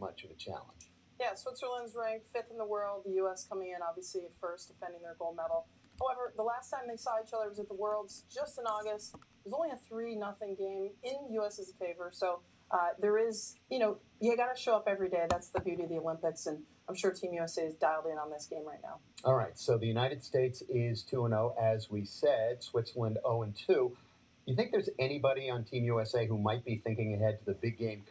much of a challenge. Yeah, Switzerland's ranked 5th in the world. The U.S. coming in, obviously, first, defending their gold medal. However, the last time they saw each other was at the Worlds just in August. It was only a 3-0 game in U.S.'s favor. So there is, you got to show up every day. That's the beauty of the Olympics, and I'm sure Team USA is dialed in on this game right now. All right, so the United States is 2-0, as we said. Switzerland 0-2. You think there's anybody on Team USA who might be thinking ahead to the big game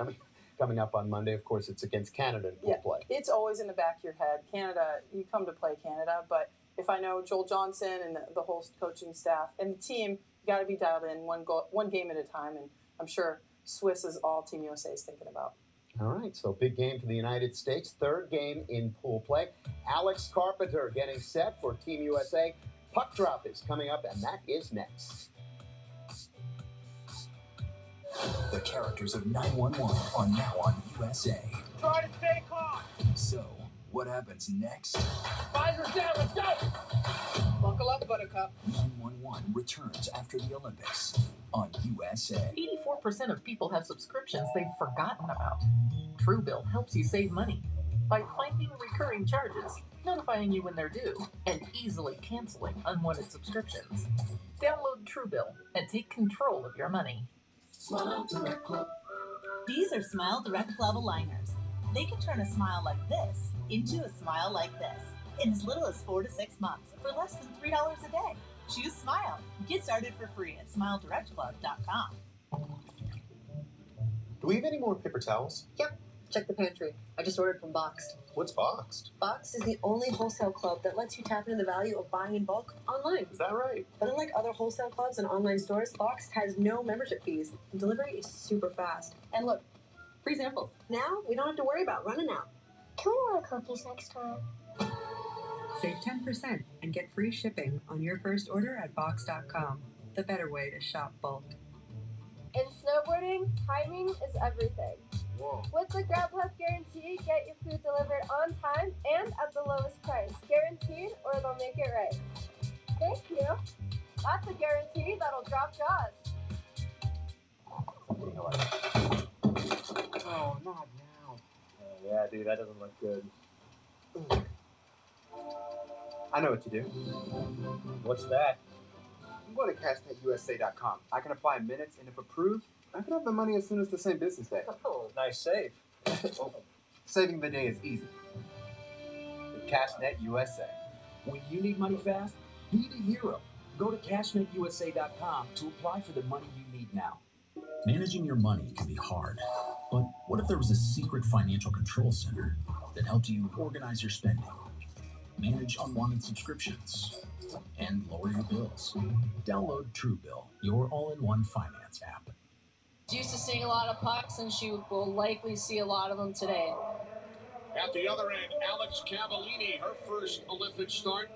coming up on Monday? Of course, it's against Canada in pool play. It's always in the back of your head. Canada, you come to play Canada, but if I know Joel Johnson and the whole coaching staff and the team, you got to be dialed in one game at a time, and I'm sure Swiss is all Team USA is thinking about. All right, so big game for the United States. Third game in pool play. Alex Carpenter getting set for Team USA. Puck drop is coming up, and that is next. The characters of 911 are now on USA. Try to stay calm. So, what happens next? Visors down, let's go! Buckle up, Buttercup. 911 returns after the Olympics on USA. 84% of people have subscriptions they've forgotten about. Truebill helps you save money by finding recurring charges, notifying you when they're due, and easily canceling unwanted subscriptions. Download Truebill and take control of your money. Smile Direct Club. These are Smile Direct Club aligners. They can turn a smile like this into a smile like this in as little as 4 to 6 months for less than $3 a day. Choose Smile. Get started for free at SmileDirectClub.com. Do we have any more paper towels? Yep. Check the pantry. I just ordered from Boxed. What's Boxed? Boxed is the only wholesale club that lets you tap into the value of buying in bulk online. Is that right? But unlike other wholesale clubs and online stores, Boxed has no membership fees. And delivery is super fast. And look, free samples. Now we don't have to worry about running out. Can we order cookies next time? Save 10% and get free shipping on your first order at Box.com. The better way to shop bulk. In snowboarding, timing is everything. Whoa. With the Grab Plus Guarantee, get your food delivered on time and at the lowest price. Guaranteed, or they'll make it right. Thank you. That's a guarantee that'll drop jaws. Oh, not now. Yeah, dude, that doesn't look good. I know what to do. What's that? I'm going to CashNetUSA.com. I can apply in minutes, and if approved, I can have the money as soon as the same business day. Oh, nice save. Saving the day is easy. With CashNet USA. When you need money fast, be the hero. Go to CashNetUSA.com to apply for the money you need now. Managing your money can be hard, but what if there was a secret financial control center that helped you organize your spending, manage unwanted subscriptions, and lower your bills? Download Truebill, your all-in-one finance app. She used to seeing a lot of pucks, and she will likely see a lot of them today. At the other end, Alex Cavallini, her first Olympic start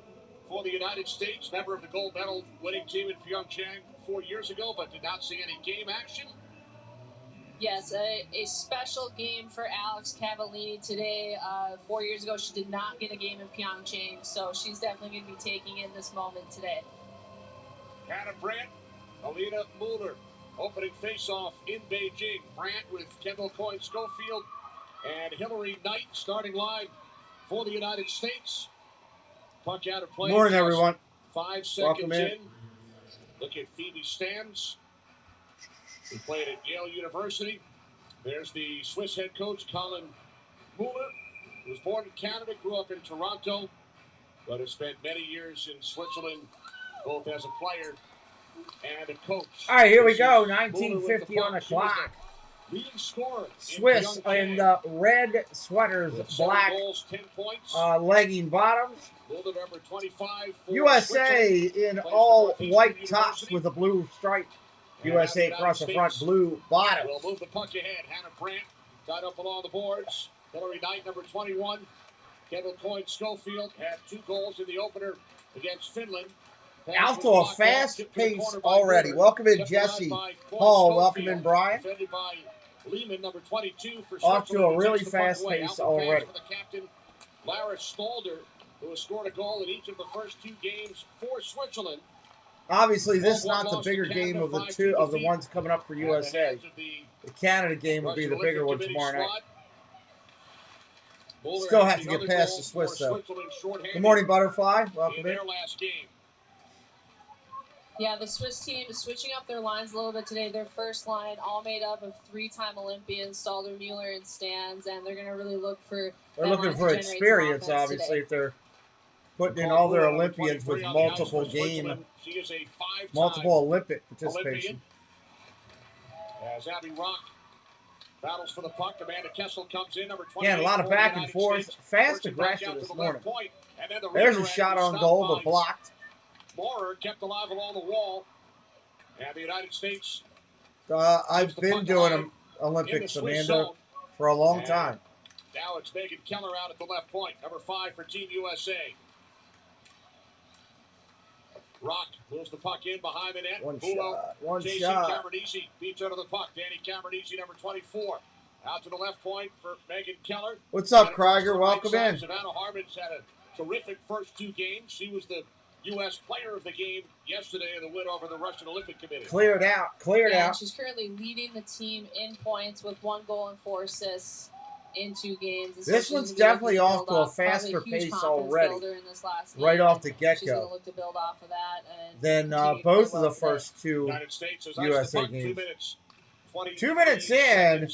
for the United States, member of the gold medal winning team in Pyeongchang 4 years ago, but did not see any game action. Yes, a special game for Alex Cavallini today. 4 years ago, she did not get a game in Pyeongchang, so she's definitely going to be taking in this moment today. Hannah Brandt, Alina Mueller, opening face-off in Beijing. Brandt with Kendall Coyne-Schofield and Hillary Knight starting line for the United States. Puck out of play. Good morning, everyone. 5 seconds in. Look at Phoebe Stams, who played at Yale University. There's the Swiss head coach, Colin Mueller, who was born in Canada, grew up in Toronto, but has spent many years in Switzerland, both as a player and a coach. All right, here we go. 1950 on the clock. Leading scorer Swiss in the red sweaters, black goals, 10 points. Legging bottoms. Number 25 USA in all white tops with a blue stripe. USA across the front, blue bottom. We'll move the puck ahead. Hannah Brandt tied up along the boards. Hillary Knight, number 21. Kendall Coyne-Schofield had 2 goals in the opener against Finland. Out to a fast pace already. Welcome in, Jesse Hall. Welcome in, Brian. Defended by Lehman, number 22 for off to a really Switzerland. fast pace already. For the captain, Lara Stalder, who has scored a goal in each of the first 2 games for Switzerland. Obviously, this is not the bigger game of the ones coming up for USA. The Canada game will be the bigger one tomorrow night. Still have to get past the Swiss, though. Good morning, Butterfly. Welcome in. Their last game. Yeah, the Swiss team is switching up their lines a little bit today. Their first line, all made up of three-time Olympians, Stalder, Mueller, and Stans, and they're going to really look for. They're looking for experience, obviously, if they're putting in all their Olympians with multiple Olympic participation. As Abby Rock battles for the puck, Amanda Kessel comes in, number 20. Again, a lot of back and forth, fast aggression this morning. There's a shot on goal, but blocked. Moorer kept alive along the wall. And the United States. I've been doing Olympics, Amanda, for a long time. Now it's Megan Keller out at the left point, number 5 for Team USA. Rock moves the puck in behind the net. One Jason shot. Cameronese beats under the puck. Danny Cameronese, number 24. Out to the left point for Megan Keller. What's up, Krieger? Welcome in. Savannah Harmon's had a terrific first 2 games. She was the U.S. player of the game yesterday in the win over the Russian Olympic Committee. Cleared out. She's currently leading the team in points with 1 goal and 4 assists in 2 games. This one's definitely off to a faster pace already. Right off the get-go. She's going to look to build off of that. Than both of the first 2 USA games. 2 minutes in,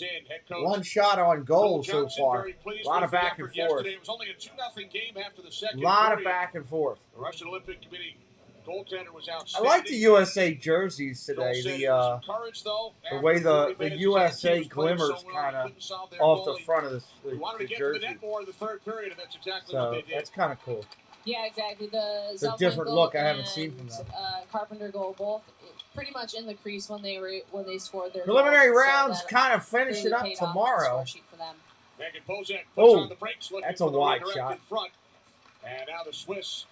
1 shot on goal so far. A lot of back and forth. It was only a 2-0 game after the second. A lot of back and forth. The Russian Olympic Committee goaltender was outstanding. I like the USA jerseys today. The way the USA glimmers kind of off the front of the jersey. So that's kind of cool. Yeah, exactly. The different look I haven't seen from them. Carpenter goal, both pretty much in the crease when they scored their preliminary goals, rounds. So kind of finish it up tomorrow. Oh, that's a wide shot. And now the Swiss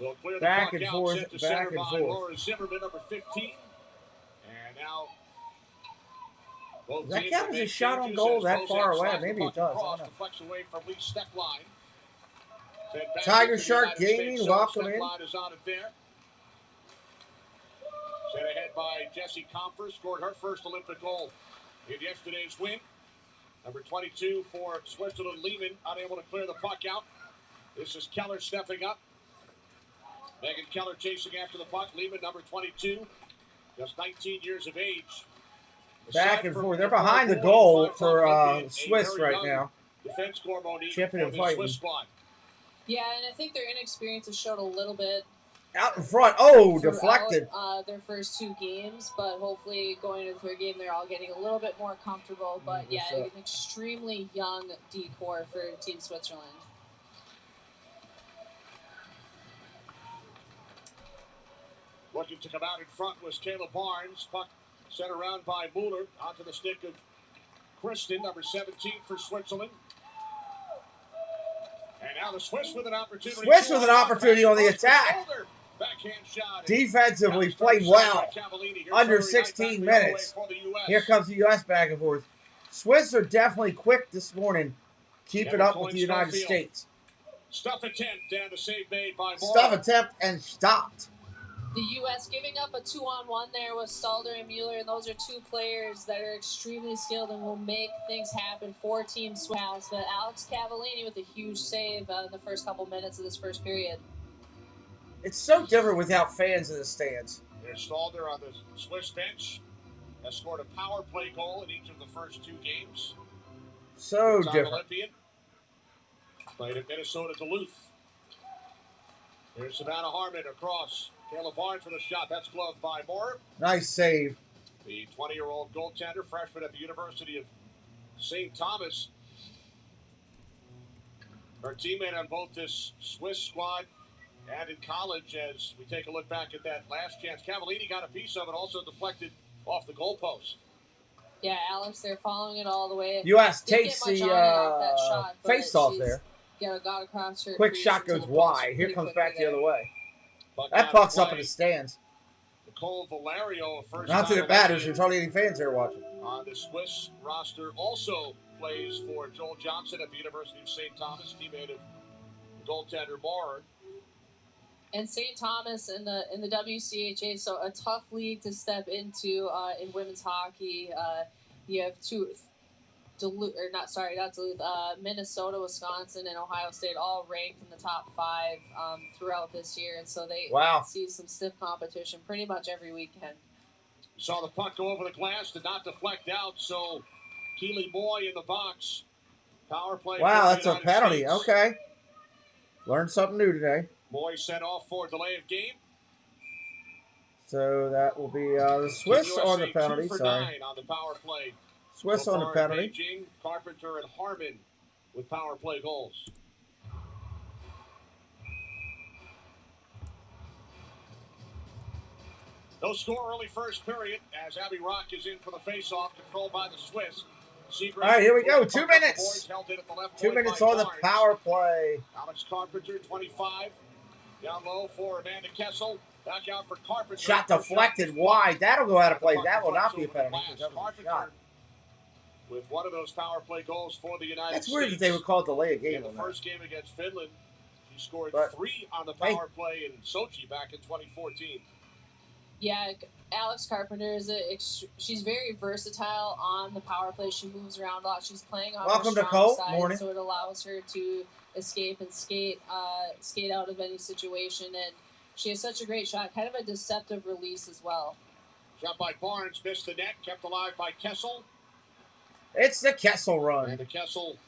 will clear the back puck and out, forth, sent to back center and by forth. Laura Zimmerman, number 15. And now does that count as a shot on goal that far away? Maybe it does. I don't know. Deflects away from Lee Steckline. Tiger Shark Gaming, welcome in. Steckline is on it there. Set ahead by Jessie Comfer, scored her first Olympic goal in yesterday's win. Number 22 for Switzerland, Lehman, unable to clear the puck out. This is Keller stepping up. Megan Keller chasing after the puck. Lehman, number 22, just 19 years of age. Back and forth. They're behind the goal for Swiss right now. Defense corps Monique chipping for and the fighting. Swiss squad. Yeah, and I think their inexperience has showed a little bit. Out in front. Oh, throughout, deflected. Their first 2 games, but hopefully going into their game, they're all getting a little bit more comfortable. But yeah, an extremely young D-corps for Team Switzerland. Looking to come out in front was Kayla Barnes. Puck sent around by Mueller onto the stick of Kristen, number 17 for Switzerland. And now the Swiss with an opportunity. Swiss with an opportunity on the attack. Backhand shot. Defensively played well. Under 16 minutes. Here comes the U.S. back and forth. Swiss are definitely quick this morning. Keep it up with the United States. Stuff attempt and the save made by Moore. Stuff attempt and stopped. The U.S. giving up a 2-on-1 there with Stalder and Mueller, and those are 2 players that are extremely skilled and will make things happen for Team Swiss. But Alex Cavallini with a huge save in the first couple minutes of this first period. It's so different without fans in the stands. There's Stalder on the Swiss bench. Has scored a power play goal in each of the first 2 games. So different. Olympian. Played at Minnesota Duluth. Here's Savannah Harmon across. Kayla Barnes for the shot. That's gloved by Moore. Nice save. The 20-year-old goaltender, freshman at the University of St. Thomas. Her teammate on both this Swiss squad and in college as we take a look back at that last chance. Cavallini got a piece of it, also deflected off the goalpost. Yeah, Alex, they're following it all the way. U.S. takes the face-off there. Yeah, got across her. Quick shot goes wide. Here comes back the other way. That puck's up in the stands. Nicole Valerio, first not that it matters. There's hardly any fans there watching. On the Swiss roster, also plays for Joel Johnson at the University of St. Thomas, teammate of goaltender Moore. And St. Thomas in the WCHA, so a tough league to step into in women's hockey. You have Minnesota, Wisconsin, and Ohio State all ranked in the top 5 throughout this year, and so they see some stiff competition pretty much every weekend. Saw the puck go over the glass, did not deflect out, so Keely Boy in the box. Power play. Wow, that's a penalty. Okay. Learned something new today. Boy sent off for delay of game. So that will be the Swiss on the penalty. 2 for 9 on the power play. Swiss on the penalty. Beijing, Carpenter, and Harmon with power play goals. No score early first period as Abby Rock is in for the face-off, controlled by the Swiss. All right, here we go. 2 minutes. 2 minutes on the power play. Alex Carpenter, 25. Down low for Amanda Kessel. Back out for Carpenter. Shot deflected wide. That'll go out of play. That will not be a penalty. Carpenter with one of those power play goals for the United States. That's weird that they would call it delay a game. In the first game against Finland, she scored 3 on the power play in Sochi back in 2014. Yeah, Alex Carpenter she's very versatile on the power play. She moves around a lot. She's playing on her strong side, so it allows her to escape and skate out of any situation. And she has such a great shot, kind of a deceptive release as well. Shot by Barnes, missed the net, kept alive by Kessel. It's the Kessel run. And the Kessel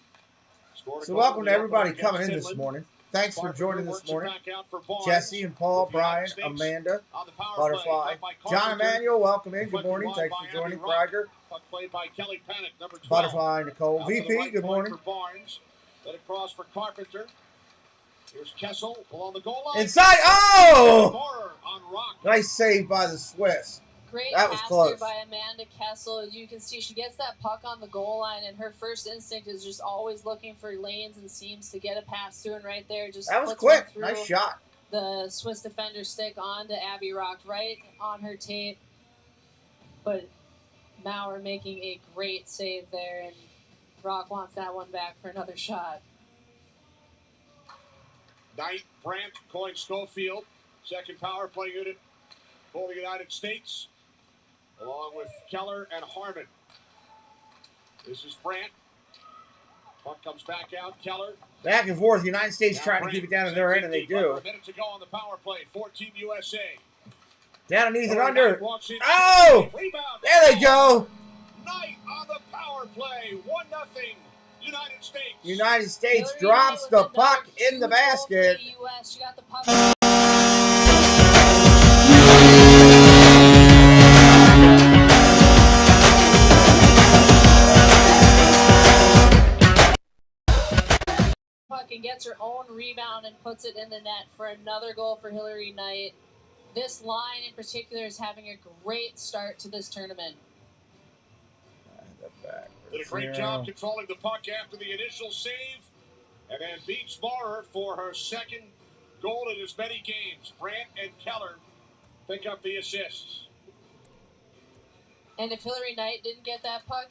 scored a so goal welcome to everybody coming in Finland. this morning. Thanks for joining this morning. Barnes, Jesse and Paul, Brian, Amanda, Butterfly, John Emmanuel, welcome in. Good morning. Thanks for joining. Krieger, played by Kelly Panic, number 12. Butterfly, Nicole, VP. Good morning. For Barnes, then across for Carpenter. Here's Kessel along the goal line. Inside. Oh! Nice save by the Swiss. Great that was pass close. There by Amanda Kessel. As you can see, she gets that puck on the goal line, and her first instinct is just always looking for lanes and seams to get a pass through. And right there, just that was quick. Nice shot. The Swiss defender stick onto Abby Rock, right on her tape. But Maurer making a great save there, and Rock wants that one back for another shot. Knight, Brandt, Coyne, Schofield, second power play unit for the United States, along with Keller and Harmon. This is Brandt. Puck comes back out. Keller. Back and forth. United States trying to keep it down to their end, and they do. A minute to go on the power play. 14 USA. Down underneath and under. Oh! There they go. Knight on the power play. 1-0. United States. United States drops the puck in the basket. US. She got the puck. And gets her own rebound and puts it in the net for another goal for Hillary Knight. This line in particular is having a great start to this tournament. Did a great job controlling the puck after the initial save, and then beats Maurer for her second goal in as many games. Brandt and Keller pick up the assists. And if Hillary Knight didn't get that puck,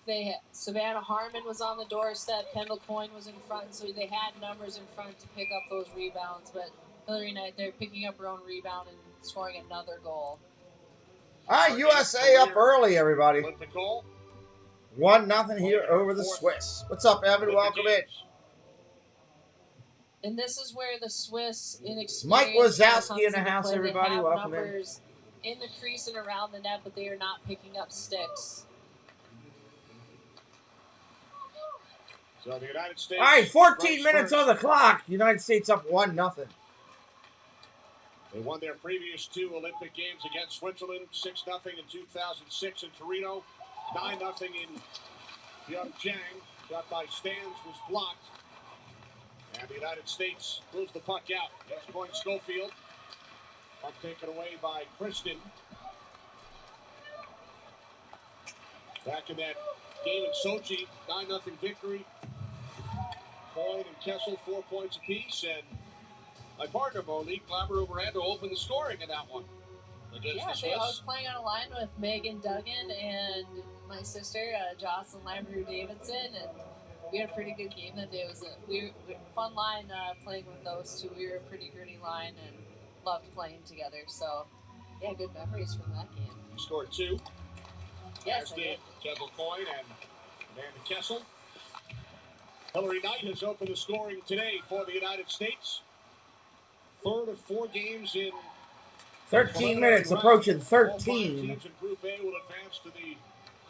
Savannah Harmon was on the doorstep. Kendall Coyne was in front, so they had numbers in front to pick up those rebounds. But Hillary Knight, they're picking up her own rebound and scoring another goal. All right, USA up early, everybody. 1-0 here over the Swiss. What's up, Evan? Welcome in. And this is where the Swiss inexperience. Mike Wazowski in the house, everybody. Welcome in. In the crease and around the net, but they are not picking up sticks. So the United States. All right, 14 minutes on the clock. United States up 1-0. They won their previous 2 Olympic games against Switzerland, 6-0 in 2006 in Torino, 9-0 in Pyeongchang. Shot by Stans was blocked. And the United States moves the puck out. Here's Coyne Schofield. Puck taken away by Kristen. Back in that game in Sochi, 9-0 victory. Coyne and Kessel 4 points apiece, and my partner Monique Labero-Miranda opened the scoring in that one against the Swiss. I was playing on a line with Megan Duggan and my sister Jocelyn Lamoureux-Davidson, and we had a pretty good game that day. It was a fun line playing with those two. We were a pretty gritty line and loved playing together. So, yeah, good memories from that game. You scored 2. Yes, I did. Kendall Coyne and Amanda Kessel. Hillary Knight has opened the scoring today for the United States. Third of 4 games in 13 minutes, approaching All 5 13. teams in Group A will advance to the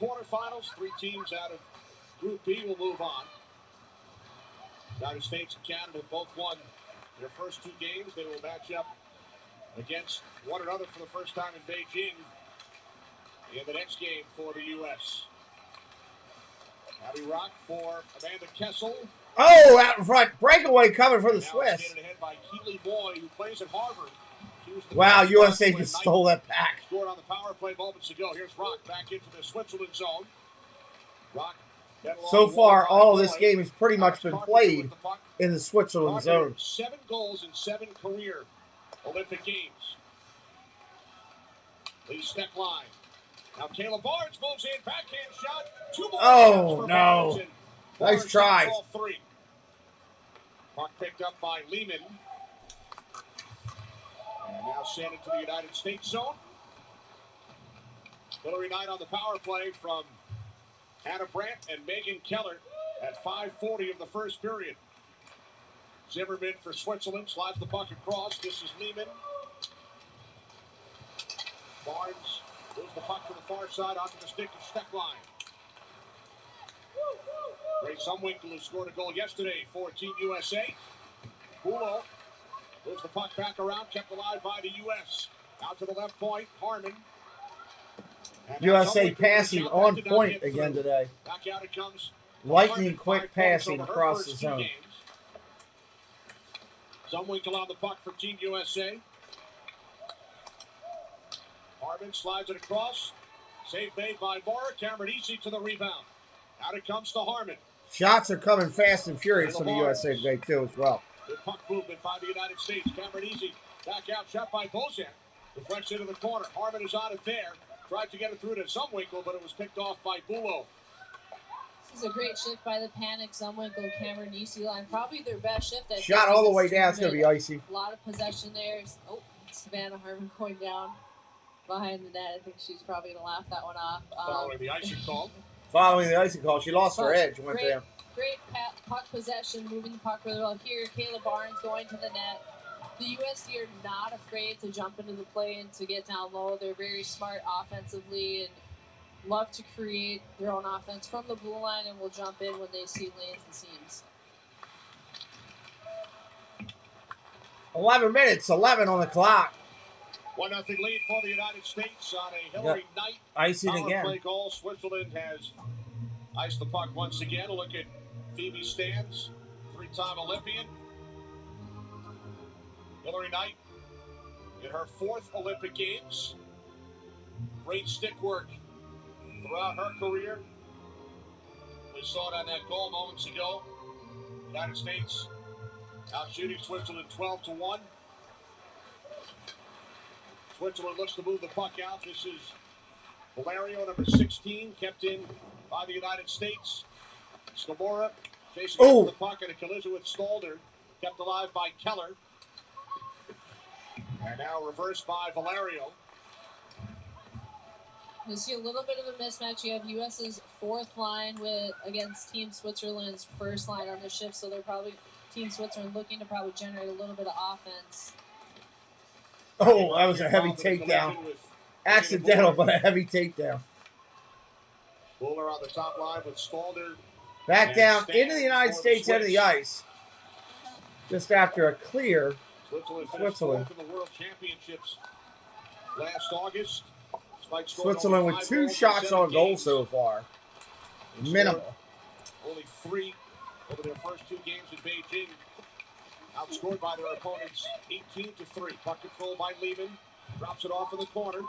quarterfinals. 3 teams out of Group B will move on. United States and Canada both won their first 2 games. They will match up against one another for the first time in Beijing in the next game for the U.S. Abby Rock for Amanda Kessel. Oh, out in front. Breakaway coming for the Swiss. Skated ahead by Keely Boy, who plays at Harvard. Wow, USA just stole that back. Scored on the power play moments ago. Here's Rock back into the Switzerland zone. Rock. So far, all of this game has pretty much been played in the Switzerland zone. 7 goals in 7 career Olympic Games. Lee Steckline. Now Kayla Barnes moves in, backhand shot. 2 more. Oh, no. Nice try. Puck picked up by Lehman. And now sent into the United States zone. Hillary Knight on the power play from Hannah Brandt and Megan Keller at 5:40 of the first period. Zimmerman for Switzerland slides the puck across. This is Lehman. Barnes moves the puck to the far side onto the stick of Steckline. Ray Zumwinkle, who scored a goal yesterday for Team USA. Hulo moves the puck back around, kept alive by the U.S. Out to the left point, Harmon. USA passing on point again today. Back out it comes. Lightning quick passing across the zone. Zumwinkle on the puck for Team USA. Harmon slides it across. Save made by Mora. Cameron Easy to the rebound. Out it comes to Harmon. Shots are coming fast and furious from the USA today, too, as well. Good puck movement by the United States. Cameron Easy back out, shot by Bozak. Deflects into the corner. Harmon is on it there. Tried to get it through to Zumwinkle, but it was picked off by Bulow. This is a great shift by the Panic. Zumwinkle, Cameron Easy line. Probably their best shift. Shot all the way down. It's going to be icy. A lot of possession there. Oh, Savannah Harmon going down behind the net. I think she's probably going to laugh that one off. Following the icing call. Following the icing call. She lost her edge. Went down. Great puck possession, moving the puck really well. Here, Kayla Barnes going to the net. The USD are not afraid to jump into the play and to get down low. They're very smart offensively and love to create their own offense from the blue line and will jump in when they see lanes and seams. 11 minutes, 11 on the clock. 1-0 lead for the United States on a Hillary Knight icing power again. play goal. Switzerland has iced the puck once again. Look at Phoebe Stans, 3-time Olympian. Hillary Knight in her 4th Olympic Games. Great stick work throughout her career. We saw it on that goal moments ago. United States out shooting Switzerland 12-1. Switzerland looks to move the puck out. This is Valerio, number 16, kept in by the United States. Skamora chasing after the puck in a collision with Stalder, kept alive by Keller. And now reversed by Valerio. You see a little bit of a mismatch. You have US's 4th line against Team Switzerland's 1st line on the shift, so they're probably Team Switzerland looking to probably generate a little bit of offense. Oh, that was a heavy takedown. Accidental, but a heavy takedown. Buller on the top line with Stalder. Back down into the United States end of the ice. Just after a clear. Switzerland. In the World Championships last August. Switzerland with 2 shots on goal so far. Minimal. Only 3 over their first 2 games in Beijing. Outscored by their opponents 18-3. Puck control by Lehman. Drops it off in the corner.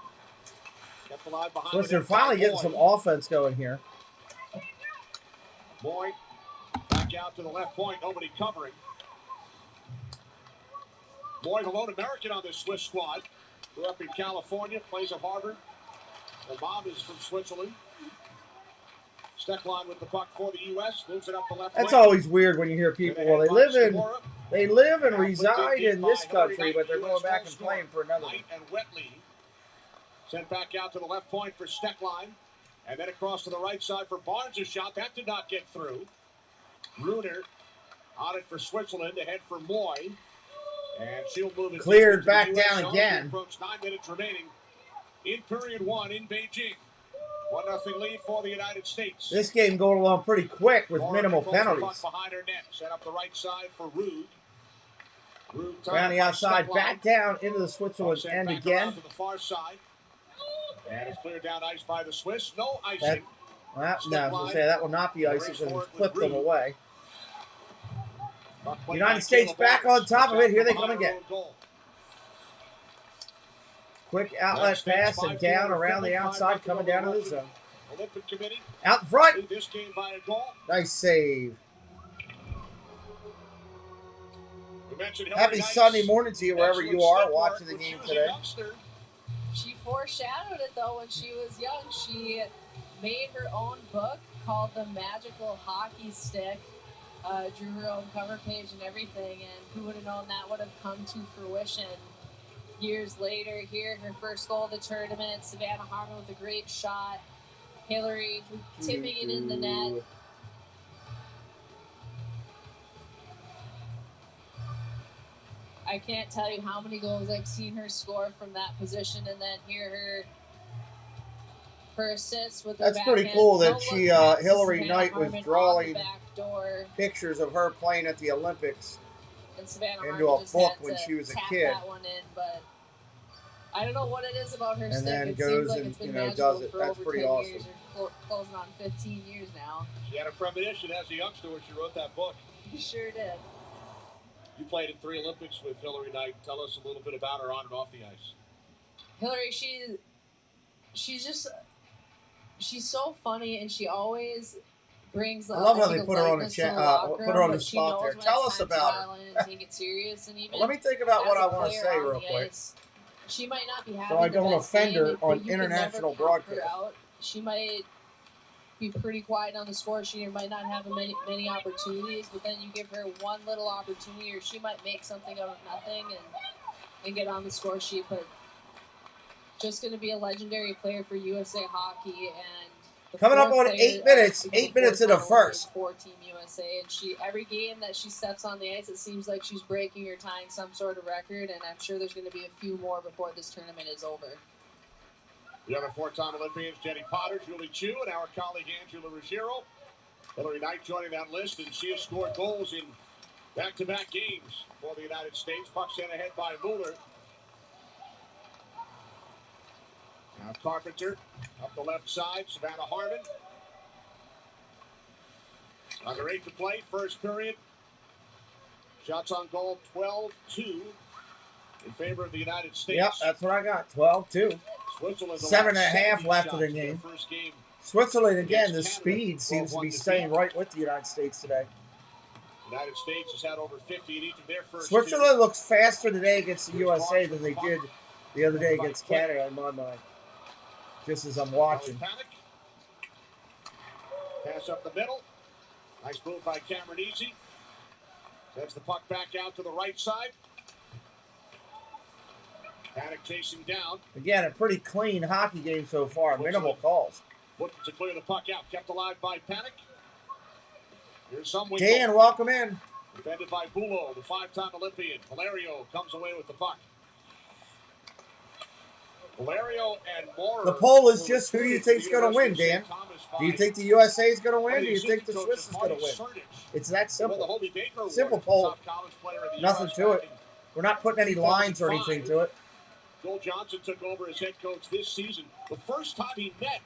Kept alive behind. Switzerland finally getting some offense going here. Boyd back out to the left point. Nobody covering. Boyd, a lone American on this Swiss squad. Grew up in California, plays at Harvard. Her mom is from Switzerland. Steckline with the puck for the U.S. Moves it up the left. That's always weird when you hear people. Well, they live and reside in this country, but they're going back and playing for another one. And Wetley sent back out to the left point for Steckline, and then across to the right side for Barnes' shot. That did not get through. Runer on it for Switzerland to head for Moy. And she'll move it. Cleared back down again. Approach 9 minutes remaining in period 1 in Beijing. 1-0 lead for the United States. This game going along pretty quick with minimal penalties. Behind her net. Set up the right side for Rude. Around the outside, back down into the Switzerland end again. To the far side. And it's cleared down ice by the Swiss. No icing. No, I was going to say that will not be icing because we flipped them away. United States back on top of it. Here they come again. Quick outlet pass and down around the outside, coming down to the zone. Out in front. Nice save. Happy Sunday morning to you wherever you are watching the game today. She foreshadowed it though when she was young. She made her own book called The Magical Hockey Stick. Drew her own cover page and everything, and who would have known that would have come to fruition years later. Here, her first goal of the tournament, Savannah Harmon with a great shot, Hillary tipping it in the net. I can't tell you how many goals I've seen her score from that position, and then here her assists with the That's pretty cool that she, Hillary Knight was drawing pictures of her playing at the Olympics into a book when she was a kid. That one in, but I don't know what it is about her and stick. then it goes seems like and it's been does it. for That's over pretty 10 awesome. years, or closing on 15 years now. She had a premonition as a youngster when she wrote that book. She sure did. You played in 3 Olympics with Hillary Knight. Tell us a little bit about her on and off the ice. Hillary, she's so funny, and she always brings. I love how they put her on the put her on the spot there. Tell us about her. And take it serious, and even well, let me think about what I want to say real quick. She might not be having so I don't the best offend her game, on but you international can never count her broadcast. out. She might be pretty quiet on the score sheet, or might not have many opportunities, but then you give her one little opportunity, or she might make something out of nothing and get on the score sheet. But just going to be a legendary player for USA Hockey, and coming up on 8 minutes. 8 minutes in the first. For Team USA, and every game that she steps on the ice, it seems like she's breaking or tying some sort of record, and I'm sure there's going to be a few more before this tournament is over. The other 4-time Olympians, Jenny Potter, Julie Chu, and our colleague Angela Ruggiero. Hillary Knight joining that list, and she has scored goals in back-to-back games for the United States. Puck sent ahead by Mueller. Now Carpenter up the left side, Savannah Harmon. Under 8 to play, first period. Shots on goal, 12-2 in favor of the United States. Yep, that's what I got, 12-2. 7.5 left of the game. Switzerland, again, the speed seems to be staying right with the United States today. The United States has had over 50 in each of their first Switzerland looks faster today against the USA than they did the other day against Canada, in my mind. Just as I'm watching. Pass up the middle. Nice move by Cameron Easy. Sends the puck back out to the right side. Paddock chasing down. Again, a pretty clean hockey game so far. Minimal calls. Looking to clear the puck out. Kept alive by Paddock. Here's some wing. Dan, welcome in. Defended by Bulo, the 5-time Olympian. Valerio comes away with the puck. Valerio and Moore. The poll is just who do you think is going to win, Dan? Do you think the USA is going to win? Do you think the Swiss is going to win? It's that simple. Simple poll. Nothing to it. We're not putting any lines or anything to it. Joel Johnson took over as head coach this season. The first time he met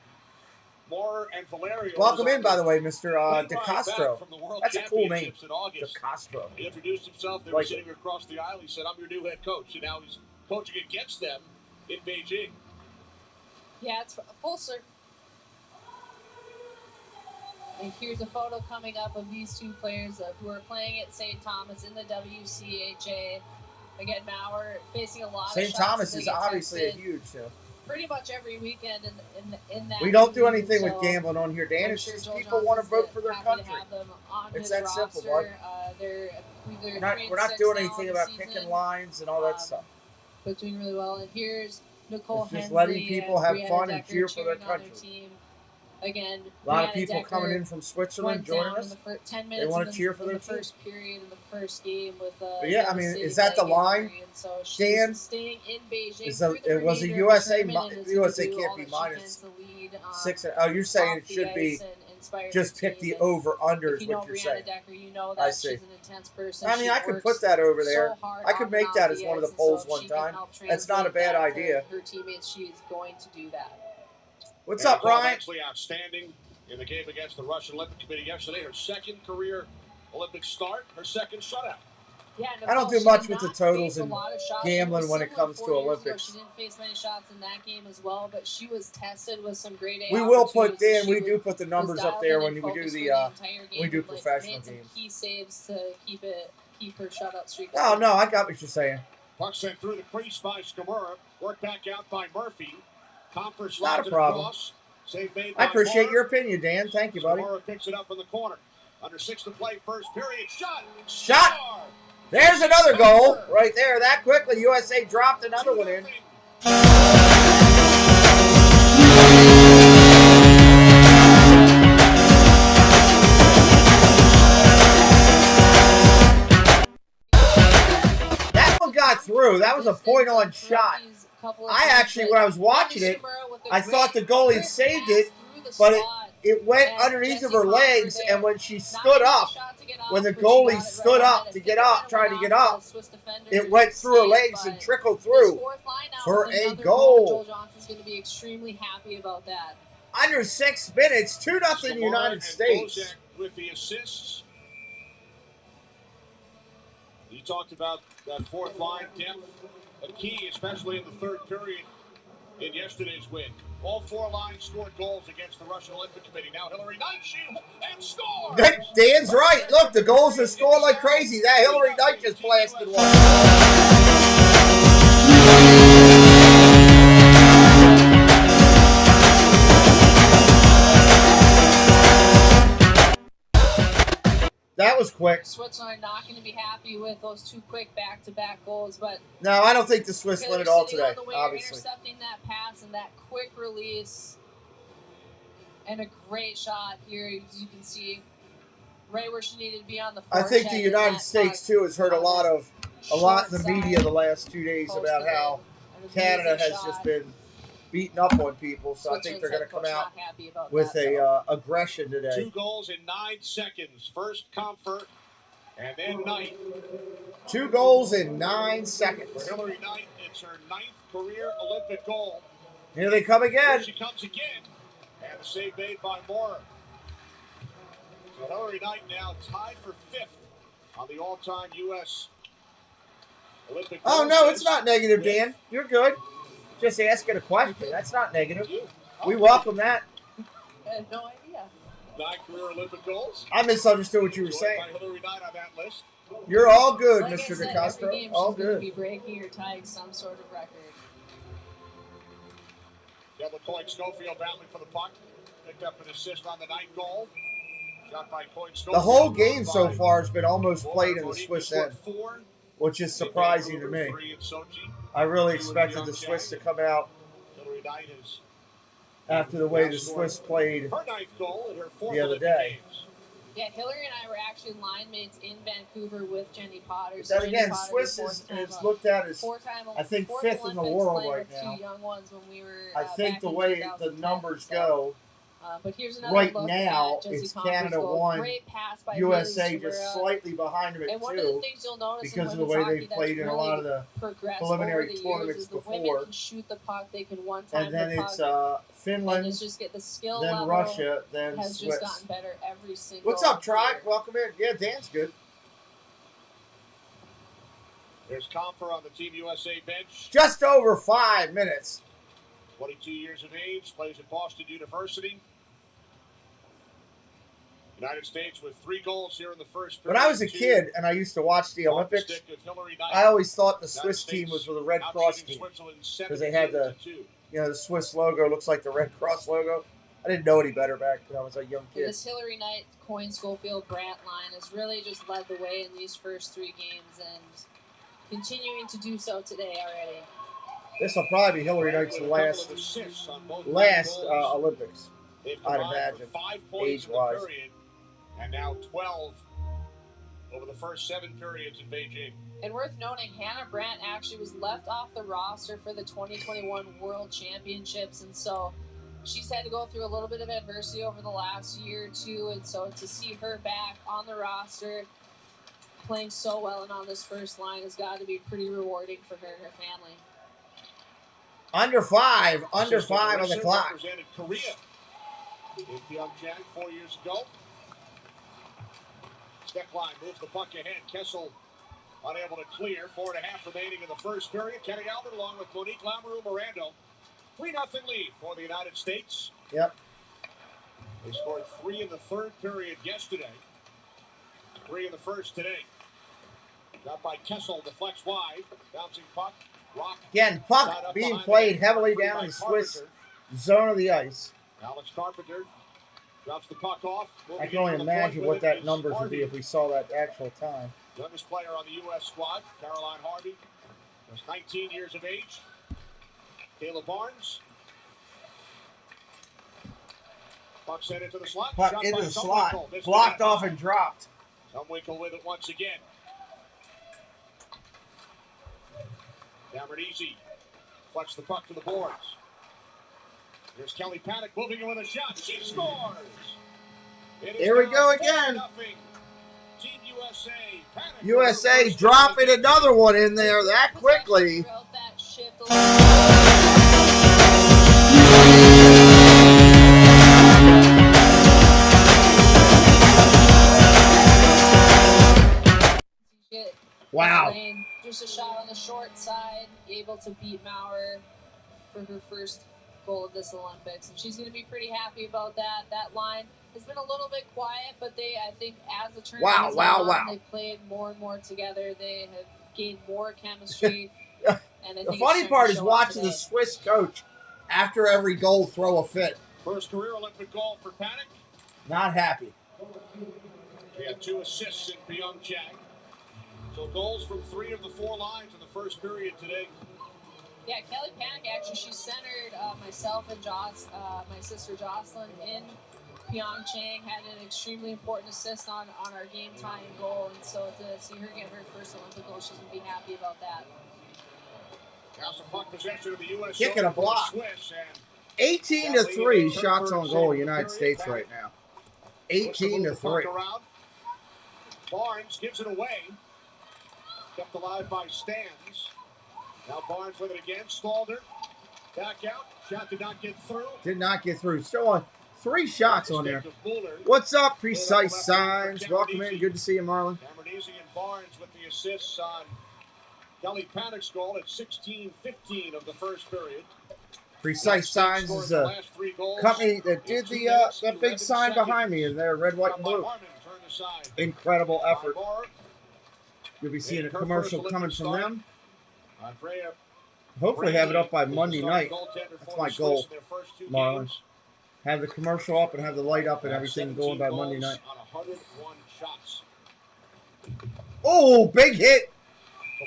Moore and Valerio. Welcome in, by the way, Mr. DeCastro. That's a cool name. DeCastro. He introduced himself. They were sitting across the aisle. He said, "I'm your new head coach." And now he's coaching against them in Beijing. Yeah, it's full circle. And here's a photo coming up of these two players who are playing at St. Thomas in the WCHA. Again, now we're facing a lot of St. Thomas is obviously a huge show. Pretty much every weekend in that. We don't do anything with gambling on here, Dan. It's just people want to vote for their country. It's that simple, bud. We're not doing anything about picking lines and all that stuff. But doing really well. And here's Nicole Hensley. Just letting people have fun and cheer for their country. Again, A lot of people coming in from Switzerland joining us. 10 minutes they want to cheer for their the first period in the first game with yeah, I mean, is that the line, so Dan? Staying in Beijing. It was a USA. USA can't be minus 6. Oh, you're saying it should be just pick the over/under is what you're saying. Decker, you know that I see. She's an intense person. I mean, I could put that over there. I could make that as one of the polls one time. That's not a bad idea. Her teammates, she's going to do that. What's up, Ryan? Actually outstanding in the game against the Russian Olympic Committee yesterday. Her second career Olympic start, her second shutout. Yeah, I don't do much with the totals and gambling when it comes to Olympics. She didn't face many shots in that game as well, but she was tested with some grade A. We will put Dan. We do put the numbers up there when we do the professional games. Key saves to keep her shutout streak. Oh no, I got what you're saying. Puck sent through the crease by Skamura. Worked back out by Murphy. Conference not a problem. Save made by I appreciate Moore. your opinion, Dan. Thank you, buddy. Skamura picks it up in the corner. Under 6 to play, first period. Shot. There's another goal right there. That quickly, USA dropped another one in. That one got through. That was a point-on shot. I actually, when I was watching it, I thought the goalie had saved it, but it went underneath of her legs, and when she stood up, when the goalie stood up to get up, trying to get up, it went through her legs and trickled through for a goal. Joel Johnson's going to be extremely happy about that. Under 6 minutes, 2-0 United States. With the assists. You talked about that fourth line depth. A key, especially in the third period in yesterday's win. All 4 lines scored goals against the Russian Olympic Committee. Now Hillary Knight, and scores! Dan's right. Look, the goals are scoring like crazy. That Hillary Knight just blasted one. That was quick. Switzerland are not going to be happy with those 2 quick back-to-back goals, but no, I don't think the Swiss win it all today. Obviously, intercepting that pass and that quick release, and a great shot here. You can see right where she needed to be on the. I think the United States too has heard a lot in the media the last 2 days about how Canada has just been beating up on people, so I think they're going to come out with a aggression today. 2 goals in 9 seconds. First Comfort, and then Knight. 2 goals in 9 seconds. For Hillary Knight, it's her 9th career Olympic goal. Here they come again. Here she comes again, and the save made by Moore. So Hillary Knight now tied for 5th on the all-time U.S. Olympic. Oh no, it's not negative, Dan. You're good. Just asking a question. That's not negative. We welcome that. I had no idea. 9 career Olympic goals. I misunderstood what you were saying. By Hillary Knight on that list. You're all good, like Mr. said, DeCastro. every game All she's going good. to be breaking or tying some sort of record. Devil Coyne Schofield battling for the puck. Picked up an assist on the Knight goal. Shot by Coyne Schofield. The whole game so far has been almost played in the Swiss end, which is surprising to me. I really expected the Swiss to come out after the way the Swiss played the other day. Yeah, Hillary and I were actually line mates in Vancouver with Jenny Potter. But then again, Swiss is looked at as, I think, 5th in the world right now. I think the way the numbers go, but here's another right look now, at Jesse it's Confer's Canada goal. 1, Great pass by USA Haley just Sumera. slightly behind them And at one of the 2 things you'll notice because in of the way women's they've hockey played in that's a lot of really the progressed preliminary over the tournaments years is the before. women can shoot the puck, they can one-time And then the puck, it's Finland, and just get the skill then level Russia, then has Swiss. just gotten better every single What's up, Tribe? year. Welcome in. Yeah, Dan's good. There's Comfer on the Team USA bench. Just over 5 minutes. 22 years of age, plays at Boston University. United States with 3 goals here in the first period. When I was a kid and I used to watch the Olympics, I always thought the Swiss team was with a Red Cross team because they had the Swiss logo looks like the Red Cross logo. I didn't know any better back when I was a young kid. This Hillary Knight, Coyne Schofield, Brandt line has really just led the way in these first 3 games and continuing to do so today already. This will probably be Hillary Knight's last Olympics. They've I'd combined imagine, for 5 points in the age-wise. period, and now 12 over the first 7 periods in Beijing. And worth noting, Hannah Brandt actually was left off the roster for the 2021 World Championships, and so she's had to go through a little bit of adversity over the last year or two, and so to see her back on the roster, playing so well and on this first line has got to be pretty rewarding for her and her family. Under 5 on the clock. Represented Korea in Pyeongchang 4 years ago. Steckline moves the puck ahead. Kessel unable to clear. 4.5 remaining in the first period. Kenny Albert along with Monique Lamoureux-Morando. 3-0 lead for the United States. Yep. They scored 3 in the third period yesterday. 3 in the first today. Got by Kessel, deflects wide. Bouncing puck. Rock. Again, puck being played heavily down the Swiss zone of the ice. Alex Carpenter drops the puck off. I can only imagine what that numbers would be if we saw that actual time. Youngest player on the U.S. squad, Caroline Harvey, was 19 years of age. Kayla Barnes. Puck sent into the slot. Puck Shot into by the slot. Zumwinkle. Blocked off and dropped. Zumwinkle with it once again. Cameron Easy flex the puck to the boards. Here's Kelly Paddock moving in with a shot. She scores! Here we go again. Team USA. Paddock USA dropping another one in there that quickly. Wow. Just a shot on the short side, able to beat Maurer for her first goal of this Olympics. And she's going to be pretty happy about that. That line has been a little bit quiet, but I think as the tournament they've played more and more together. They have gained more chemistry. And I think the funny part is watching the Swiss coach, after every goal, throw a fit. First career Olympic goal for Paddock. Not happy. She had 2 assists in Pyeongchang. So goals from 3 of the 4 lines in the first period today. Yeah, Kelly Paddock, actually, she centered myself and my sister Jocelyn in Pyeongchang, had an extremely important assist on our game tying goal, and so to see her get her first Olympic goal, she's going to be happy about that. Now some puck possession of the U.S. Kicking a block. 18-3 shots on goal, United States right now. 18-3. Barnes gives it away. Kept alive by Stans. Now Barnes with it again. Stalder. Back out. Shot did not get through. Did not get through. Still on 3 shots on there. What's up, Precise Signs? Welcome in. Good to see you, Marlon. Cameron and Barnes with the assists on Kelly Paddock's goal at 16-15 of the first period. Precise Signs is a company that did the big sign behind me in there, red, white, and blue. Incredible effort. You'll be seeing a commercial coming from them. Hopefully have it up by Monday night. That's my goal, Marlon. Have the commercial up and have the light up and everything going by Monday night. Oh, big hit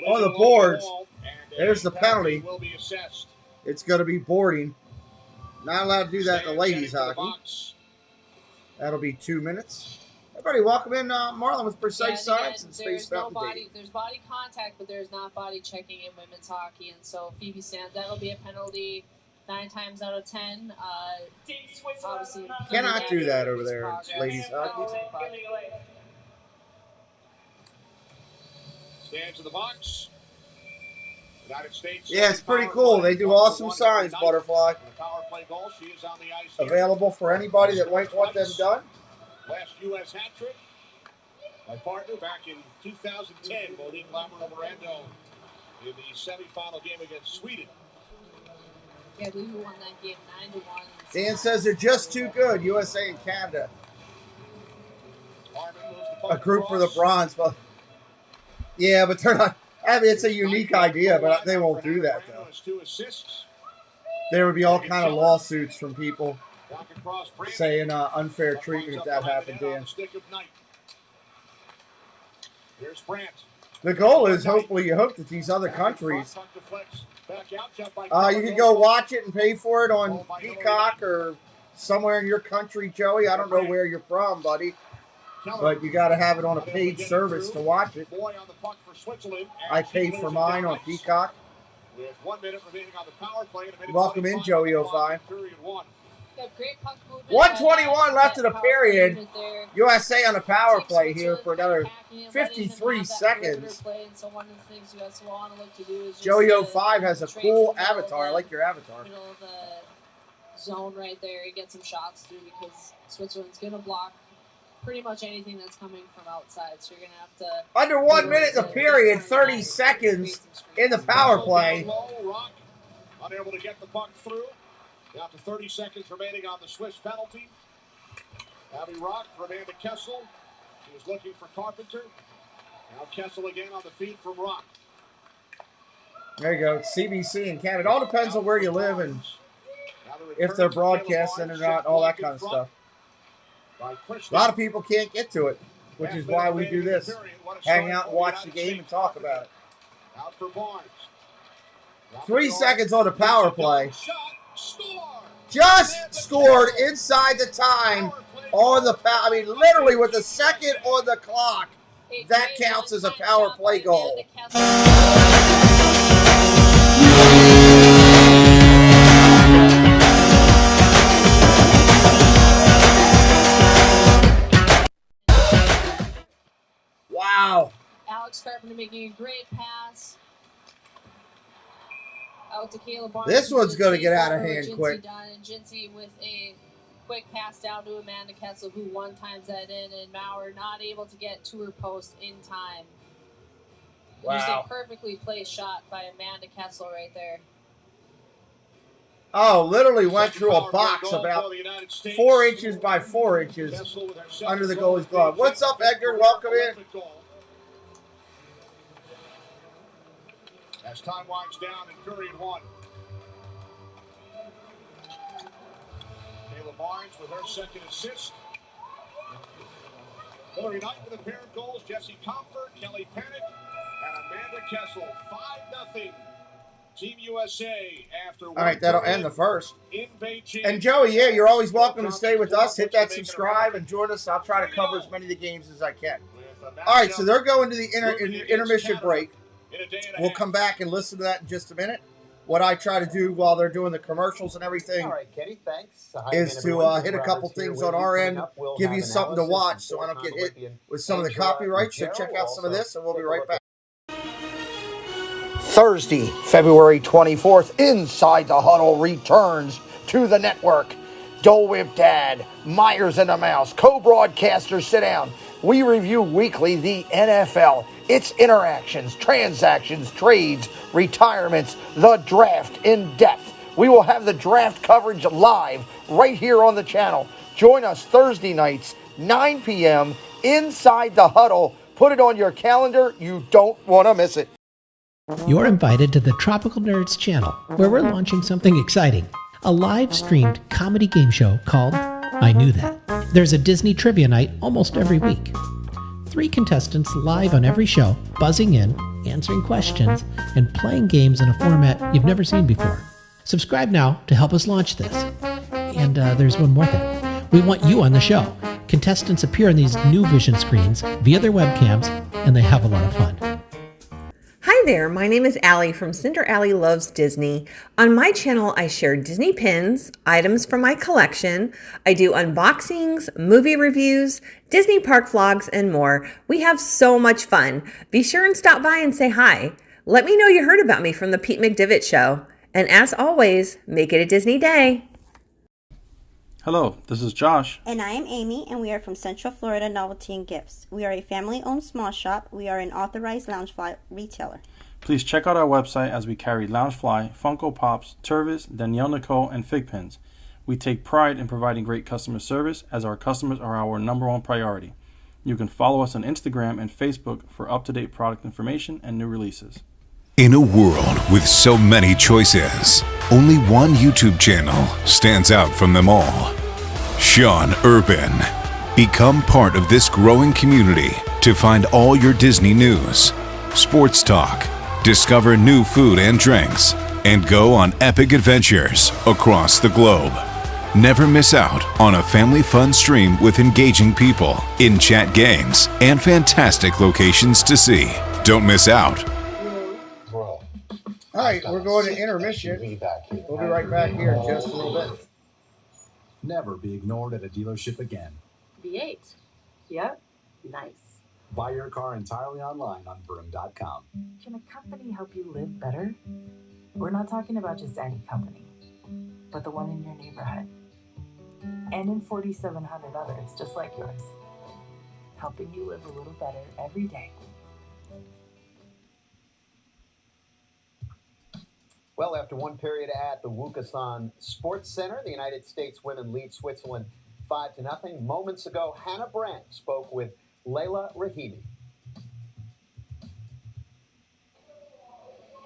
on the boards. There's the penalty. It's going to be boarding. Not allowed to do that in the ladies' hockey. That'll be 2 minutes. Everybody, welcome in Marlon with Precise Signs and Space Mountain Date. There's body contact, but there's not body checking in women's hockey. And so Phoebe Sands, that'll be a penalty 9 times out of 10. Obviously, cannot do that over there in ladies' hockey. Stands in the box. United States. Yeah, it's pretty cool. They do awesome signs, Butterfly. Available for anybody that might want them done. Last U.S. hat trick. My partner back in 2010, Monique Lamoureux-Morando, in the semifinal game against Sweden. Yeah, we won that game 9-1. Dan says they're just too good, USA and Canada. A group for the bronze. But yeah, but they're not. I mean, it's a unique idea, but they won't do that, though. There would be all kind of lawsuits from people saying unfair treatment if that happened, Dan. The goal is hopefully you hope that these other countries, you can go watch it and pay for it on Peacock or somewhere in your country, Joey. I don't know where you're from, buddy. But you got to have it on a paid service to watch it. I pay for mine on Peacock. With 1 minute remaining on the power play. Welcome in, Joey 05. Yeah, great puck movement. 1:21 left in the period. USA on the power play here for another 53 seconds. So one of the things you guys want to look to do is Joey 05 has a cool avatar. I like your avatar. Middle of the zone right there. Get some shots through because Switzerland's going to block pretty much anything that's coming from outside. So you're going to have to... Under 1 minute in the period, 30 seconds in the power play. Rock unable to get the puck through. Down to 30 seconds remaining on the Swiss penalty. Abby Rock for Amanda Kessel. She was looking for Carpenter. Now Kessel again on the feed from Rock. There you go. It's CBC in Canada. It all depends on where you live and if they're broadcasting or not, all that kind of stuff. A lot of people can't get to it, which is why we do this. Hang out and watch the game and talk about it. Out for Barnes. 3 seconds on the power play. Just scored inside the time on the power. I mean, literally with a second on the clock. That counts as a power play goal. Wow. Alex Carpenter making a great pass. Out to Caleb Barnes. This one's going to get out of hand quick. And Jinsey with a quick pass down to Amanda Kessel, who one times that in, and Maurer not able to get to her post in time. Wow. Just a perfectly placed shot by Amanda Kessel right there. Oh, literally went through a box about 4 inches by 4 inches under the goalie's glove. What's up, Edgar? Welcome in. As time winds down in period 1. Kayla Barnes with her second assist. Hillary Knight with a pair of goals. Jesse Comfort, Kelly Panic, and Amanda Kessel. 5-0. Team USA after. All right, that'll end the first. In Beijing. And Joey, yeah, you're always welcome to stay with us. Hit that subscribe and join us. I'll try to cover as many of the games as I can. All right, so they're going to the intermission break. We'll come back and listen to that in just a minute. What I try to do while they're doing the commercials and everything Kenny, thanks. is to hit a couple things on our end, give you something to watch so I don't get hit with some of the copyrights. So check out some of this, and we'll be right back. Thursday, February 24th, Inside the Huddle returns to the network. Dole Whip Dad, Myers and the Mouse, co-broadcasters sit down. We review weekly the NFL, its interactions, transactions, trades, retirements, the draft in depth. We will have the draft coverage live right here on the channel. Join us Thursday nights, 9 p.m., Inside the Huddle. Put it on your calendar. You don't want to miss it. You're invited to the Tropical Nerds channel, where we're launching something exciting. A live-streamed comedy game show called I Knew That. There's a Disney trivia night almost every week. 3 contestants live on every show, buzzing in, answering questions, and playing games in a format you've never seen before. Subscribe now to help us launch this. And there's one more thing. We want you on the show. Contestants appear on these new vision screens via their webcams, and they have a lot of fun. Hi there, my name is Allie from Cinder Allie Loves Disney. On my channel, I share Disney pins, items from my collection. I do unboxings, movie reviews, Disney park vlogs, and more. We have so much fun. Be sure and stop by and say hi. Let me know you heard about me from the Pete McDivitt Show. And as always, make it a Disney day. Hello, this is Josh. And I am Amy, and we are from Central Florida Novelty and Gifts. We are a family-owned small shop. We are an authorized Loungefly retailer. Please check out our website as we carry Loungefly, Funko Pops, Tervis, Danielle Nicole, and Fig Pins. We take pride in providing great customer service as our customers are our #1 priority. You can follow us on Instagram and Facebook for up-to-date product information and new releases. In a world with so many choices, only one YouTube channel stands out from them all. Sean Urban. Become part of this growing community to find all your Disney news, sports talk, discover new food and drinks, and go on epic adventures across the globe. Never miss out on a family fun stream with engaging people, in-chat games, and fantastic locations to see. Don't miss out. All right, we're going to intermission. We'll be right back here in just a little bit. Never be ignored at a dealership again. V8. Yep. Nice. Buy your car entirely online on vroom.com. Can a company help you live better? We're not talking about just any company, but the one in your neighborhood. And in 4,700 others just like yours. Helping you live a little better every day. Well, after one period at the Wukesong Sports Center, the United States women lead Switzerland 5-0. Moments ago, Hannah Brandt spoke with Leila Rahimi.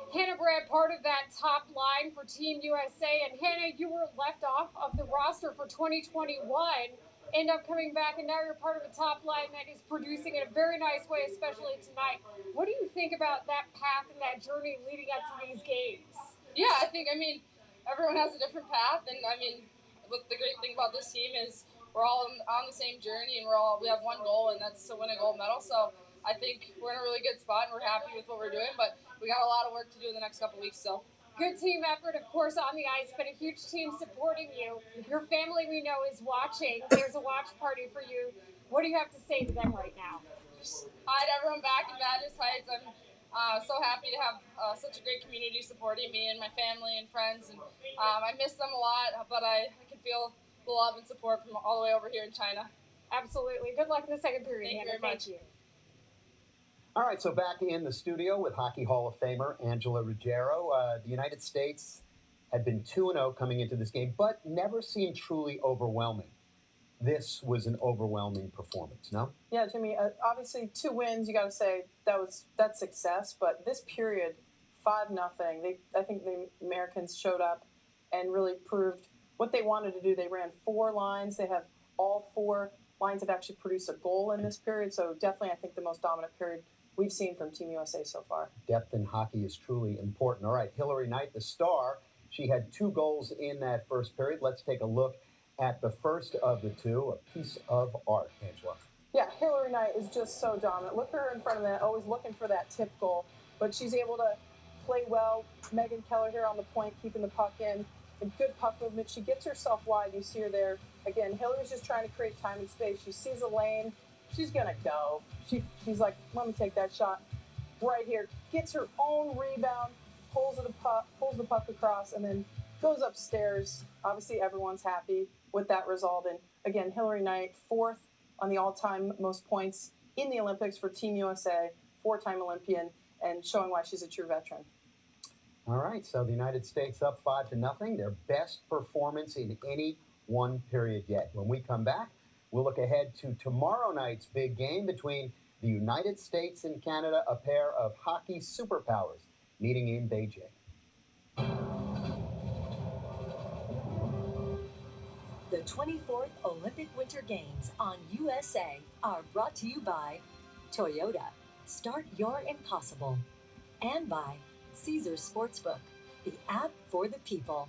Hannah Brandt, part of that top line for Team USA. And Hannah, you were left off of the roster for 2021, end up coming back, and now you're part of a top line that is producing in a very nice way, especially tonight. What do you think about that path and that journey leading up to these games? Yeah, I mean, everyone has a different path, and I mean, what the great thing about this team is we're all on the same journey, and we have one goal, and that's to win a gold medal. So I think we're in a really good spot, and we're happy with what we're doing, but we got a lot of work to do in the next couple weeks still. Good team effort, of course, on the ice, but a huge team supporting you. Your family, we know, is watching. There's a watch party for you. What do you have to say to them right now? Hi to everyone back in Madness Heights. I'm so happy to have such a great community supporting me and my family and friends. And I miss them a lot, but I can feel the love and support from all the way over here in China. Absolutely. Good luck in the second period, Thank you very much. Thank you. All right, so back in the studio with Hockey Hall of Famer Angela Ruggiero. The United States had been 2-0 coming into this game, but never seemed truly overwhelming. This was an overwhelming performance, no? Yeah, Jimmy, obviously 2 wins, you got to say that's success, but this period, 5-0, I think the Americans showed up and really proved what they wanted to do. They ran 4 lines. They have all 4 lines have actually produced a goal in this period, so definitely I think the most dominant period we've seen from Team USA so far. Depth in hockey is truly important. All right, Hillary Knight, the star, she had 2 goals in that first period. Let's take a look at the first of the 2, a piece of art, Angela. Yeah, Hillary Knight is just so dominant. Look at her in front of that, always looking for that tip goal, but she's able to play well. Megan Keller here on the point, keeping the puck in. A good puck movement. She gets herself wide. You see her there. Again, Hillary's just trying to create time and space. She sees a lane. She's going to go. She's like, let me take that shot right here. Gets her own rebound, pulls the puck across, and then goes upstairs. Obviously, everyone's happy with that result. And again, Hillary Knight, 4th on the all-time most points in the Olympics for Team USA, 4-time Olympian, and showing why she's a true veteran. All right, so the United States up 5-0, their best performance in any one period yet. When we come back, we'll look ahead to tomorrow night's big game between the United States and Canada, a pair of hockey superpowers meeting in Beijing. The 24th Olympic Winter Games on USA are brought to you by Toyota, Start Your Impossible, and by Caesars Sportsbook, the app for the people.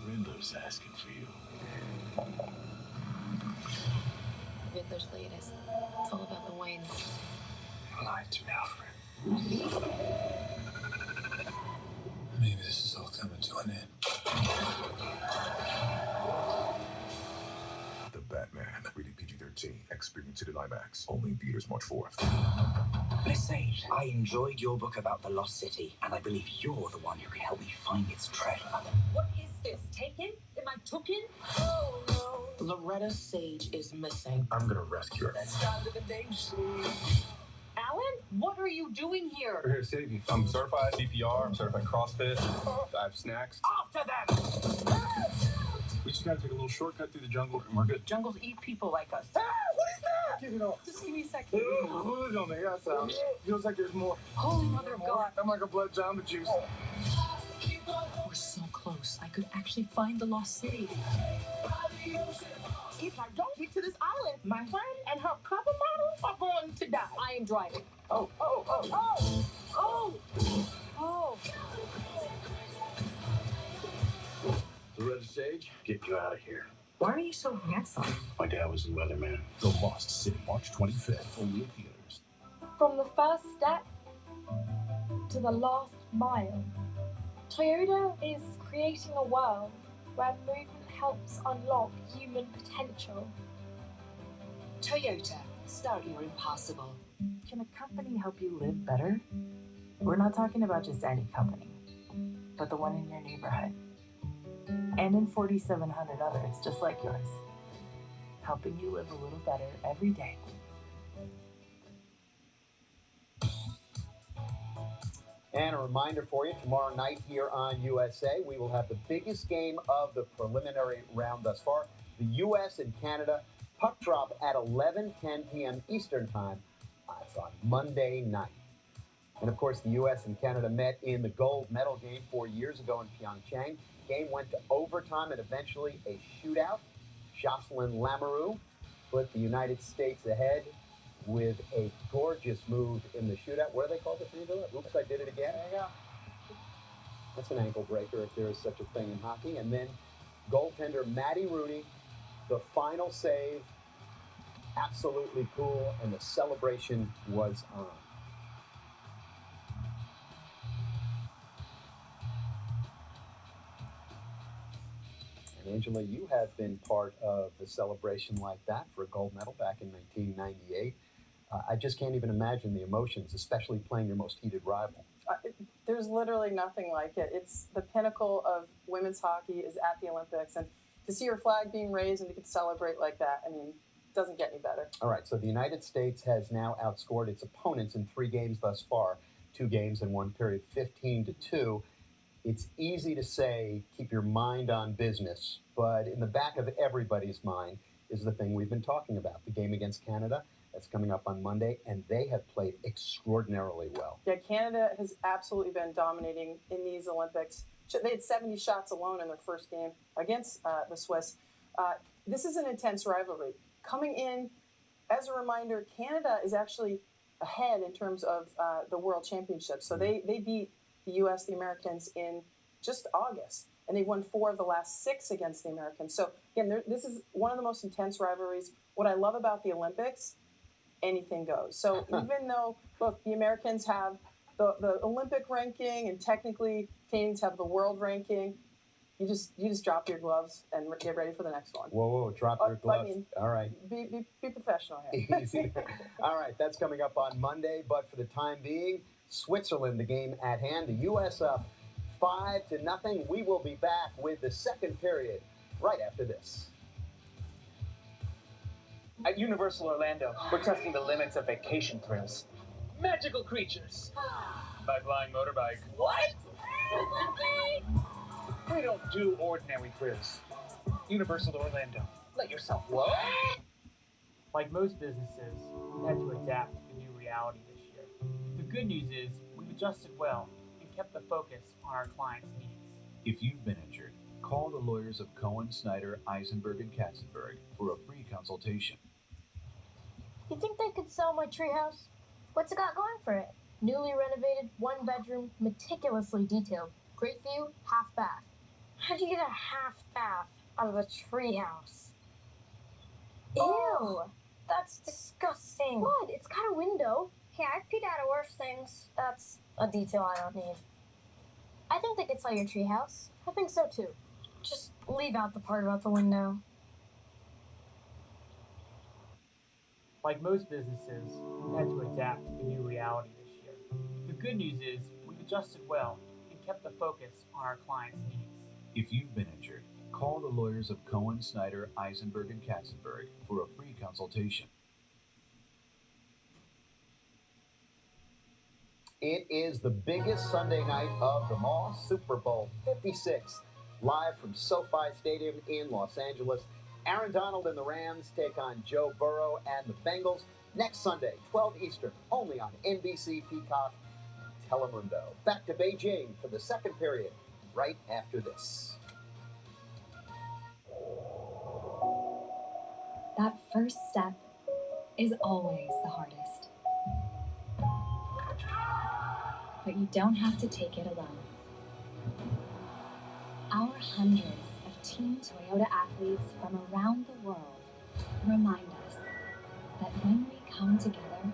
Riddler's asking for you. Riddler's latest. It's all about the Waynes. Lied to me, Alfred. Maybe this is all coming to an end. The Batman, rated PG-13, experience it in IMAX. Only in theaters March 4th. Miss Sage, I enjoyed your book about the Lost City, and I believe you're the one who can help me find its treasure. What is this? Taken? Am I taken? Oh no. Loretta Sage is missing. I'm gonna rescue her. Let's dive to the danger. Alan, what are you doing here? We're here to save you. I'm certified CPR, I'm certified CrossFit, I have snacks. After them! We just gotta take a little shortcut through the jungle and we're good. Jungles eat people like us. Ah, what is that? Give it off. Just give me a second. Who's on the outside? Feels like there's more. Holy mother of God. I'm like a blood Jamba Juice. We're so close. I could actually find the lost city. If I don't get to this island, my friend and her cover model are going to die. I am driving. Oh. The red sage, get you out of here. Why are you so handsome? My dad was the weatherman. The Lost City, March 25th, only in theaters. From the first step to the last mile, Toyota is creating a world where movement helps unlock human potential. Toyota, start your impossible. Can a company help you live better? We're not talking about just any company, but the one in your neighborhood. And in 4,700 others just like yours, helping you live a little better every day. And a reminder for you, tomorrow night here on USA, we will have the biggest game of the preliminary round thus far. The U.S. and Canada puck drop at 11:10 p.m. Eastern Time. It's on Monday night. And of course, the U.S. and Canada met in the gold medal game 4 years ago in Pyeongchang. The game went to overtime and eventually a shootout. Jocelyn Lamoureux put the United States ahead with a gorgeous move in the shootout. What do they call this? Oops, I did it again. There you go. That's an ankle breaker if there is such a thing in hockey. And then goaltender Matty Rooney, the final save, absolutely cool, and the celebration was on. And Angela, you have been part of the celebration like that for a gold medal back in 1998. I just can't even imagine the emotions, especially playing your most heated rival. There's literally nothing like it. It's the pinnacle of women's hockey is at the Olympics. And to see your flag being raised and to get to celebrate like that, I mean, it doesn't get any better. All right, so the United States has now outscored its opponents in 3 games thus far, 2 games in 1 period, 15-2. It's easy to say, keep your mind on business, but in the back of everybody's mind is the thing we've been talking about, the game against Canada. That's coming up on Monday, and they have played extraordinarily well. Yeah, Canada has absolutely been dominating in these Olympics. They had 70 shots alone in their first game against the Swiss. This is an intense rivalry. Coming in, as a reminder, Canada is actually ahead in terms of the World Championship. So they beat the U.S., the Americans, in just August, and they won 4 of the last 6 against the Americans. So, again, this is one of the most intense rivalries. What I love about the Olympics, anything goes. So even though, look, the Americans have the Olympic ranking and technically Canadians have the world ranking, you just drop your gloves and get ready for the next one. Whoa, drop your gloves. I mean, all right. Be professional here. Easy. All right, that's coming up on Monday, but for the time being, Switzerland, the game at hand. The U.S. up 5-0. We will be back with the second period right after this. At Universal Orlando, we're testing the limits of vacation thrills. Magical creatures. By flying motorbike. What? We don't do ordinary thrills. Universal Orlando. Let yourself fly. What? Like most businesses, we've had to adapt to the new reality this year. The good news is we've adjusted well and kept the focus on our clients' needs. If you've been injured, call the lawyers of Cohen, Snyder, Eisenberg, and Katzenberg for a free consultation. You think they could sell my treehouse? What's it got going for it? Newly renovated, 1-bedroom, meticulously detailed. Great view, half bath. How do you get a half bath out of a treehouse? Ew! That's disgusting. What? It's got a window. Hey, I've peed out of worse things. That's a detail I don't need. I think they could sell your treehouse. I think so too. Just leave out the part about the window. Like most businesses, we've had to adapt to the new reality this year. The good news is we've adjusted well and kept the focus on our clients' needs. If you've been injured, call the lawyers of Cohen, Snyder, Eisenberg, and Katzenberg for a free consultation. It is the biggest Sunday night of them all, Super Bowl 56, live from SoFi Stadium in Los Angeles. Aaron Donald and the Rams take on Joe Burrow and the Bengals next Sunday, 12 Eastern, only on NBC, Peacock, and Telemundo. Back to Beijing for the second period, right after this. That first step is always the hardest. But you don't have to take it alone. Our hundreds of Team Toyota athletes from around the world remind us that when we come together,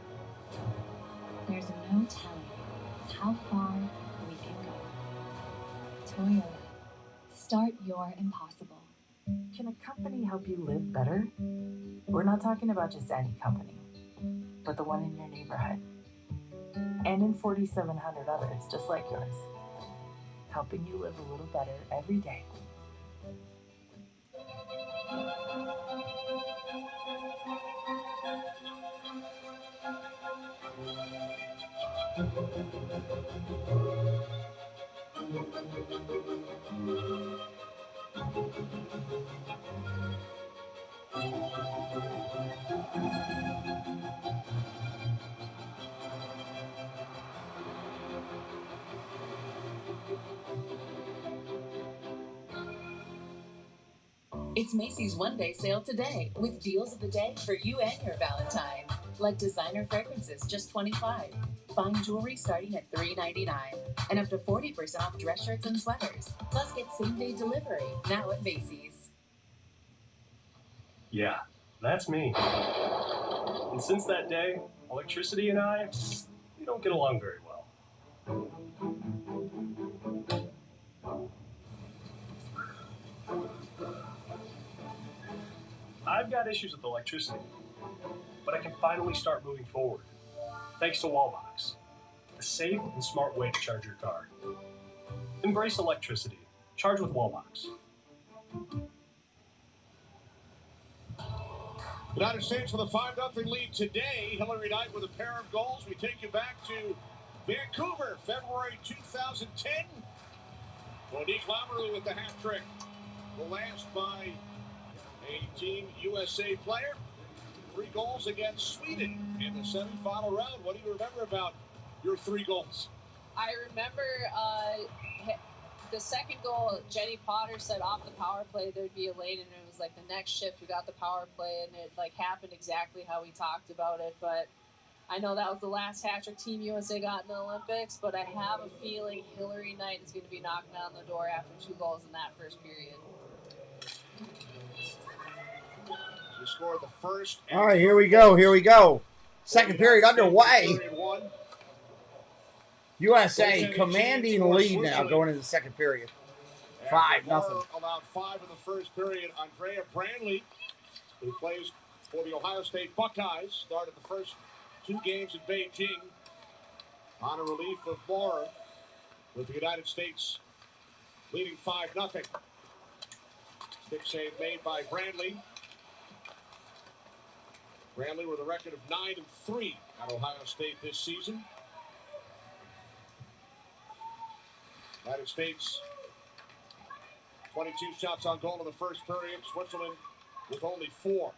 there's no telling how far we can go. Toyota, start your impossible. Can a company help you live better? We're not talking about just any company, but the one in your neighborhood. And in 4,700 others just like yours, helping you live a little better every day. It's Macy's one-day sale today with deals of the day for you and your Valentine. Like designer fragrances, just $25. Fine jewelry starting at $3.99. And up to 40% off dress shirts and sweaters. Plus get same-day delivery now at Macy's. Yeah, that's me. And since that day, electricity and I, we don't get along very well. I've got issues with electricity, but I can finally start moving forward. Thanks to Wallbox, a safe and smart way to charge your car. Embrace electricity. Charge with Wallbox. United States with a 5-0 lead today. Hillary Knight with a pair of goals. We take you back to Vancouver, February 2010. Monique Lamoureux with the hat trick. The last by a Team USA player. 3 goals against Sweden in the semifinal round. What do you remember about your 3 goals? I remember the second goal, Jenny Potter said off the power play there'd be a lane, and it was like the next shift we got the power play, and it like happened exactly how we talked about it. But I know that was the last hat trick Team USA got in the Olympics, but I have a feeling Hillary Knight is going to be knocking on the door after 2 goals in that first period. She scored the first. All right, here we go. Here we go. Second period underway. USA commanding lead now going into the second period. 5-0. Allowed 5 in the first period. Andrea Branley, who plays for the Ohio State Buckeyes, started the first 2 games in Beijing on a relief of Maurer, with the United States leading 5-0. Stick save made by Branley. Branley with a record of 9-3 at Ohio State this season. United States 22 shots on goal in the first period. Switzerland with only 4.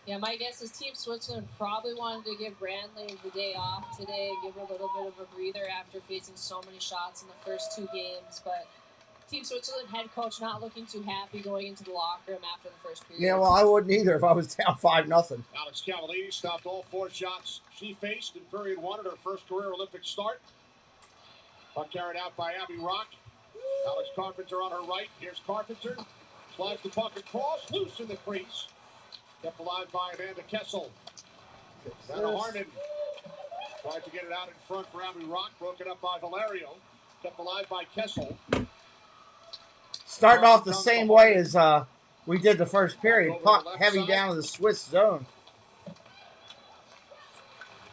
Yeah, my guess is Team Switzerland probably wanted to give Branley the day off today, give her a little bit of a breather after facing so many shots in the first 2 games. But Team Switzerland head coach not looking too happy going into the locker room after the first period. Yeah, well, I wouldn't either if I was down 5-0. Alex Cavallini stopped all 4 shots she faced in period 1 at her first career Olympic start. Puck carried out by Abby Rock. Alex Carpenter on her right. Here's Carpenter. Slides the puck across, loose in the crease. Kept alive by Amanda Kessel. Anna Harmon tried to get it out in front for Abby Rock. Broken up by Valerio. Kept alive by Kessel. Starting off the same way as we did the first period. Puck heavy down to the Swiss zone.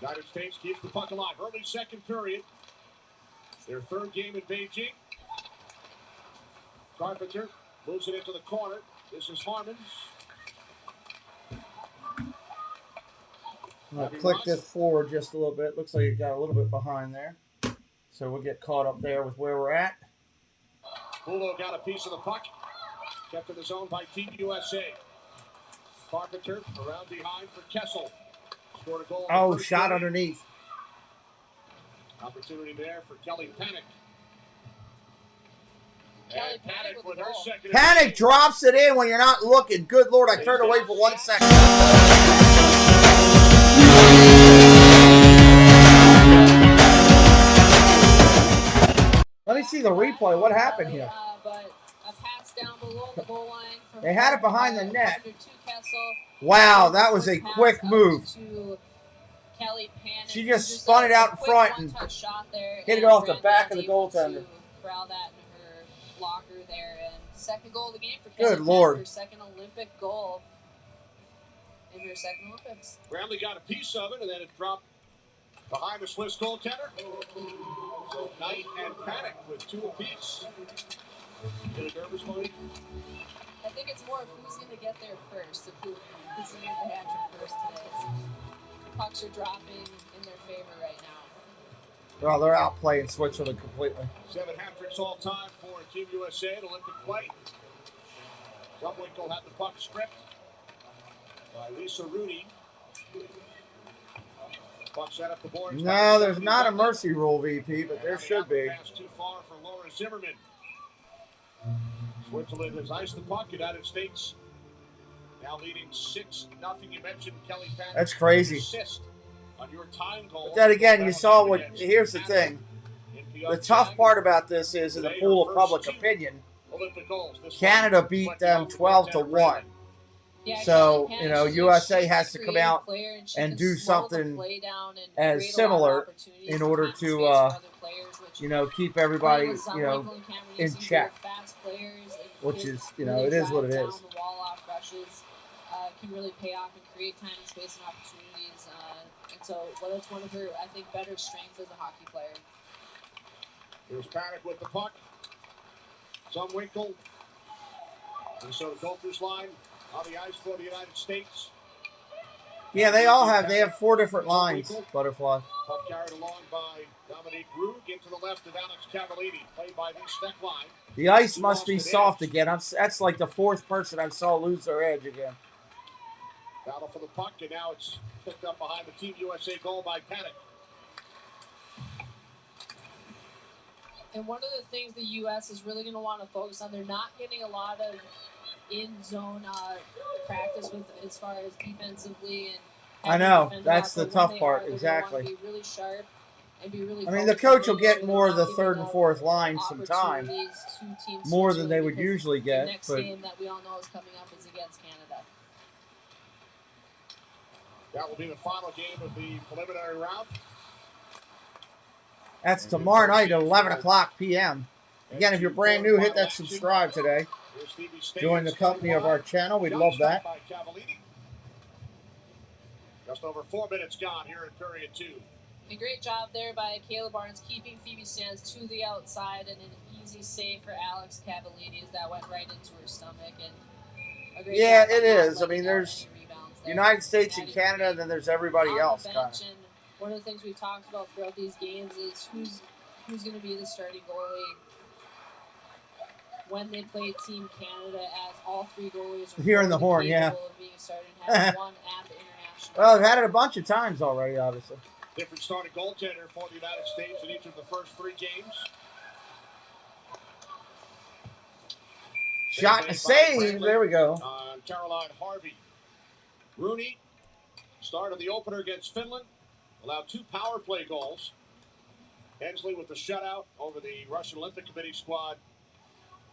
United States keeps the puck alive. Early second period. Their 3rd game in Beijing. Carpenter moves it into the corner. This is Harmon. I'm going to click this forward just a little bit. Looks like it got a little bit behind there. So we'll get caught up there with where we're at. Pulo got a piece of the puck. Kept in the zone by Team USA. Carpenter around behind for Kessel. Scored a goal. Oh, shot underneath. Opportunity there for Kelly Panic. Kelly Panic with the goal. Panic drops it in when you're not looking. Good Lord, I turned away for 1 second. Let me see the replay. What happened here? But a pass down below the goal line. They had it behind the net. Wow, that was a quick move. She just spun it out in front and hit it off the back of the goaltender. Corral that in her blocker there, and second goal of the game for Kelly. Good Lord. Her second Olympic goal in her second Olympics. Bramley got a piece of it, and then it dropped behind the Swiss goaltender. So Knight and Panic with 2 apiece. Get a nervous, Moni? I think it's more of who's going to get there first, who's going to get the hat trick first today. Pucks are dropping in their favor right now. Well, they're outplaying Switzerland completely. 7 hat tricks all time for Team USA at Olympic play. Zumwinkle had the puck stripped by Lisa Rooney. Puck set up the boards. No, there's not a mercy rule, VP, but there should be. Pass too far for Laura Zimmerman. Switzerland has iced the puck. United States now leading 6-0. You mentioned Kelly Panic. That's crazy. Assist on your time goal. But then again, you saw what. Here's the thing. The tough part about this is, in the pool of public opinion, Canada beat them 12-1. So, you know, USA has to come out and do something as similar in order to, you know, keep everybody, you know, in check. Which is, you know, it is what it is. Can really pay off and create time and space and opportunities. And so, well, that's one of her, I think, better strengths as a hockey player. Here's Panic with the puck. Zumwinkle. Minnesota Gophers line on the ice for the United States. Yeah, they have 4 different lines, Butterfly. Puck carried along by Dominique Rugg into the left of Alex Cavallini, played by the Steckline. The ice must be soft again. That's like the 4th person I saw lose their edge again. Battle for the puck, and now it's picked up behind the Team USA goal by Panic. And one of the things the U.S. is really going to want to focus on, they're not getting a lot of in-zone practice with as far as defensively. And I know. That's the tough part. Exactly. Be really sharp and be really. I mean, the coach will get more of the 3rd and 4th lines some time, more than they would usually get. The next but game that we all know is coming up is against Canada. That will be the final game of the preliminary round. That's tomorrow night at 11 o'clock p.m. Again, if you're brand new, hit that subscribe today. Join the company of our channel. We'd love that. Just over 4 minutes gone here in period 2. A great job there by Kayla Barnes keeping Phoebe Sands to the outside, and an easy save for Alex Cavallini as that went right into her stomach. And a great Yeah, job it is. I letting mean, there's there. United States and Canada, and then there's everybody On the else. bench, Kind of. and one of the things we've talked about throughout these games is who's going to be the starting goalie when they play Team Canada, as all 3 goalies are Hearing the horn, capable yeah. of being started and having one at the international. Well, I've had it a bunch of times already, obviously. Different starting goaltender for the United States in each of the first 3 games. Shot and a save. There we go. Caroline Harvey. Rooney, start of the opener against Finland, allowed 2 power play goals. Hensley with the shutout over the Russian Olympic Committee squad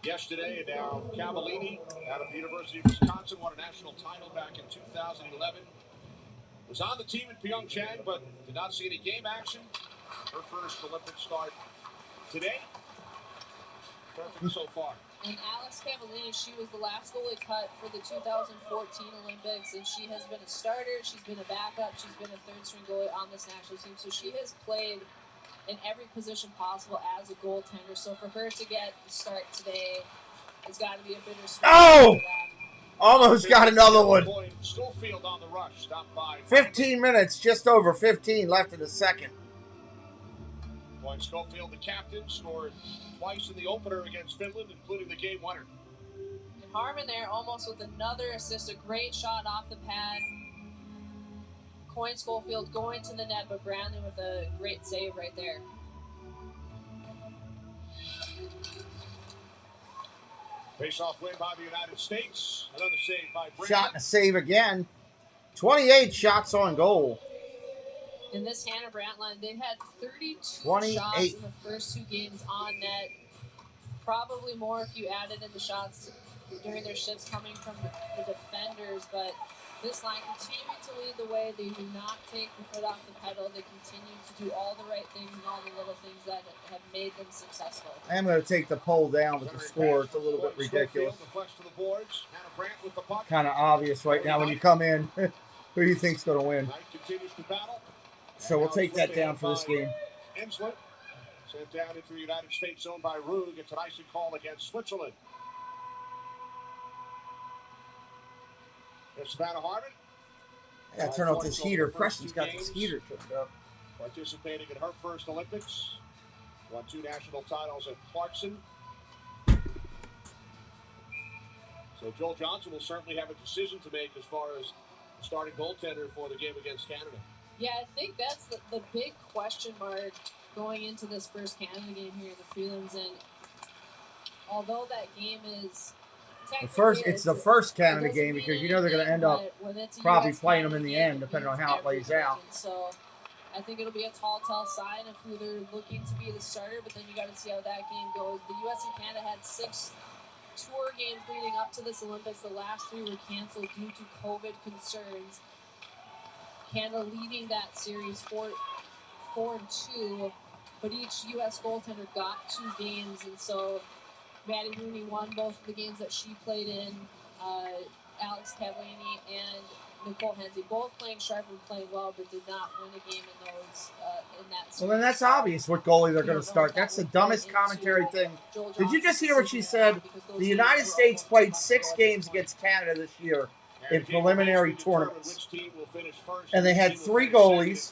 yesterday, and now Cavallini out of the University of Wisconsin won a national title back in 2011. Was on the team in Pyeongchang, but did not see any game action. Her first Olympic start today. Perfect so far. And Alex Cavallini, she was the last goalie cut for the 2014 Olympics, and she has been a starter, she's been a backup, she's been a 3rd-string goalie on this national team, so she has played in every position possible as a goaltender. So for her to get the start today, it's got to be a bittersweet. Oh! Almost got another one. Schofield on the rush, stopped by 15 minutes, just over 15 left in the second. Boyd Schofield, the captain, scored twice in the opener against Finland, including the game winner. And Harmon there almost with another assist, a great shot off the pad. Coyne Schofield going to the net, but Brandon with a great save right there. Face-off win by the United States. Another save by Brandon. Shot and a save again. 28 shots on goal. In this Hannah Brandt line, they've had 32 28. shots in the first 2 games on net. Probably more if you added in the shots during their shifts coming from the defenders, but this line continuing to lead the way. They do not take the foot off the pedal. They continue to do all the right things and all the little things that have made them successful. I'm going to take the poll down with the score. It's a little bit ridiculous. Kind of obvious right now when you come in. Who do you think's going to win? So we'll take that down for this game. Inslet sent down into the United States zone by Rue. Gets an icing call against Switzerland. There's Savannah Harmon. I got to turn off this heater. Preston's got this heater turned up. Participating in her first Olympics. Won 2 national titles at Clarkson. So Joel Johnson will certainly have a decision to make as far as the starting goaltender for the game against Canada. Yeah, I think that's the big question mark going into this first Canada game here in the prelims. And although that game is it's the first Canada game because you know they're going to end up probably playing them in the end, depending on how it plays out. So I think it'll be a tall sign of who they're looking to be the starter, but then you got to see how that game goes. The U.S. and Canada had 6 tour games leading up to this Olympics. The last 3 were canceled due to COVID concerns. Canada leading that series 4-2, but each U.S. goaltender got 2 games, and so Maddie Rooney won both of the games that she played in. Alex Cavallini and Nicole Hensley both playing sharp and playing well, but did not win a game in those in that series. Well, then that's obvious what goalie they're going to start. That's the dumbest commentary thing. Did you just hear what she said? The United States played 6 games against Canada this year in preliminary tournaments. And they had 3 goalies.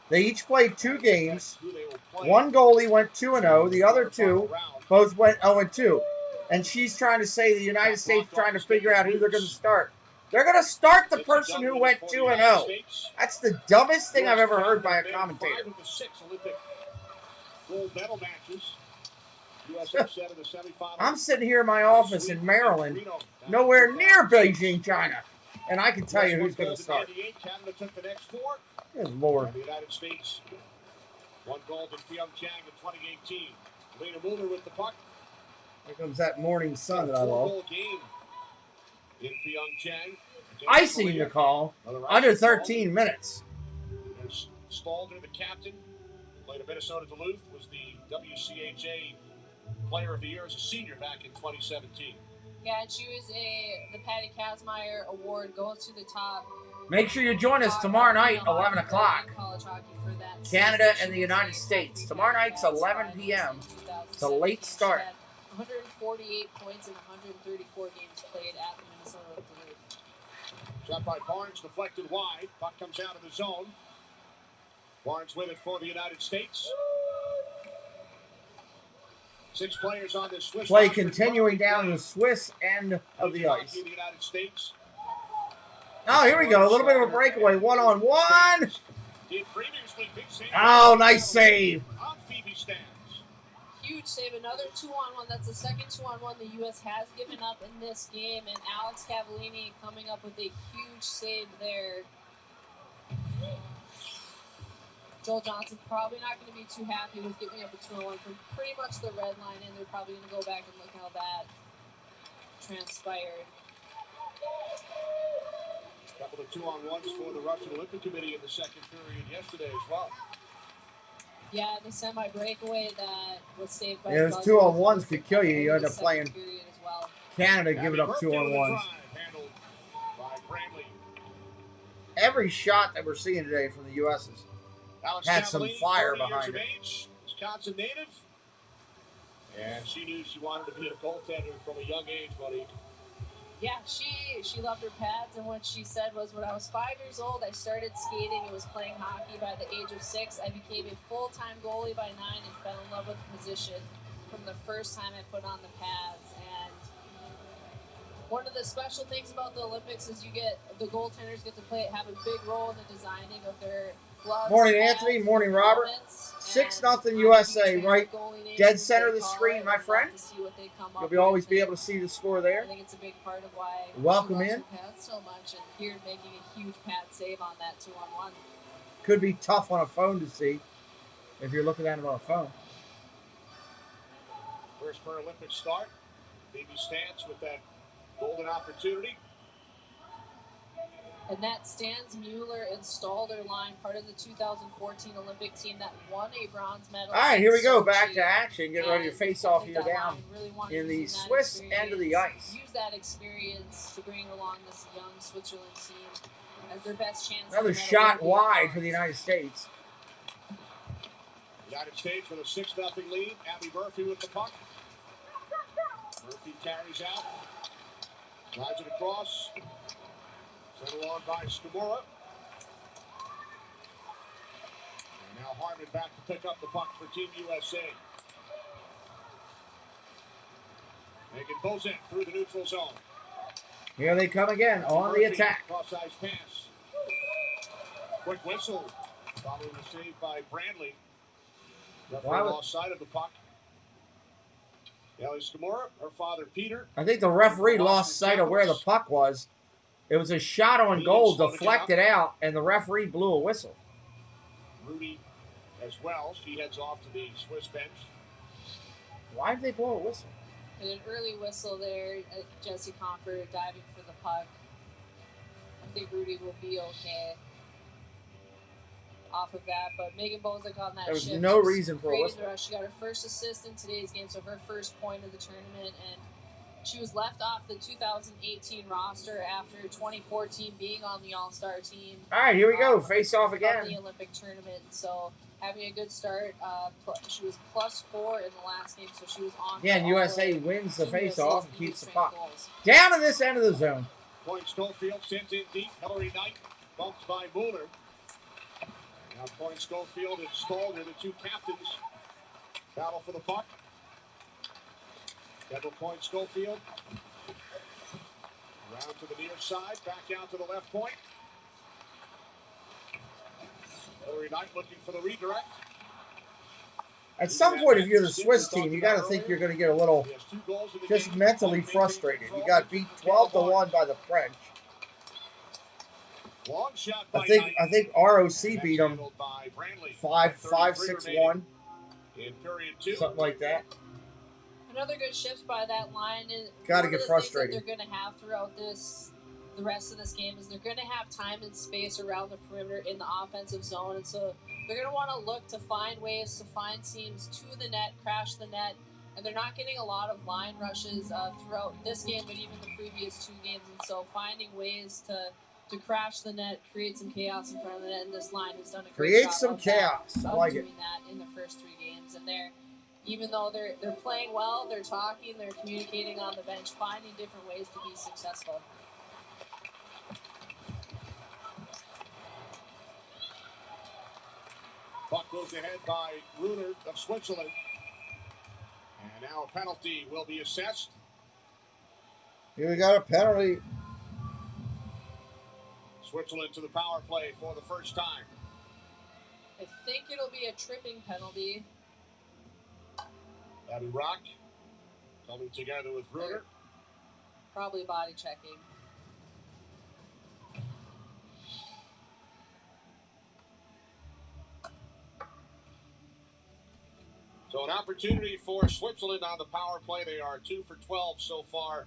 They each played 2 games. One goalie went 2-0. The other 2 both went 0-2. And she's trying to say the United States trying to figure out who they're going to start. They're going to start the person who went 2-0. That's the dumbest thing I've ever heard by a commentator. I'm sitting here in my office in Maryland, nowhere near Beijing, China. And I can tell you who's going to start. Good Lord. The United States won gold in Pyeongchang in 2018. Lena Mueller with the puck. Here comes that morning sun that I love. In Pyeongchang. Icing the call. Under 13 minutes. There's Stalder, the captain. Played at Minnesota Duluth. Was the WCHA Player of the Year as a senior back in 2017. Yeah, and she was the Patty Kazmaier Award goes to the top. Make sure you join us tomorrow night, 11 o'clock. Canada and the United States. Tomorrow night's 11 p.m. It's a late start. 148 points in 134 games played at the Minnesota Duluth. Shot by Barnes, deflected wide. Puck comes out of the zone. Barnes with it for the United States. 6 players on this Swiss play continuing down the Swiss end of the ice. Oh, here we go. A little bit of a breakaway. 1-on-1. Oh, nice save. Huge save. Another 2-on-1. That's the second 2-on-1 the U.S. has given up in this game. And Alex Cavallini coming up with a huge save there. Joel Johnson probably not going to be too happy with giving up a 2-on-1 from pretty much the red line, and they're probably going to go back and look how that transpired. A couple of 2-on-1s for the Russian Olympic Committee in the second period yesterday as well. Yeah, the semi-breakaway that was saved by those 2-on-1s could kill you. You end up playing Canada giving up 2-on-1s. Every shot that we're seeing today from the U.S. had some fire behind it. Wisconsin native. And she knew she wanted to be a goaltender from a young age, buddy. Yeah, she loved her pads, and what she said was, when I was 5 years old, I started skating and was playing hockey. By the age of 6, I became a full-time goalie by 9 and fell in love with the position from the first time I put on the pads. And one of the special things about the Olympics is the goaltenders get to have a big role in the designing of their gloves. Morning, Anthony. Morning, Robert. 6-0 USA, right dead center of the screen, my friend. You'll always be able to see the score there. I think it's a big part of why Welcome in. pads so much, and here making a huge pad save on that 2-on-1. Could be tough on a phone to see if you're looking at it on a phone. First Paralympic start. Phoebe Stantz with that golden opportunity. And that Stans, Mueller, and Stalder line, part of the 2014 Olympic team that won a bronze medal. All right, here we go. Back to action. Get ready to face off here down in the Swiss end of the ice. Use that experience to bring along this young Switzerland team as their best chance. Another shot wide for the United States. United States with a 6-0 lead. Abby Murphy with the puck. Murphy carries out. Drives it across. Sent along by Skamura. And now Harmon back to pick up the puck for Team USA. Megan Bozek through the neutral zone. Here they come again on the attack. Cross-ice pass. Quick whistle. Following the save by Brandley. Referee lost sight of the puck. Ellie Skamura, her father Peter. I think the referee lost sight of where the puck was. It was a shot on goal, deflected out, and the referee blew a whistle. Rudy as well. She heads off to the Swiss bench. Why did they blow a whistle? And an early whistle there. Jesse Comfort diving for the puck. I think Rudy will be okay off of that, but Megan Bozek on that There was shift. no reason for a whistle. She got her first assist in today's game, so her first point of the tournament, and she was left off the 2018 roster after 2014 being on the All-Star team. All right, here we go. Face off again. On the Olympic tournament, so having a good start. She was +4 in the last game, so she was on. Again, USA wins the face off and keeps the puck. Down in this end of the zone. Point Schofield sent in deep. Hillary Knight bumped by Mueller. Now Point Schofield and Stalder, the two captains, battle for the puck. Double Point Schofield. Around to the near side, back out to the left point. Hillary Knight looking for the redirect. At some point, if you're the Swiss team, you got to think you're going to get a little just mentally frustrated. You got beat 12-1 by the French. Long shot I think ROC beat them 5-6-1, in period 2. something like that. Another good shift by that line. Got to get frustrated. They're going to have throughout the rest of this game is they're going to have time and space around the perimeter in the offensive zone, and so they're going to want to look to find ways to find teams to the net, crash the net, and they're not getting a lot of line rushes throughout this game, but even the previous 2 games, and so finding ways to crash the net, create some chaos in front of the net, and this line has done a great job some chaos. I like it. Doing that in the first 3 games, and even though they're playing well, they're talking, they're communicating on the bench, finding different ways to be successful. Puck goes ahead by Ruder of Switzerland. And now a penalty will be assessed. Here we got a penalty. Switzerland to the power play for the first time. I think it'll be a tripping penalty. Abby Rock coming together with Ruder. Probably body checking. So an opportunity for Switzerland on the power play. They are 2 for 12 so far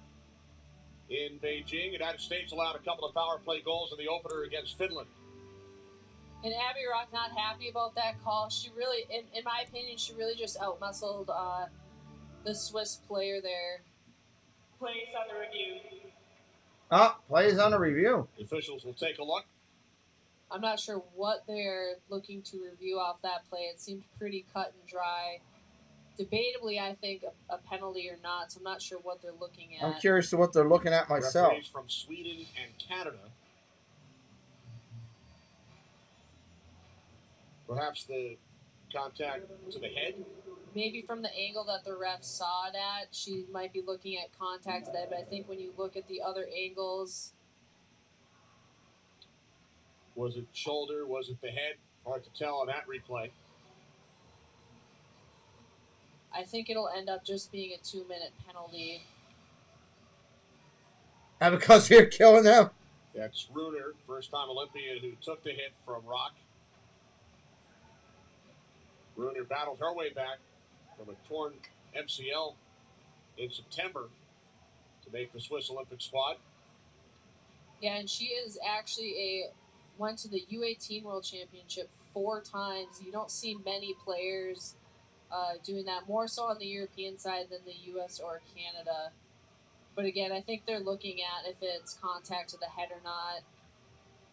in Beijing. The United States allowed a couple of power play goals in the opener against Finland. And Abby Rock not happy about that call. She really, in my opinion, she really just outmuscled the Swiss player there. Plays under review. Plays under review. The officials will take a look. I'm not sure what they're looking to review off that play. It seemed pretty cut and dry. Debatably, I think a penalty or not, so I'm not sure what they're looking at. I'm curious to what they're looking at myself. Referees from Sweden and Canada. Perhaps the contact to the head. Maybe from the angle that the ref saw it at, she might be looking at contact to the head, but I think when you look at the other angles... Was it shoulder? Was it the head? Hard to tell on that replay. I think it'll end up just being a 2-minute penalty. And because you're killing them? That's Ruder, first-time Olympian who took the hit from Rock. Ruder battled her way back from a torn MCL in September to make the Swiss Olympic squad. Yeah, and she is actually went to the U18 World Championship 4 times. You don't see many players doing that, more so on the European side than the U.S. or Canada. But again, I think they're looking at if it's contact to the head or not.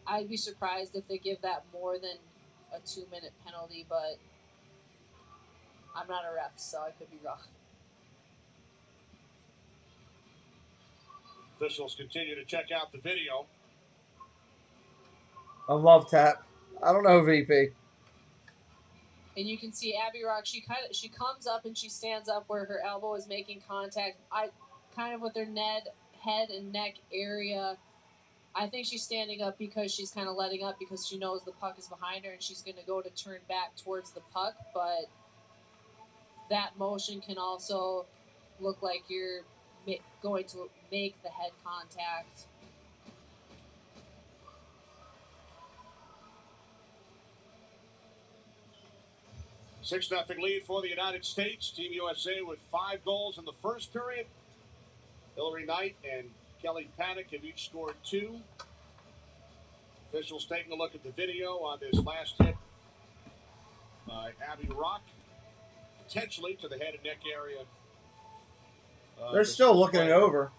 I'd be surprised if they give that more than a 2-minute penalty, but I'm not a ref, so I could be wrong. Officials continue to check out the video. I love tap. I don't know, VP. And you can see Abby Rock. She comes up and she stands up where her elbow is making contact. Kind of with her head and neck area. I think she's standing up because she's kind of letting up because she knows the puck is behind her and she's going to go to turn back towards the puck. But that motion can also look like you're going to make the head contact. Six 0 lead for the United States. Team USA with 5 goals in the first period. Hillary Knight and Kelly Panic have each scored 2. Officials taking a look at the video on this last hit by Abby Rock, potentially to the head and neck area. They're still looking it over.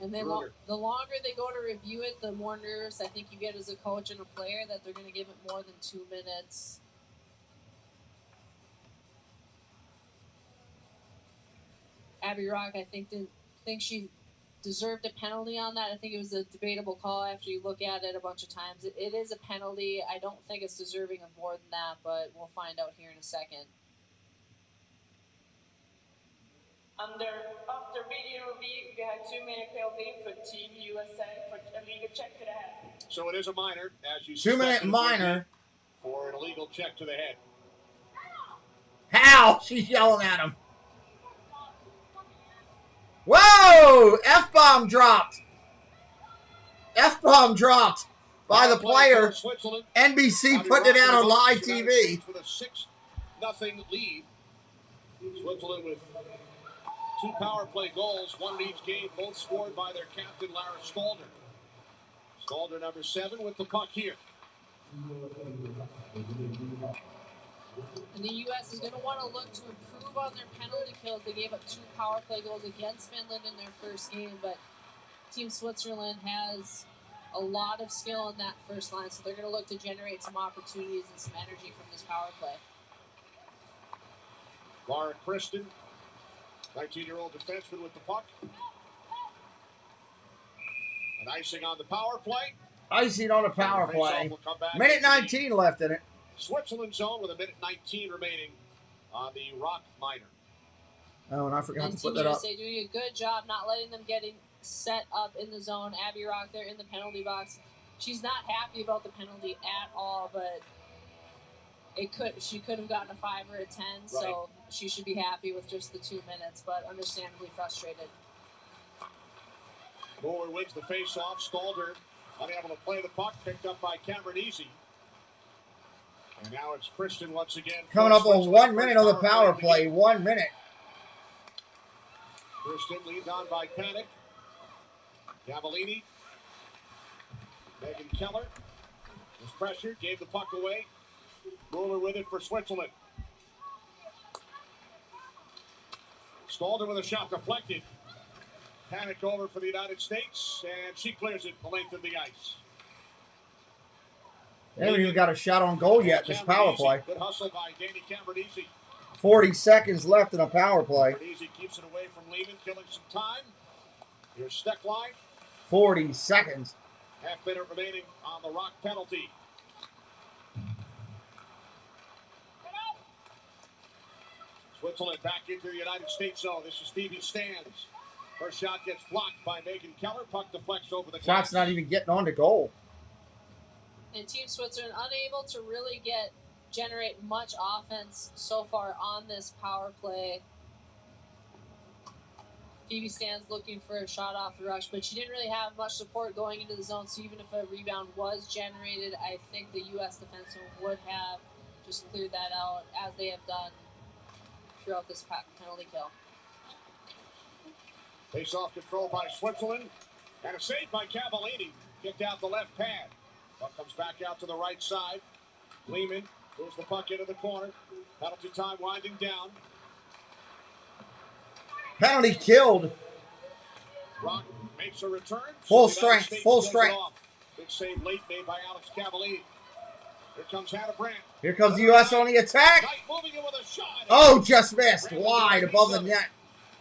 And the longer they go to review it, the more nervous I think you get as a coach and a player that they're going to give it more than 2 minutes. Abby Rock, I think, didn't think she deserved a penalty on that. I think it was a debatable call after you look at it a bunch of times. It is a penalty. I don't think it's deserving of more than that, but we'll find out here in a second. After video review, we had 2-minute penalty for Team USA for illegal check to the head. So it is a minor, as you 2-minute minor for an illegal check to the head. How? She's yelling at him. Whoa! F-bomb dropped. F-bomb dropped by the player. NBC putting it out on live TV. With a 6-0 lead. Switzerland with 2 power play goals, 1 in each game, both scored by their captain, Lara Stalder. Stalder, number 7, with the puck here. And the U.S. is going to want to look to improve on their penalty kills. They gave up 2 power play goals against Finland in their first game, but Team Switzerland has a lot of skill in that first line, so they're going to look to generate some opportunities and some energy from this power play. Laura Kristen, 19-year-old defenseman with the puck. An icing on the power play. Icing on the power play. Minute 19 left in it. Switzerland zone with a minute 19 remaining on the Rock minor. Oh, and I forgot to put Team that up. USA doing a good job not letting them getting set up in the zone. Abby Rock there in the penalty box. She's not happy about the penalty at all, but she could have gotten a 5 or a 10, so she should be happy with just the 2 minutes, but understandably frustrated. Moore wins the face-off. Stalder unable to play the puck, picked up by Cameronese. And now it's Kristen once again. Coming up on 1 minute on the power play. 1 minute. Kristen leads on by Panic. Cavallini. Megan Keller was pressured, gave the puck away. Mueller with it for Switzerland. Stalder with a shot deflected. Panic over for the United States, and she clears it the length of the ice. They haven't even got a shot on goal yet, this power play. Good hustle by Danny Cameronese. 40 seconds left in a power play. Cameronese keeps it away from Lehman, killing some time. Here's Steckline. 40 seconds. Half-minute remaining on the Rock penalty. Switzerland back into the United States zone. This is Phoebe Stands. Her shot gets blocked by Megan Keller. Puck deflects over the glass. Shot's not even getting on to goal. And Team Switzerland unable to really generate much offense so far on this power play. Phoebe stands looking for a shot off the rush, but she didn't really have much support going into the zone, so even if a rebound was generated, I think the U.S. defenseman would have just cleared that out, as they have done throughout this penalty kill. Face-off control by Switzerland, and a save by Cavallini. Kicked out the left pad. Puck comes back out to the right side. Lehman moves the puck into the corner. Penalty time winding down. Penalty killed. Rock makes a return. Full strength, full strength. Big save late made by Alex Cavallini. Here comes Hannah Brandt. Here comes the U.S. on the attack. Oh, just missed. Wide above the net.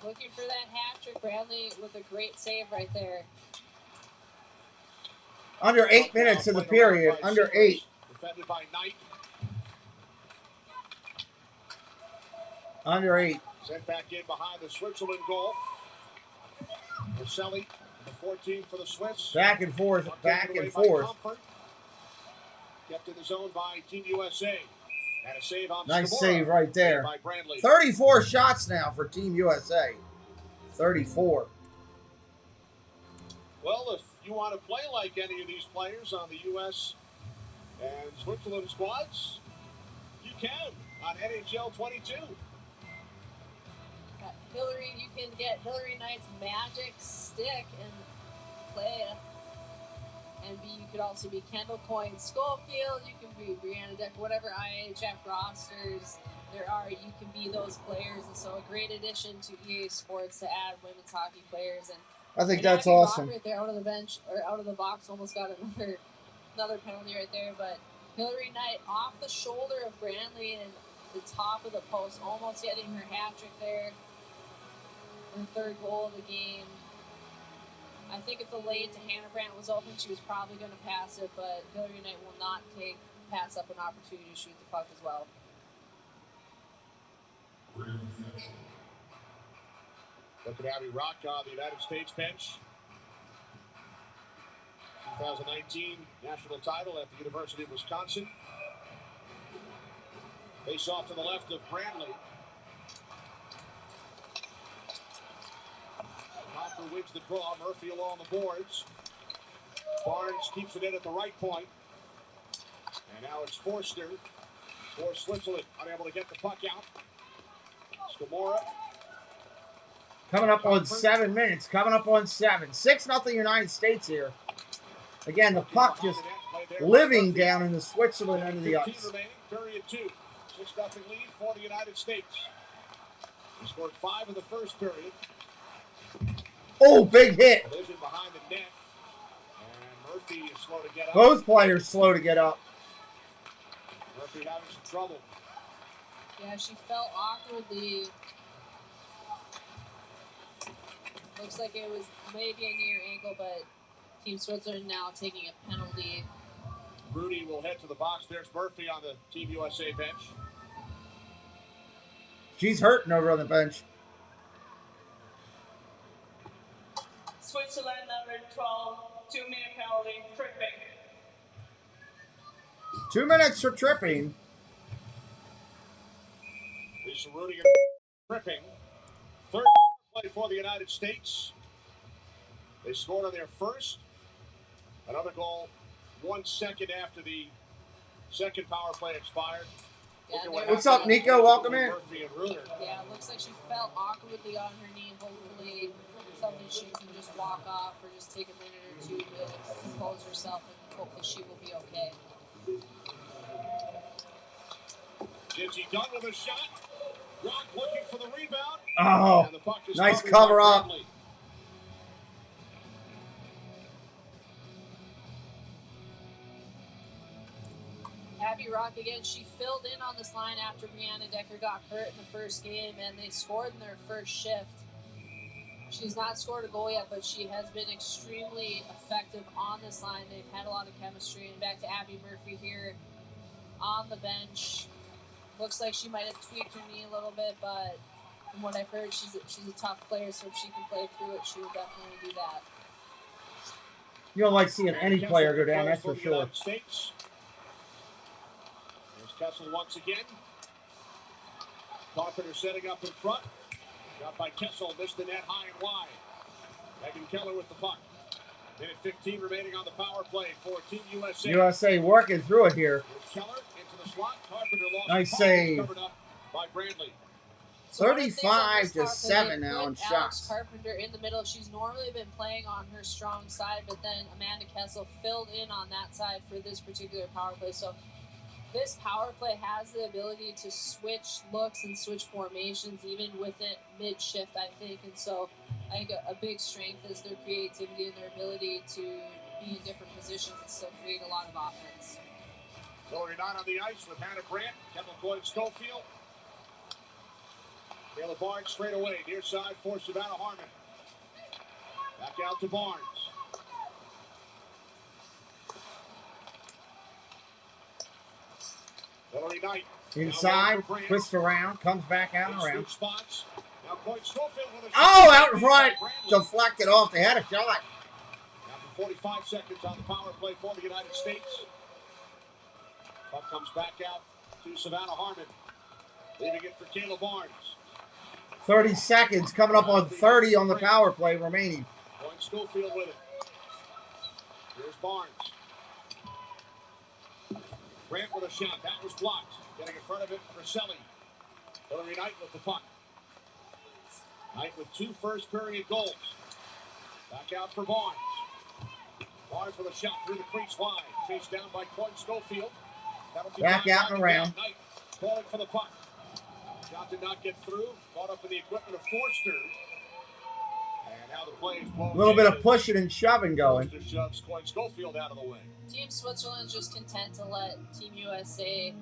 Looking for that hat trick. Bradley with a great save right there. Under 8 minutes in the period. Under 8. Defended by Knight. Under 8. Sent back in behind the Switzerland goal. Marcelli, the 14 for the Swiss. Back and forth, back and forth. Kept in the zone by Team USA. And a save on Nice Skamora, save right there. 34 shots now for Team USA. 34. Well, if you want to play like any of these players on the U.S. and Switzerland squads, you can on NHL 22. Hillary, you can get Hillary Knight's magic stick and play. And you could also be Kendall Coyne Schofield. You can be Brianna Deck, whatever IHF rosters there are. You can be those players, and so a great addition to EA Sports to add women's hockey players. And I think that's awesome. Right there, out of the bench or out of the box, almost got another penalty right there. But Hillary Knight off the shoulder of Brandley and the top of the post, almost getting her hat trick there. Her third goal of the game. I think if the lane to Hannah Brandt was open, she was probably going to pass it, but Hillary Knight will not pass up an opportunity to shoot the puck as well. Look at Abby Rock on the United States bench. 2019 national title at the University of Wisconsin. Face off to the left of Brantley. Hoffer wins the draw. Murphy along the boards. Barnes keeps it in at the right point. And now it's Forster for Switzerland. Unable to get the puck out. Skamora. Coming up on 7 minutes. Coming up on 7. 6-0 United States here. Again, the puck just living down in the Switzerland end of the ice. Period 2. 6-0 lead for the United States. They scored 5 in the first period. Oh, big hit. Collision behind the net. And Murphy is slow to get up. Both players slow to get up. Murphy having some trouble. Yeah, she fell awkwardly. Looks like it was maybe a near ankle, but Team Switzerland now taking a penalty. Rudy will head to the box. There's Murphy on the Team USA bench. She's hurting over on the bench. Switzerland number 12, 2-minute penalty, tripping. 2 minutes for tripping. Lisa Rudy tripping. Third play for the United States. They scored on their first. Another goal 1 second after the second power play expired. Yeah, what's up, Nico? Welcome in. Yeah, it looks like she fell awkwardly on her knee. Hopefully something she can just walk off or just take a minute or two to compose herself, and hopefully she will be okay. Gypsy done with a shot. Rock looking for the rebound. Oh, nice cover up. Abby Rock again, she filled in on this line after Brianna Decker got hurt in the first game, and they scored in their first shift. She's not scored a goal yet, but she has been extremely effective on this line. They've had a lot of chemistry. And back to Abby Murphy here on the bench. Looks like she might have tweaked her knee a little bit, but from what I've heard, she's a tough player, so if she can play through it, she will definitely do that. You don't like seeing any player go down, that's for sure. Kessel once again. Carpenter setting up in front. Got by Kessel, missed the net high and wide. Megan Keller with the puck. Minute 15 remaining on the power play for Team USA. USA working through it here. Keller into the slot. Carpenter lost Nice the puck. save. Covered up by Brandley. 35-7 now on shots. Carpenter in the middle. She's normally been playing on her strong side, but then Amanda Kessel filled in on that side for this particular power play. So this power play has the ability to switch looks and switch formations even with it mid-shift, I think. And so I think a big strength is their creativity and their ability to be in different positions and still create a lot of offense. Hillary Knight on the ice with Hannah Brandt, Kendall Coyne Schofield. Taylor Barnes straight away, near side for Savannah Harmon. Back out to Barnes. Hillary Knight. Inside, twists around, comes back out and around. Spots. Now Coyne Schofield with a Oh, out in front. Deflected off. They had a shot. After 45 seconds on the power play for the United States. Puck comes back out to Savannah Harmon. Leaving it for Kayla Barnes. 30 seconds, coming up on 30 on the power play remaining. Coyne Schofield with it. Here's Barnes. Grant with a shot. That was blocked. Getting in front of it, Rosselli. Hillary Knight with the puck. Knight with 2 first-period goals. Back out for Barnes. Barnes with a shot through the crease wide. Chased down by Coyne Schofield. Back out and around. Knight calling for the puck. Shot did not get through. Caught up in the equipment of Forster. And now the play is blown. A little bit of pushing and shoving going. Forster shoves Coyne Schofield out of the way. Team Switzerland is just content to let Team USA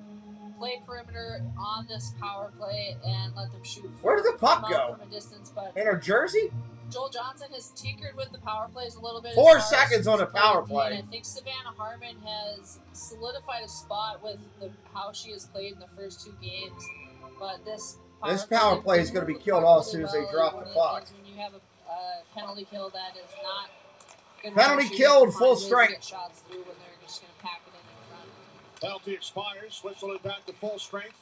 play perimeter on this power play and let them shoot. Where did the puck go? From a distance, but in her jersey? Joel Johnson has tinkered with the power plays a little bit. 4 seconds on a power play. I think Savannah Harmon has solidified a spot with how she has played in the first 2 games. But this power play is going to be killed all as soon as they drop the puck. When you have a penalty kill that is not good. Penalty killed, full strength. Shots through when they're just going to pack it in front. Penalty expires. Switzerland back to full strength.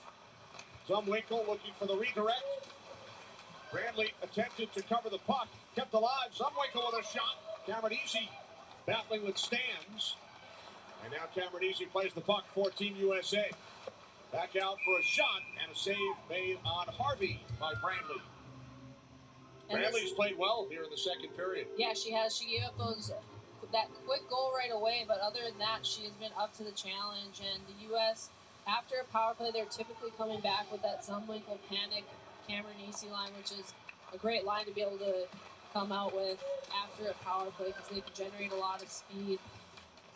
Zumwinkle looking for the redirect. Bradley attempted to cover the puck. Kept alive. Zumwinkle with a shot. Cameron-Easy battling with Stans. And now Cameron-Easy plays the puck for Team USA. Back out for a shot and a save made on Harvey by Bradley. Bradley's played well here in the second period. Yeah, she has. She gave up that quick goal right away, but other than that, she has been up to the challenge. And the U.S., after a power play, they're typically coming back with that Zumwinkle panic Cameron-Easy line, which is a great line to be able to come out with after a power play because they can generate a lot of speed.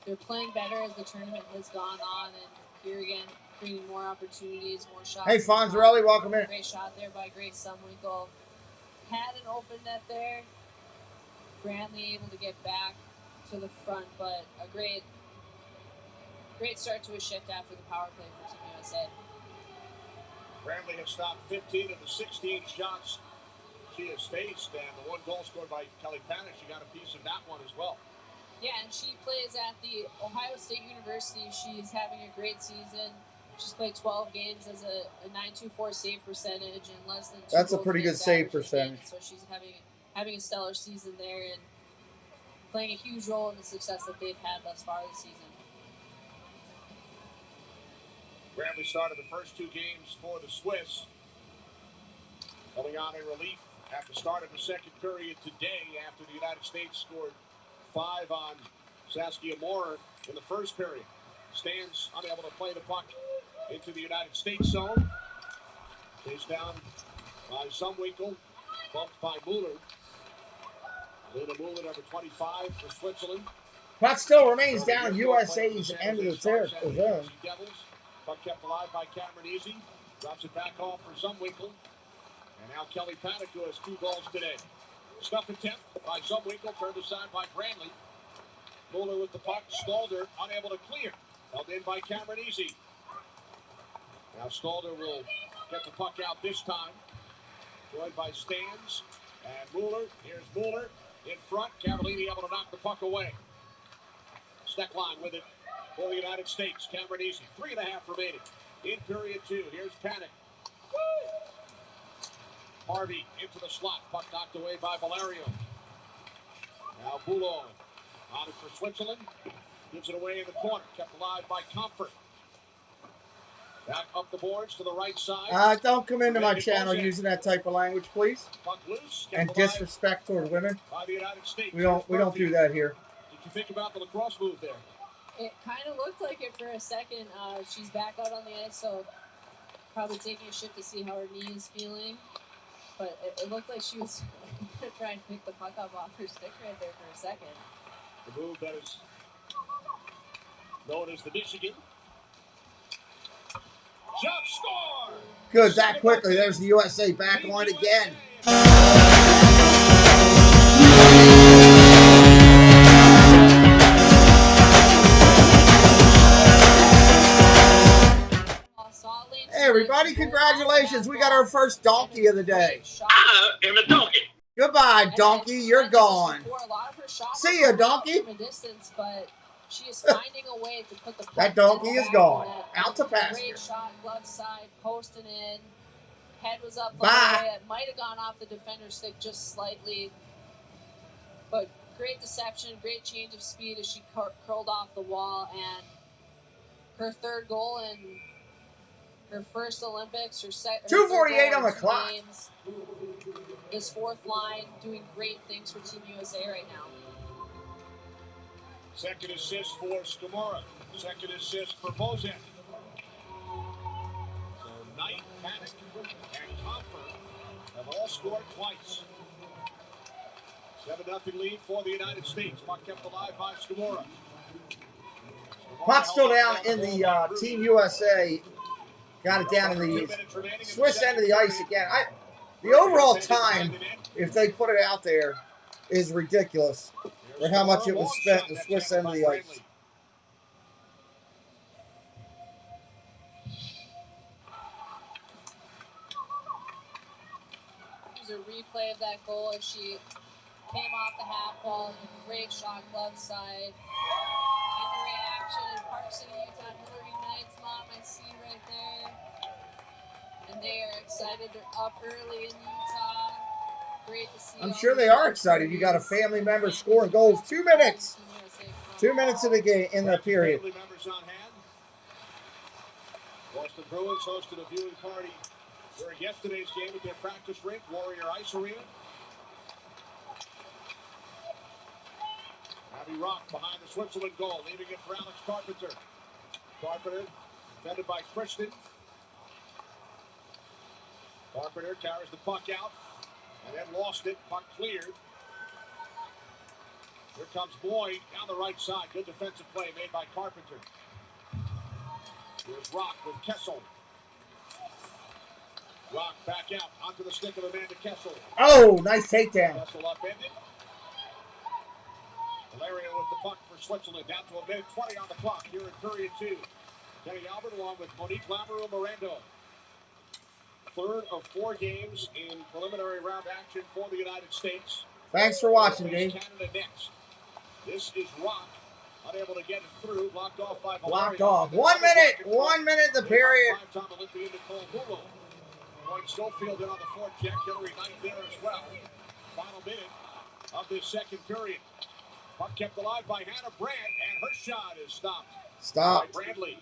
They're playing better as the tournament has gone on, and here again, creating more opportunities, more shots. Hey, Fonzarelli, welcome in. Great shot there by Grace Zumwinkle. Had an open net there. Brantley able to get back to the front, but a great start to a shift after the power play for Team USA. Brantley has stopped 15 of the 16 shots she has faced, and the 1 goal scored by Kelly Panic, she got a piece of that one as well. Yeah, and she plays at the Ohio State University. She's having a great season. She's played 12 games as a .924 save percentage and less than 2 That's a goals pretty good against save average percentage. against. So she's having a stellar season there and playing a huge role in the success that they've had thus far this season. Bradley started the first 2 games for the Swiss. Coming on in relief at the start of the second period today after the United States scored 5 on Saskia Moore in the first period. Stands unable to play the puck into the United States zone. Chased down by Zumwinkle, bumped by Mueller. Lena Mueller, number 25 for Switzerland. Puck still remains down in USA's end of the territory zone. Puck kept alive by Cameron-Easy. Drops it back off for Zumwinkle. And now Kelly Panic, who has 2 goals today. Stuff attempt by Zumwinkle, turned aside by Brantley. Mueller with the puck. Stalder unable to clear. Held in by Cameron-Easy. Now Stalder will get the puck out this time. Joined by Stans. And Mueller. Here's Mueller in front. Cavallini able to knock the puck away. Steckline with it for the United States. Cameron-Easy. 3.5 remaining. in period 2. Here's Panic. Harvey into the slot. Puck knocked away by Valerio. Now Boulon on it for Switzerland. Gives it away in the corner. Kept alive by Comfort. Back up the boards to the right side. Don't come into my channel using that type of language, please. Puck loose. And disrespect toward women. By the United States. We don't do that here. Did you think about the lacrosse move there? It kind of looked like it for a second. She's back out on the ice, so probably taking a shift to see how her knee is feeling. But it looked like she was trying to pick the puck up off her stick right there for a second. The move that is known as the Michigan. Jump score! Good, that quickly. There's the USA back on again. Hey everybody, congratulations. We got our first donkey of the day. I am a donkey. Goodbye, donkey. You're gone. See ya, donkey. But she is finding a way to put the that donkey is gone. Out to pasture. Great shot, glove side, posting in. Head was up. Bye. It might have gone off the defender's stick just slightly. But great deception, great change of speed as she curled off the wall. And her third goal in her first Olympics, her 2:48 on the clock. Games, this fourth line doing great things for Team USA right now. Second assist for Skamora. Second assist for Bozek. So Knight, Panic, and Comfort have all scored twice. 7-0 lead for the United States. Puck kept alive by Skamora. Puck still down in the Team USA. Got it down in the Swiss end of the ice again. The overall time, if they put it out there, is ridiculous for how much it was spent the Swiss end of the ice. There's a replay of that goal as she came off the half wall. Great shot, glove side. And the reaction in Park City, Utah. Hillary Knight's mom, I see right there. And they are excited. They're up early in Utah. Great to see. I'm sure they are excited. You got a family member scoring goals. 2 minutes. 2 minutes of the game in the period. Family members on hand. Boston Bruins hosted a viewing party during yesterday's game at their practice rink, Warrior Ice Arena. Abby Rock behind the Switzerland goal, leaving it for Alex Carpenter. Carpenter defended by Christian. Carpenter carries the puck out and then lost it. Puck cleared. Here comes Boyd down the right side. Good defensive play made by Carpenter. Here's Rock with Kessel. Rock back out onto the stick of Amanda Kessel. Oh, nice takedown. Kessel upended. Valerio with the puck for Switzerland. Down to a minute 20 on the clock here in period 2. Kenny Albert along with Monique Lamoureux Morendo. Third of 4 games in preliminary round action for the United States. Thanks for watching, Dave. Canada next. This is Rock. Unable to get it through. Blocked off by Valerio. Blocked off. 1 minute. 1 minute the period. Five-time Olympian Nicole Hulo. Point Schofield in on the forecheck. Hillary Knight there as well. Final minute of this second period. Puck kept alive by Hannah Brandt, and her shot is stopped. Stop. By Bradley.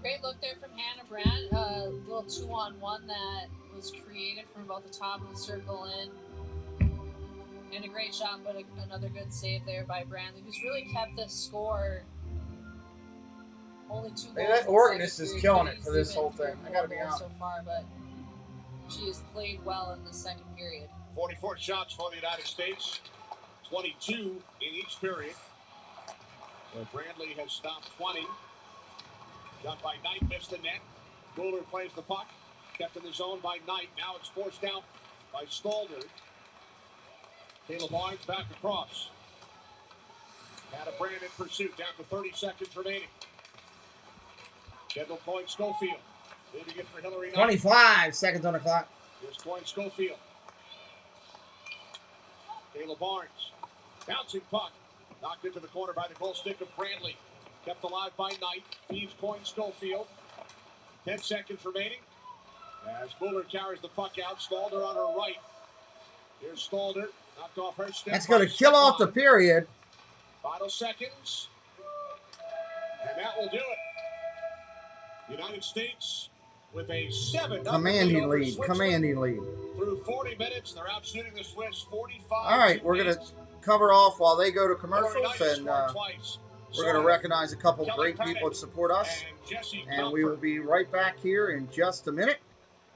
Great look there from Hannah Brandt. A little 2-on-1 that was created from about the top of the circle in. And a great shot, but another good save there by Bradley, who's really kept this score. Only 2 goals. Hey, that organist is killing it for this whole thing. I gotta be honest. So far, but she has played well in the second period. 44 shots for the United States. 22 in each period. So Bradley has stopped 20. Shot by Knight, missed the net. Goulder plays the puck. Kept in the zone by Knight. Now it's forced out by Stalder. Caleb Barnes back across. Had a Brand in pursuit. Down to 30 seconds remaining. Kendall Coyne Schofield. Leaving it for Hillary Knight. 25 seconds on the clock. Here's Coyne Schofield. Caleb Barnes. Bouncing puck. Knocked into the corner by the goal stick of Bradley. Kept alive by Knight. Feeds Coyne Schofield. 10 seconds remaining. As Mueller carries the puck out. Stalder on her right. Here's Stalder. Knocked off her stick. That's going to kill off the period. Final seconds. And that will do it. United States with a 7-0 Commanding lead. Commanding lead. Through 40 minutes, they're out shooting the Swiss 45. All right, we're going to cover off while they go to commercials, and we're going to recognize a couple great people that support us. And we will be right back here in just a minute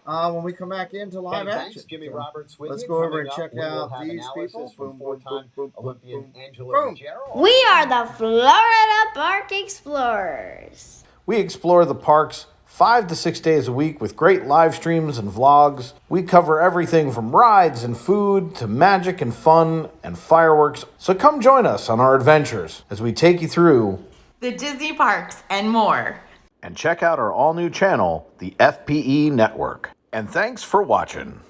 when we come back into live action. Thanks, Jimmy Roberts with Let's you. go over and Coming check up, out we will these have people. analysis from Boom, boom, four-time boom, boom, Olympian boom, Angela boom. Ruggiero. We are the Florida Park Explorers. We explore the parks 5 to 6 days a week with great live streams and vlogs. We cover everything from rides and food to magic and fun and fireworks. So come join us on our adventures as we take you through the Disney parks and more. And check out our all-new channel, the FPE Network. And thanks for watching.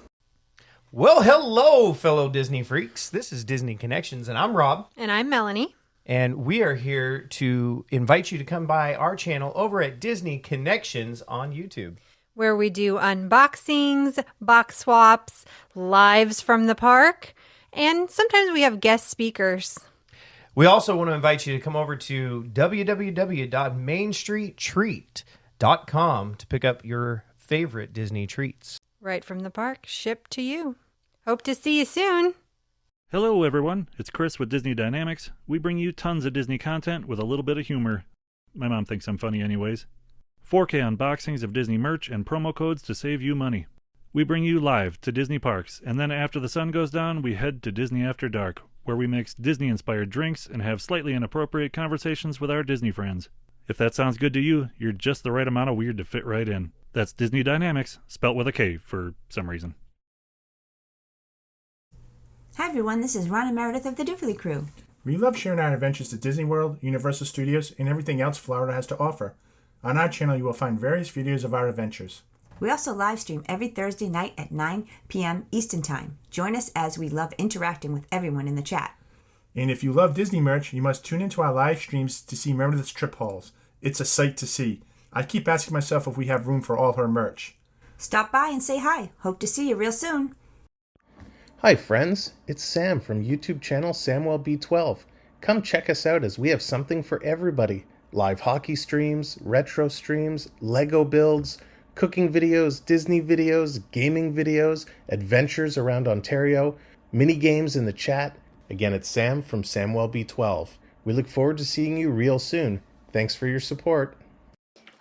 Well, hello, fellow Disney freaks. This is Disney Connections, and I'm Rob. And I'm Melanie. And we are here to invite you to come by our channel over at Disney Connections on YouTube, where we do unboxings, box swaps, lives from the park, and sometimes we have guest speakers. We also want to invite you to come over to www.mainstreettreat.com to pick up your favorite Disney treats. Right from the park, shipped to you. Hope to see you soon. Hello, everyone. It's Chris with Disney Dynamics. We bring you tons of Disney content with a little bit of humor. My mom thinks I'm funny anyways. 4K unboxings of Disney merch and promo codes to save you money. We bring you live to Disney parks, and then after the sun goes down, we head to Disney After Dark, where we mix Disney-inspired drinks and have slightly inappropriate conversations with our Disney friends. If that sounds good to you, you're just the right amount of weird to fit right in. That's Disney Dynamics, spelt with a K for some reason. Hi everyone, this is Ron and Meredith of the Doofily Crew. We love sharing our adventures to Disney World, Universal Studios, and everything else Florida has to offer. On our channel you will find various videos of our adventures. We also live stream every Thursday night at 9 p.m. Eastern Time. Join us as we love interacting with everyone in the chat. And if you love Disney merch, you must tune into our live streams to see Meredith's trip hauls. It's a sight to see. I keep asking myself if we have room for all her merch. Stop by and say hi. Hope to see you real soon. Hi friends, it's Sam from YouTube channel SamwellB12. Come check us out as we have something for everybody. Live hockey streams, retro streams, Lego builds, cooking videos, Disney videos, gaming videos, adventures around Ontario, mini games in the chat. Again, it's Sam from SamwellB12. We look forward to seeing you real soon. Thanks for your support.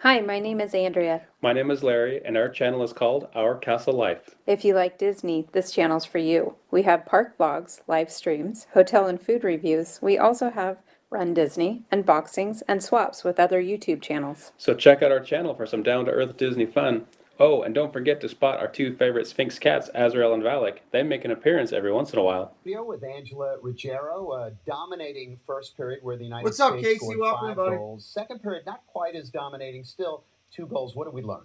Hi, my name is Andrea. My name is Larry, and our channel is called Our Castle Life. If you like Disney, this channel's for you. We have park vlogs, live streams, hotel and food reviews. We also have Run Disney, unboxings, and swaps with other YouTube channels. So check out our channel for some down-to-earth Disney fun. Oh, and don't forget to spot our two favorite Sphinx cats, Azrael and Valak. They make an appearance every once in a while. Video with Angela Ruggiero, dominating first period where the United What's States up, Casey? scored Welcome, 5 buddy. goals. Second period, not quite as dominating, still 2 goals. What did we learn?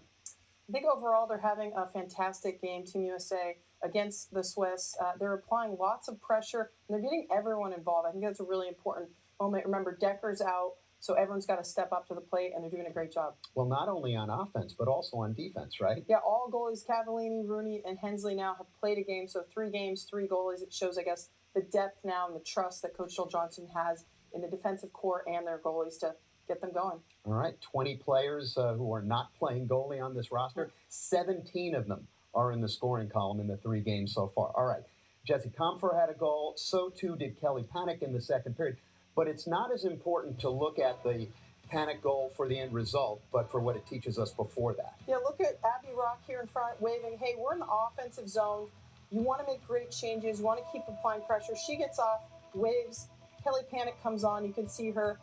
I think overall they're having a fantastic game, Team USA, against the Swiss. They're applying lots of pressure, and they're getting everyone involved. I think that's a really important moment. Remember, Decker's out, so everyone's got to step up to the plate, and they're doing a great job. Well, not only on offense, but also on defense, right? Yeah, all goalies, Cavallini, Rooney, and Hensley now have played a game. So 3 games, 3 goalies. It shows, I guess, the depth now and the trust that Coach Joel Johnson has in the defensive core and their goalies to get them going. All right, 20 players who are not playing goalie on this roster. 17 of them are in the scoring column in the 3 games so far. All right, Jesse Comfer had a goal. So too did Kelly Panic in the second period. But it's not as important to look at the Panic goal for the end result, but for what it teaches us before that. Yeah, look at Abby Rock here in front waving, hey, we're in the offensive zone. You want to make great changes. You want to keep applying pressure. She gets off, waves. Kelly Panic comes on. You can see her.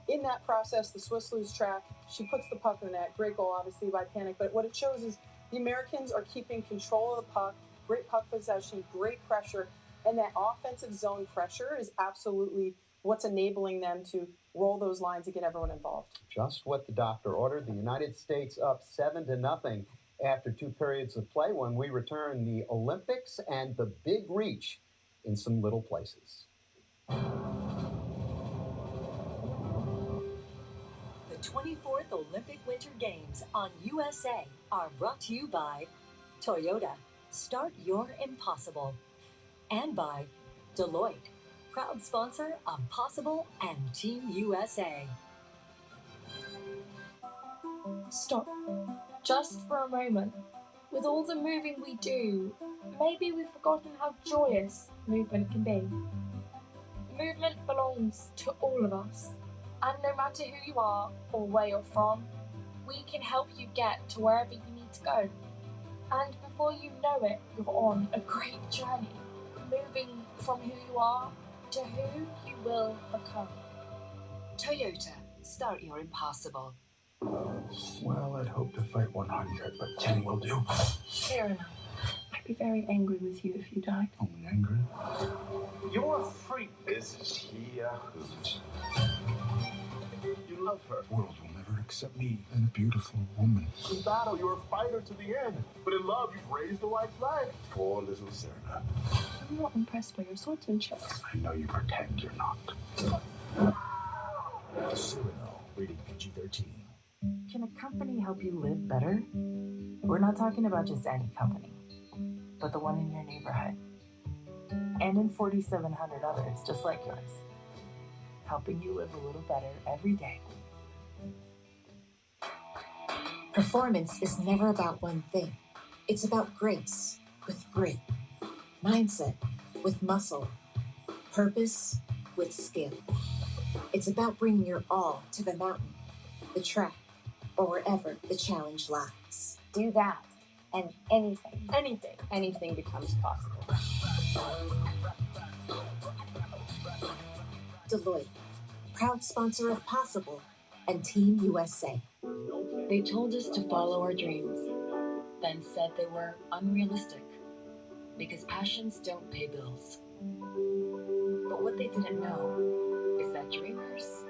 In that process, the Swiss lose track. She puts the puck in the net. Great goal, obviously, by Panic. But what it shows is the Americans are keeping control of the puck, great puck possession, great pressure, and that offensive zone pressure is absolutely what's enabling them to roll those lines and get everyone involved. Just what the doctor ordered. The United States up 7-0 after 2 periods of play. When we return, the Olympics and the big reach in some little places. 24th Olympic Winter Games on USA are brought to you by Toyota, start your impossible, and by Deloitte, proud sponsor of Possible and Team USA. Stop. Just for a moment. With all the moving we do, maybe we've forgotten how joyous movement can be. Movement belongs to all of us. And no matter who you are or where you're from, we can help you get to wherever you need to go. And before you know it, you're on a great journey, moving from who you are to who you will become. Toyota, start your impossible. Well, I'd hope to fight 100, but 10 will do. Fair enough. I'd be very angry with you if you died. Only angry? You're a freak. Isn't she a hoot? You love her. The world will never accept me and a beautiful woman. In battle, you're a fighter to the end. But in love, you've raised the white flag. Poor little Serena. I'm not impressed by your swordsmanship. I know you pretend you're not. Cyrano, rated PG-13. Can a company help you live better? We're not talking about just any company, but the one in your neighborhood. And in 4,700 others just like yours. Helping you live a little better every day. Performance is never about one thing. It's about grace with grit, mindset with muscle, purpose with skill. It's about bringing your all to the mountain, the track, or wherever the challenge lies. Do that, and anything becomes possible. Deloitte, proud sponsor of Possible and Team USA. They told us to follow our dreams, then said they were unrealistic because passions don't pay bills. But what they didn't know is that dreamers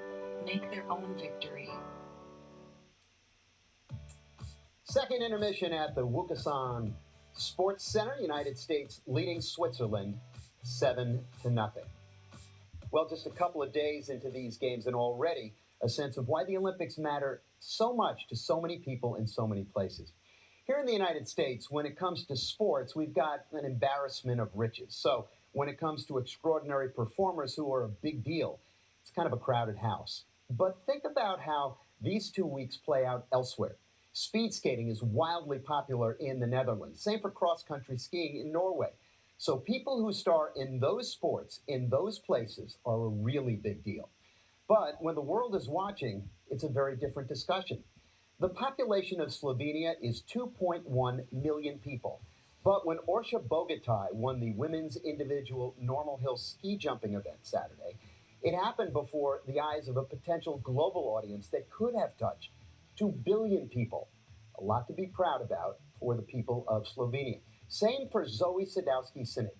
make their own victory. Second intermission at the Wukesong Sports Center, United States leading Switzerland 7-0. Well, just a couple of days into these games and already a sense of why the Olympics matter so much to so many people in so many places. Here in the United States, when it comes to sports, we've got an embarrassment of riches. So when it comes to extraordinary performers who are a big deal, it's kind of a crowded house. But think about how these 2 weeks play out elsewhere. Speed skating is wildly popular in the Netherlands. Same for cross-country skiing in Norway. So people who star in those sports, in those places, are a really big deal. But when the world is watching, it's a very different discussion. The population of Slovenia is 2.1 million people. But when Orša Bogataj won the women's individual normal hill ski jumping event Saturday, it happened before the eyes of a potential global audience that could have touched 2 billion people. A lot to be proud about for the people of Slovenia. Same for Zoe Sadowski-Synnott.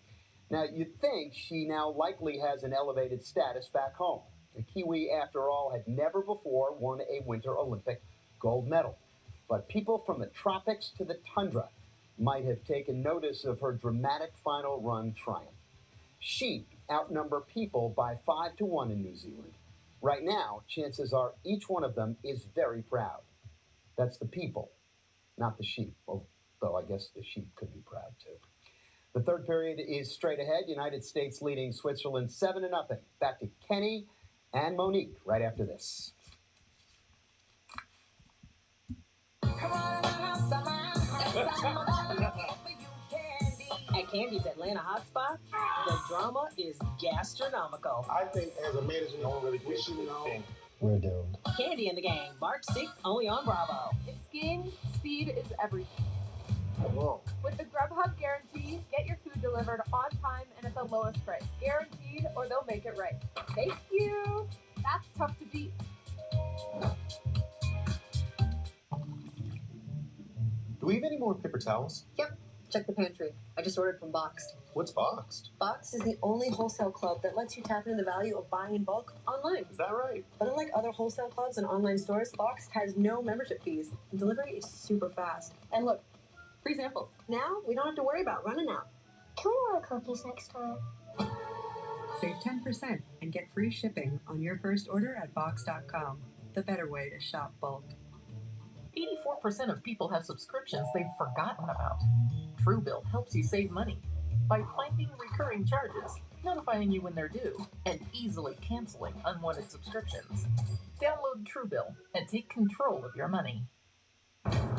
Now, you'd think she now likely has an elevated status back home. The Kiwi, after all, had never before won a Winter Olympic gold medal. But people from the tropics to the tundra might have taken notice of her dramatic final run triumph. Sheep outnumber people by 5-1 in New Zealand. Right now, chances are each one of them is very proud. That's the people, not the sheep, although I guess the sheep could be proud too. The third period is straight ahead. United States leading Switzerland 7-0. Back to Kenny and Monique right after this. At Candy's Atlanta Hotspot, the drama is gastronomical. I think as a management, we should know. We're doomed. Candy and the Gang, March 6th, only on Bravo. In skiing, speed is everything. Whoa. With the Grubhub guarantee, get your food delivered on time and at the lowest price. Guaranteed, or they'll make it right. Thank you. That's tough to beat. Do we have any more paper towels? Yep. Check the pantry. I just ordered from Boxed. What's Boxed? Boxed is the only wholesale club that lets you tap into the value of buying in bulk online. Is that right? But unlike other wholesale clubs and online stores, Boxed has no membership fees. And delivery is super fast. And look, free samples. Now we don't have to worry about running out. Can we order cookies next time? Save 10% and get free shipping on your first order at Box.com. the better way to shop bulk. 84% of people have subscriptions they've forgotten about. Truebill helps you save money by finding recurring charges, notifying you when they're due, and easily canceling unwanted subscriptions. Download Truebill and take control of your money.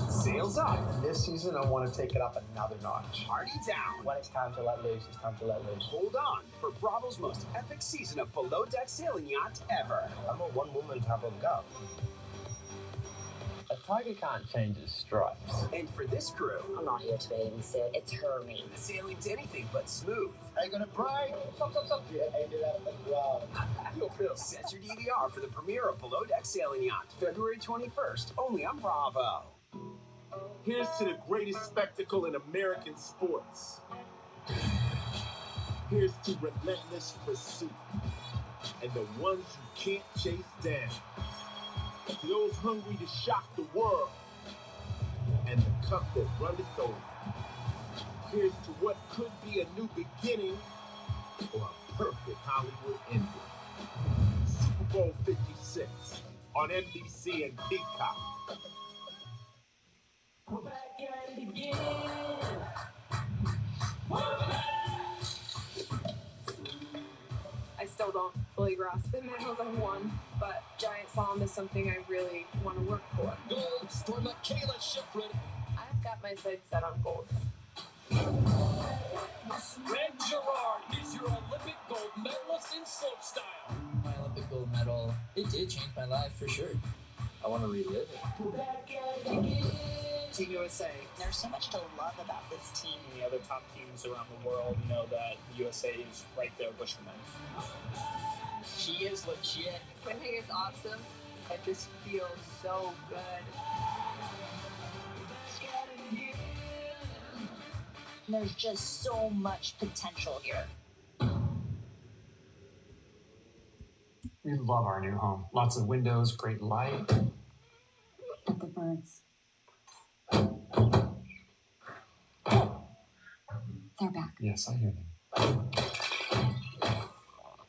Sales up. And this season, I want to take it up another notch. Party down. When it's time to let loose, it's time to let loose. Hold on for Bravo's most epic season of below deck sailing yacht ever. I'm a one-woman type of guy. A tiger can't change its stripes. And for this crew, I'm not here to babysit. It's her name. sailing's anything but smooth. Are you gonna brag? Yeah, I did that as well. Set your DVR for the premiere of Below Deck Sailing Yacht, February 21st, only on Bravo. Here's to the greatest spectacle in American sports. Here's to relentless pursuit and the ones you can't chase down. To those hungry to shock the world and the cup that runneth over. Here's to what could be a new beginning or a perfect Hollywood ending. Super Bowl 56 on NBC and Peacock. We're back at it again. I still don't fully grasp the medals I've won, but Giant Slalom is something I really want to work for. Gold for Michaela Schifrin. I've got my sights set on gold. Greg Girard is your Olympic gold medalist in slopestyle. My Olympic gold medal, it did change my life for sure. I want to relive it. We're back at it again. Team USA. There's so much to love about this team. The other top teams around the world know that the USA is right there pushing them. She is legit. Winning is awesome. It just feels so good. There's just so much potential here. We love our new home. Lots of windows, great light. But the birds. They're back. Yes, I hear them.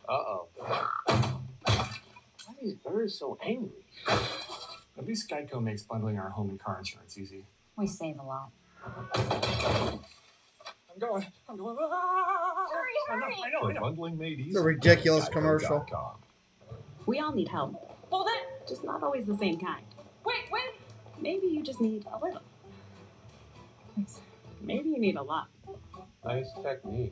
Uh-oh. Why are these birds so angry? At least Geico makes bundling our home and car insurance easy. We save a lot. I'm going. Hurry! For bundling made easy. It's a ridiculous commercial. We all need help. Hold it! Just not always the same kind. Wait! Maybe you just need a little. Maybe you need a lot. Nice technique.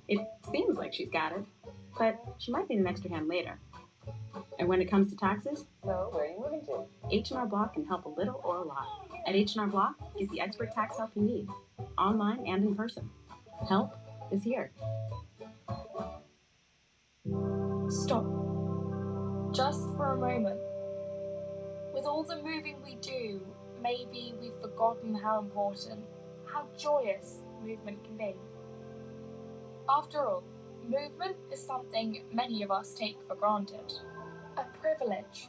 It seems like she's got it, but she might need an extra hand later. And when it comes to taxes, So, where are you moving to? H&R Block can help a little or a lot. At H&R Block, get the expert tax help you need, online and in person. Help is here. Stop. Just for a moment. With all the moving we do, maybe we've forgotten how important, how joyous movement can be. After all, movement is something many of us take for granted. A privilege.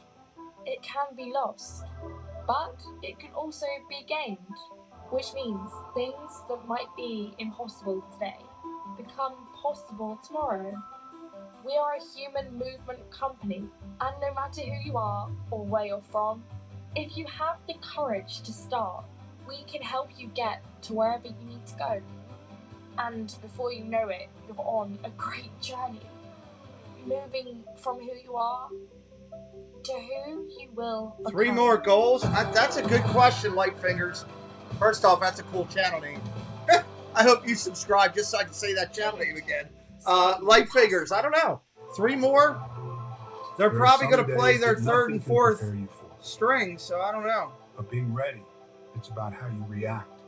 It can be lost, but it can also be gained, which means things that might be impossible today become possible tomorrow. We are a human movement company, and no matter who you are or where you're from, if you have the courage to start, we can help you get to wherever you need to go. And before you know it, you're on a great journey, moving from who you are to who you will become. 3 more goals? That's a good question, Lightfingers. First off, that's a cool channel name. I hope you subscribe just so I can say that channel name again. Lightfingers, I don't know. 3 more? They're probably going to play their third and fourth string, so I don't know. But being ready, it's about how you react.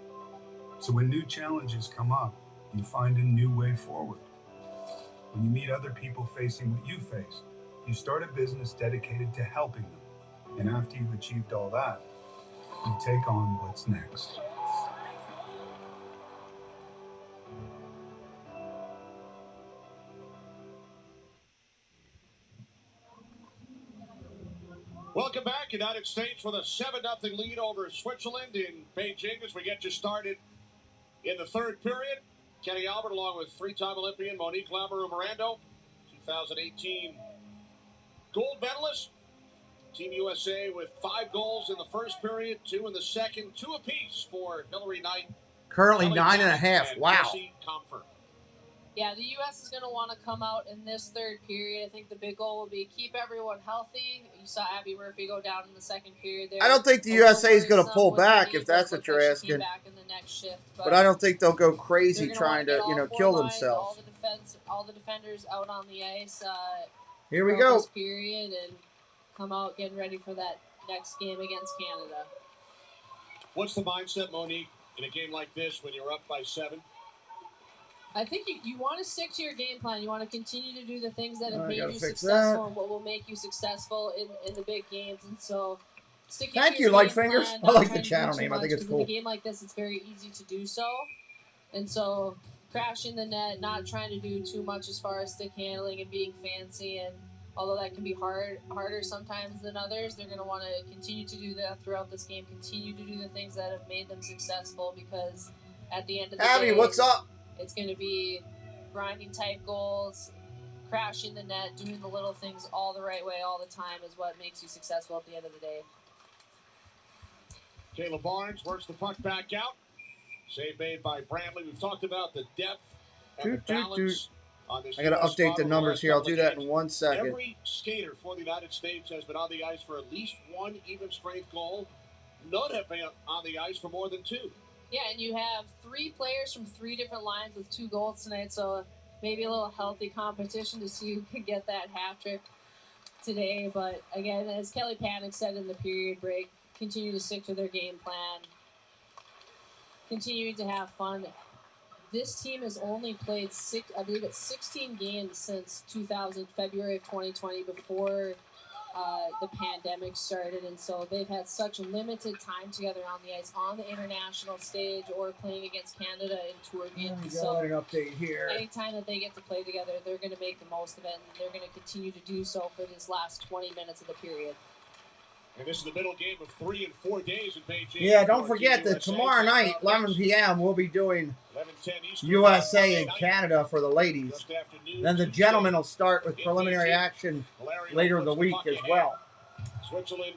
So when new challenges come up, you find a new way forward. When you meet other people facing what you faced, you start a business dedicated to helping them. And after you've achieved all that, you take on what's next. Welcome back, United States with a 7-0 lead over Switzerland in Beijing as we get you started in the third period. Kenny Albert along with 3-time Olympian Monique Lamoureux-Mirando, 2018 gold medalists. Team USA with 5 goals in the first period, 2 in the second, 2 apiece for Hillary Knight. Currently Kelly 9.5. and Wow. Jesse Comfort. Yeah, the U.S. is going to want to come out in this third period. I think the big goal will be keep everyone healthy. You saw Abby Murphy go down in the second period there. I don't think the USA is going to pull back, if that's what you're asking. Back in the next shift, but I don't think they'll go crazy trying to, kill lines, themselves. All the defenders out on the ice. Here we go. This period and come out getting ready for that next game against Canada. What's the mindset, Monique, in a game like this when you're up by 7? I think you want to stick to your game plan. You want to continue to do the things that have made you successful and what will make you successful in the big games. And so, stick to Thank your you, game Lightfingers. plan, I like the not channel trying to do name. too I think much, it's cool. In a game like this, it's very easy to do so. And so, crashing the net, not trying to do too much as far as stick handling and being fancy. And although that can be harder sometimes than others, they're going to want to continue to do that throughout this game. Continue to do the things that have made them successful, because at the end of the Abby, day, what's up? It's going to be grinding type goals, crashing the net, doing the little things all the right way all the time is what makes you successful at the end of the day. Kayla Barnes works the puck back out. Save made by Bramley. We've talked about the depth and the balance on this. I got to update the numbers here. I'll do that in 1 second. Every skater for the United States has been on the ice for at least 1 even strength goal. None have been on the ice for more than 2. Yeah, and you have 3 players from 3 different lines with 2 goals tonight, so maybe a little healthy competition to see who can get that hat trick today. But again, as Kelly Panic said in the period break, continue to stick to their game plan, continuing to have fun. This team has only played 16 games since February of 2020, before the pandemic started, and so they've had such limited time together on the ice, on the international stage, or playing against Canada in tour games. So an update here. anytime that they get to play together, they're going to make the most of it, and they're going to continue to do so for this last 20 minutes of the period. And this is the middle game of 3 and 4 days in Beijing. Yeah, don't forget that tomorrow night, 11 p.m., we'll be doing USA and Canada for the ladies. Then the gentlemen will start with preliminary action later in the week as well. Switzerland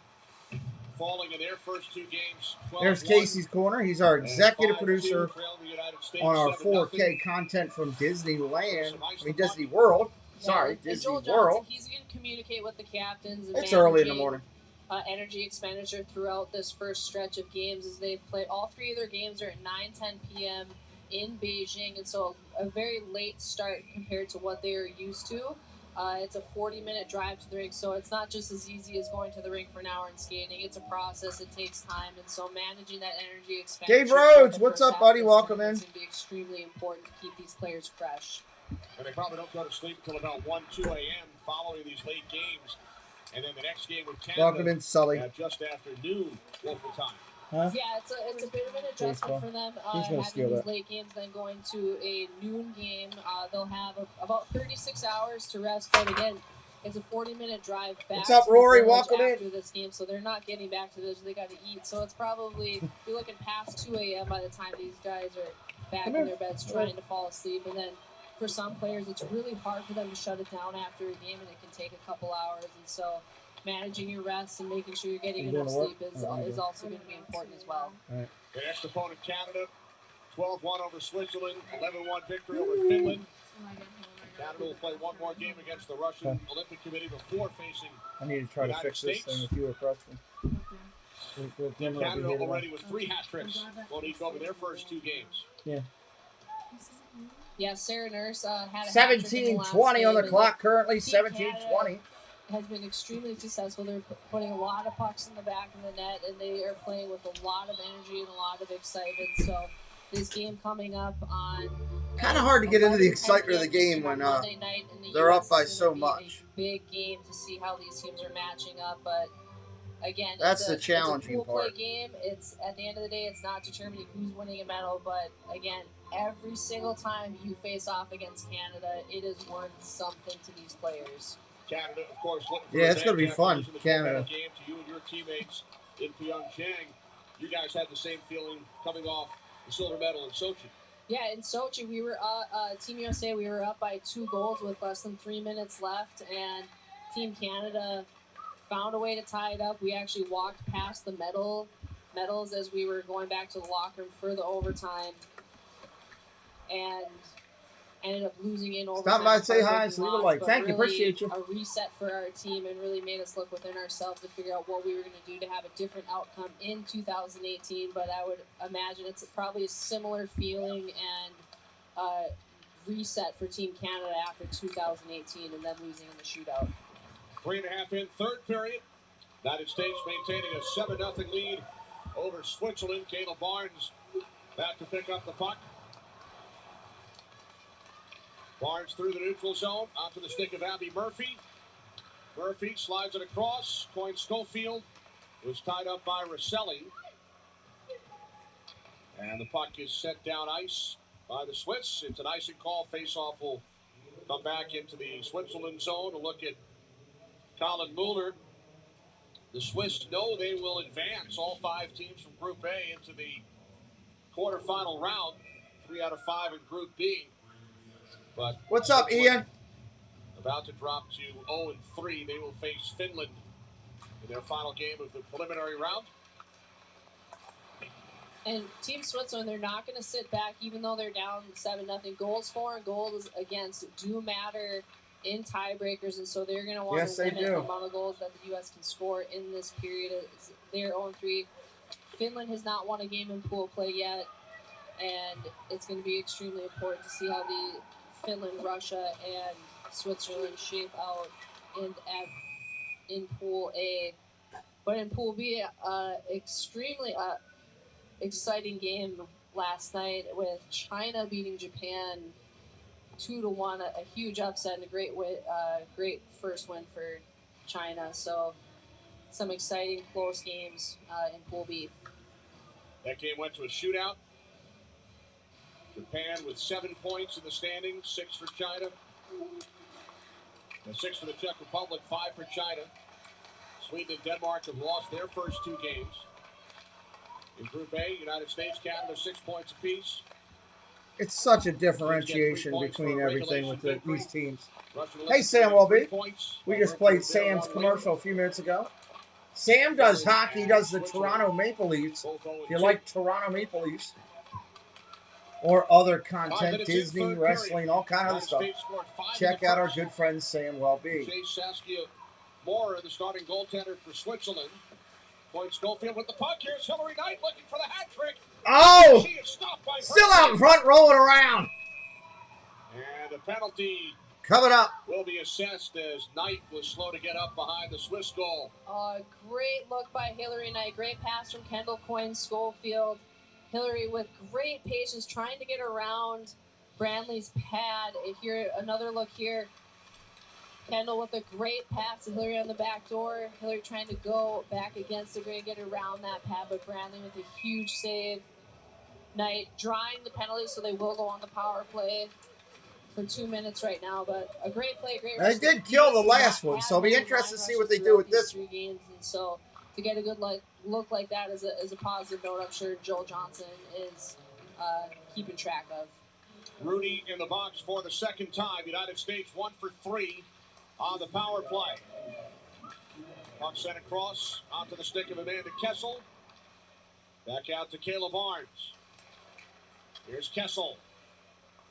falling in their first 2 games. There's Casey's Corner. He's our executive producer on our 4K content from Disneyland. I mean, Disney World. Sorry, Disney Joel World. Johnson, he's going to communicate with the captains. And it's early in the morning. Energy expenditure throughout this first stretch of games, as they've played all 3 of their games are at 9-10 p.m. in Beijing, and so a very late start compared to what they are used to. It's a 40-minute drive to the rink, so it's not just as easy as going to the rink for an hour and skating. It's a process. It takes time, and so managing that energy expenditure. Dave Rhodes, what's up, buddy? Welcome in. It's going to be extremely important to keep these players fresh. And they probably don't go to sleep until about 1-2 a.m. following these late games. And then the next game with Canada. Welcome in, Sully. Just after noon local time. Huh? Yeah, it's a bit of an adjustment for them. Having these late games, then going to a noon game. They'll have about 36 hours to rest. But again, it's a 40-minute drive back. What's up, Rory? Welcome in. After this game, so they're not getting back to this. They got to eat. So it's probably you're looking past 2 a.m. by the time these guys are back in their beds trying to fall asleep. And then for some players, it's really hard for them to shut it down after a game, and it can take a couple hours. And so managing your rest and making sure you're getting enough sleep is also going to be important as well. Right. The next opponent, Canada, 12-1 over Switzerland, 11-1 victory over Finland. Canada will play 1 more game against the Russian Olympic Committee before facing I need to try to fix this thing with you or Preston. Canada already with 3 hat tricks. Monique over their first 2 games. Yeah. Yeah, Sarah Nurse had a 17:20 on the clock currently. 17:20 has been extremely successful. They're putting a lot of pucks in the back of the net, and they are playing with a lot of energy and a lot of excitement. So this game coming up on kind of hard to get into the excitement of the game when they're up by so much. A big game to see how these teams are matching up, but again, that's the challenging it's a part. Play game. It's at the end of the day, it's not determining who's winning a medal, but again, every single time you face off against Canada, it is worth something to these players. Canada, of course, yeah, it's going to be fun. Canada. Game to you and your teammates in Pyeongchang. You guys had the same feeling coming off the silver medal in Sochi. Yeah, in Sochi, we were Team USA. We were up by 2 goals with less than 3 minutes left, and Team Canada found a way to tie it up. We actually walked past the medals as we were going back to the locker room for the overtime, and ended up losing in overtime. Stop by and say hi and leave a like. Thank you. Appreciate you. A reset for our team and really made us look within ourselves to figure out what we were going to do to have a different outcome in 2018. But I would imagine it's probably a similar feeling and reset for Team Canada after 2018 and then losing in the shootout. 3.5 in third period. United States maintaining a 7-0 lead over Switzerland. Caleb Barnes back to pick up the puck. Barnes through the neutral zone, onto the stick of Abby Murphy. Murphy slides it across. Coyne Schofield was tied up by Rosselli. And the puck is sent down ice by the Swiss. It's an icing call. Faceoff will come back into the Switzerland zone to look at Colin Mueller. The Swiss know they will advance all 5 teams from Group A into the quarterfinal round. 3 out of 5 in Group B. But what's up, Ian? About to drop to 0-3. They will face Finland in their final game of the preliminary round. And Team Switzerland, they're not going to sit back even though they're down 7-0. Goals for and goals against do matter in tiebreakers, and so they're going to want to limit the amount of goals that the U.S. can score in this period. They're 0-3. Finland has not won a game in pool play yet, and it's going to be extremely important to see how the Finland, Russia, and Switzerland shape out in Pool A. But in Pool B, extremely exciting game last night with China beating Japan 2-1, a huge upset and a great first win for China. So some exciting close games in Pool B. That game went to a shootout. Japan with 7 points in the standings, 6 for China. And 6 for the Czech Republic, 5 for China. Sweden and Denmark have lost their first 2 games. In Group A, United States, Canada, 6 points apiece. It's such a differentiation between everything with these teams. Hey, Sam Welby. We just played Sam's commercial a few minutes ago. Sam does hockey. He does the Toronto Maple Leafs. If you like Toronto Maple Leafs or other content, Disney, wrestling, all kind of other stuff, check out our good friend Sam Welby. Chase Saskia Moore, the starting goaltender for Switzerland. Point Schofield with the puck. Here's Hillary Knight looking for the hat trick. Oh! Still out in front, rolling around. And a penalty coming up will be assessed as Knight was slow to get up behind the Swiss goal. Great look by Hillary Knight. Great pass from Kendall Coyne Schofield. Hillary with great patience trying to get around Brantley's pad. Here, another look here. Kendall with a great pass to Hillary on the back door. Hillary trying to go back against the grain, get around that pad, but Brantley with a huge save. Knight drawing the penalty, so they will go on the power play for 2 minutes right now. But a great play, great. They did kill the last one, so it'll be interesting to see what they do with this 3 games, and so to get a good look like that is a positive note. I'm sure Joel Johnson is keeping track of. Rudy in the box for the second time. United States 1 for 3 on the power play. Puck sent across onto the stick of Amanda Kessel. Back out to Kayla Barnes. Here's Kessel.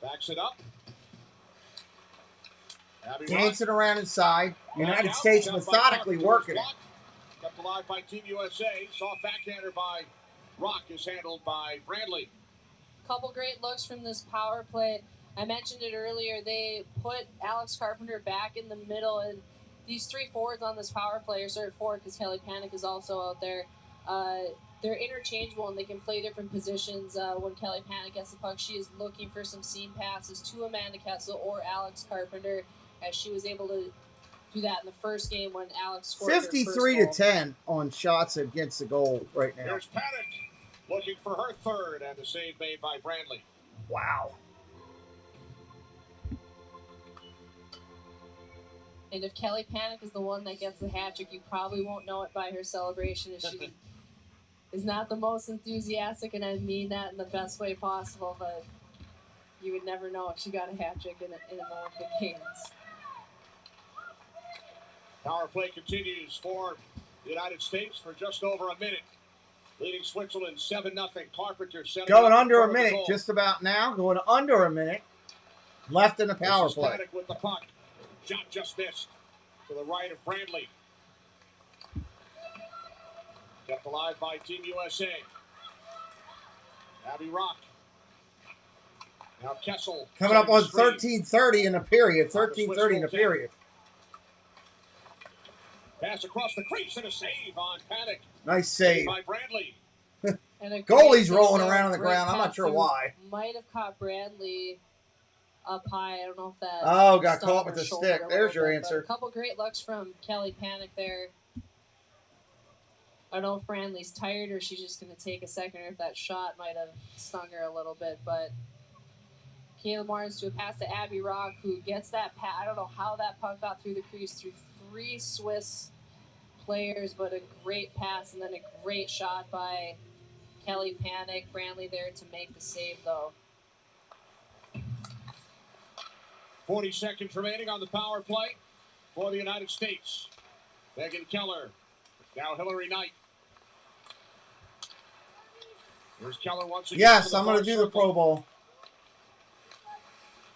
Backs it up. Dancing around inside. United States methodically working it. Kept alive by Team USA. Soft backhander by Rock is handled by Bradley. Couple great looks from this power play. I mentioned it earlier. They put Alex Carpenter back in the middle, and these 3 forwards on this power play are sort of forward because Kelly Panic is also out there. They're interchangeable and they can play different positions. When Kelly Panic gets the puck, she is looking for some seam passes to Amanda Kessel or Alex Carpenter, as she was able to do that in the first game when Alex scored 53-10 on shots against the goal right now. There's Panic looking for her third, and the save made by Brantley. Wow. And if Kelly Panic is the one that gets the hat trick, you probably won't know it by her celebration, as she is not the most enthusiastic, and I mean that in the best way possible, but you would never know if she got a hat trick in an Olympic Games. Power play continues for the United States for just over a minute. Leading Switzerland 7-0. Carpenter setting Going up under a in front of the minute, goal. just about now. Going under a minute. Left in the power This is play. Paddock with the puck. Shot just missed to the right of Brandley. Kept alive by Team USA. Abby Rock. Now Kessel. Coming up on 13:30 in the period. 13:30 in the period. Pass across the crease and a save on Paddock. Nice save. By Brandley. And Goalie's rolling around on the ground. I'm not sure pass who why. Might have caught Brandley up high. I don't know if that. Oh, got stump caught or with the shoulder stick. or There's your whatever, but answer. A couple great looks from Kelly Panic there. I don't know if Brandley's tired or she's just going to take a second, or if that shot might have stung her a little bit. But Kayla Martins to a pass to Abby Rock, who gets that pass. I don't know how that puck got through the crease through 3 Swiss players, but a great pass and then a great shot by Kelly Panic. Brandley there to make the save, though. 40 seconds remaining on the power play for the United States. Megan Keller. Now Hillary Knight. Here's Keller once again. Yes, I'm going to do the Pro Bowl.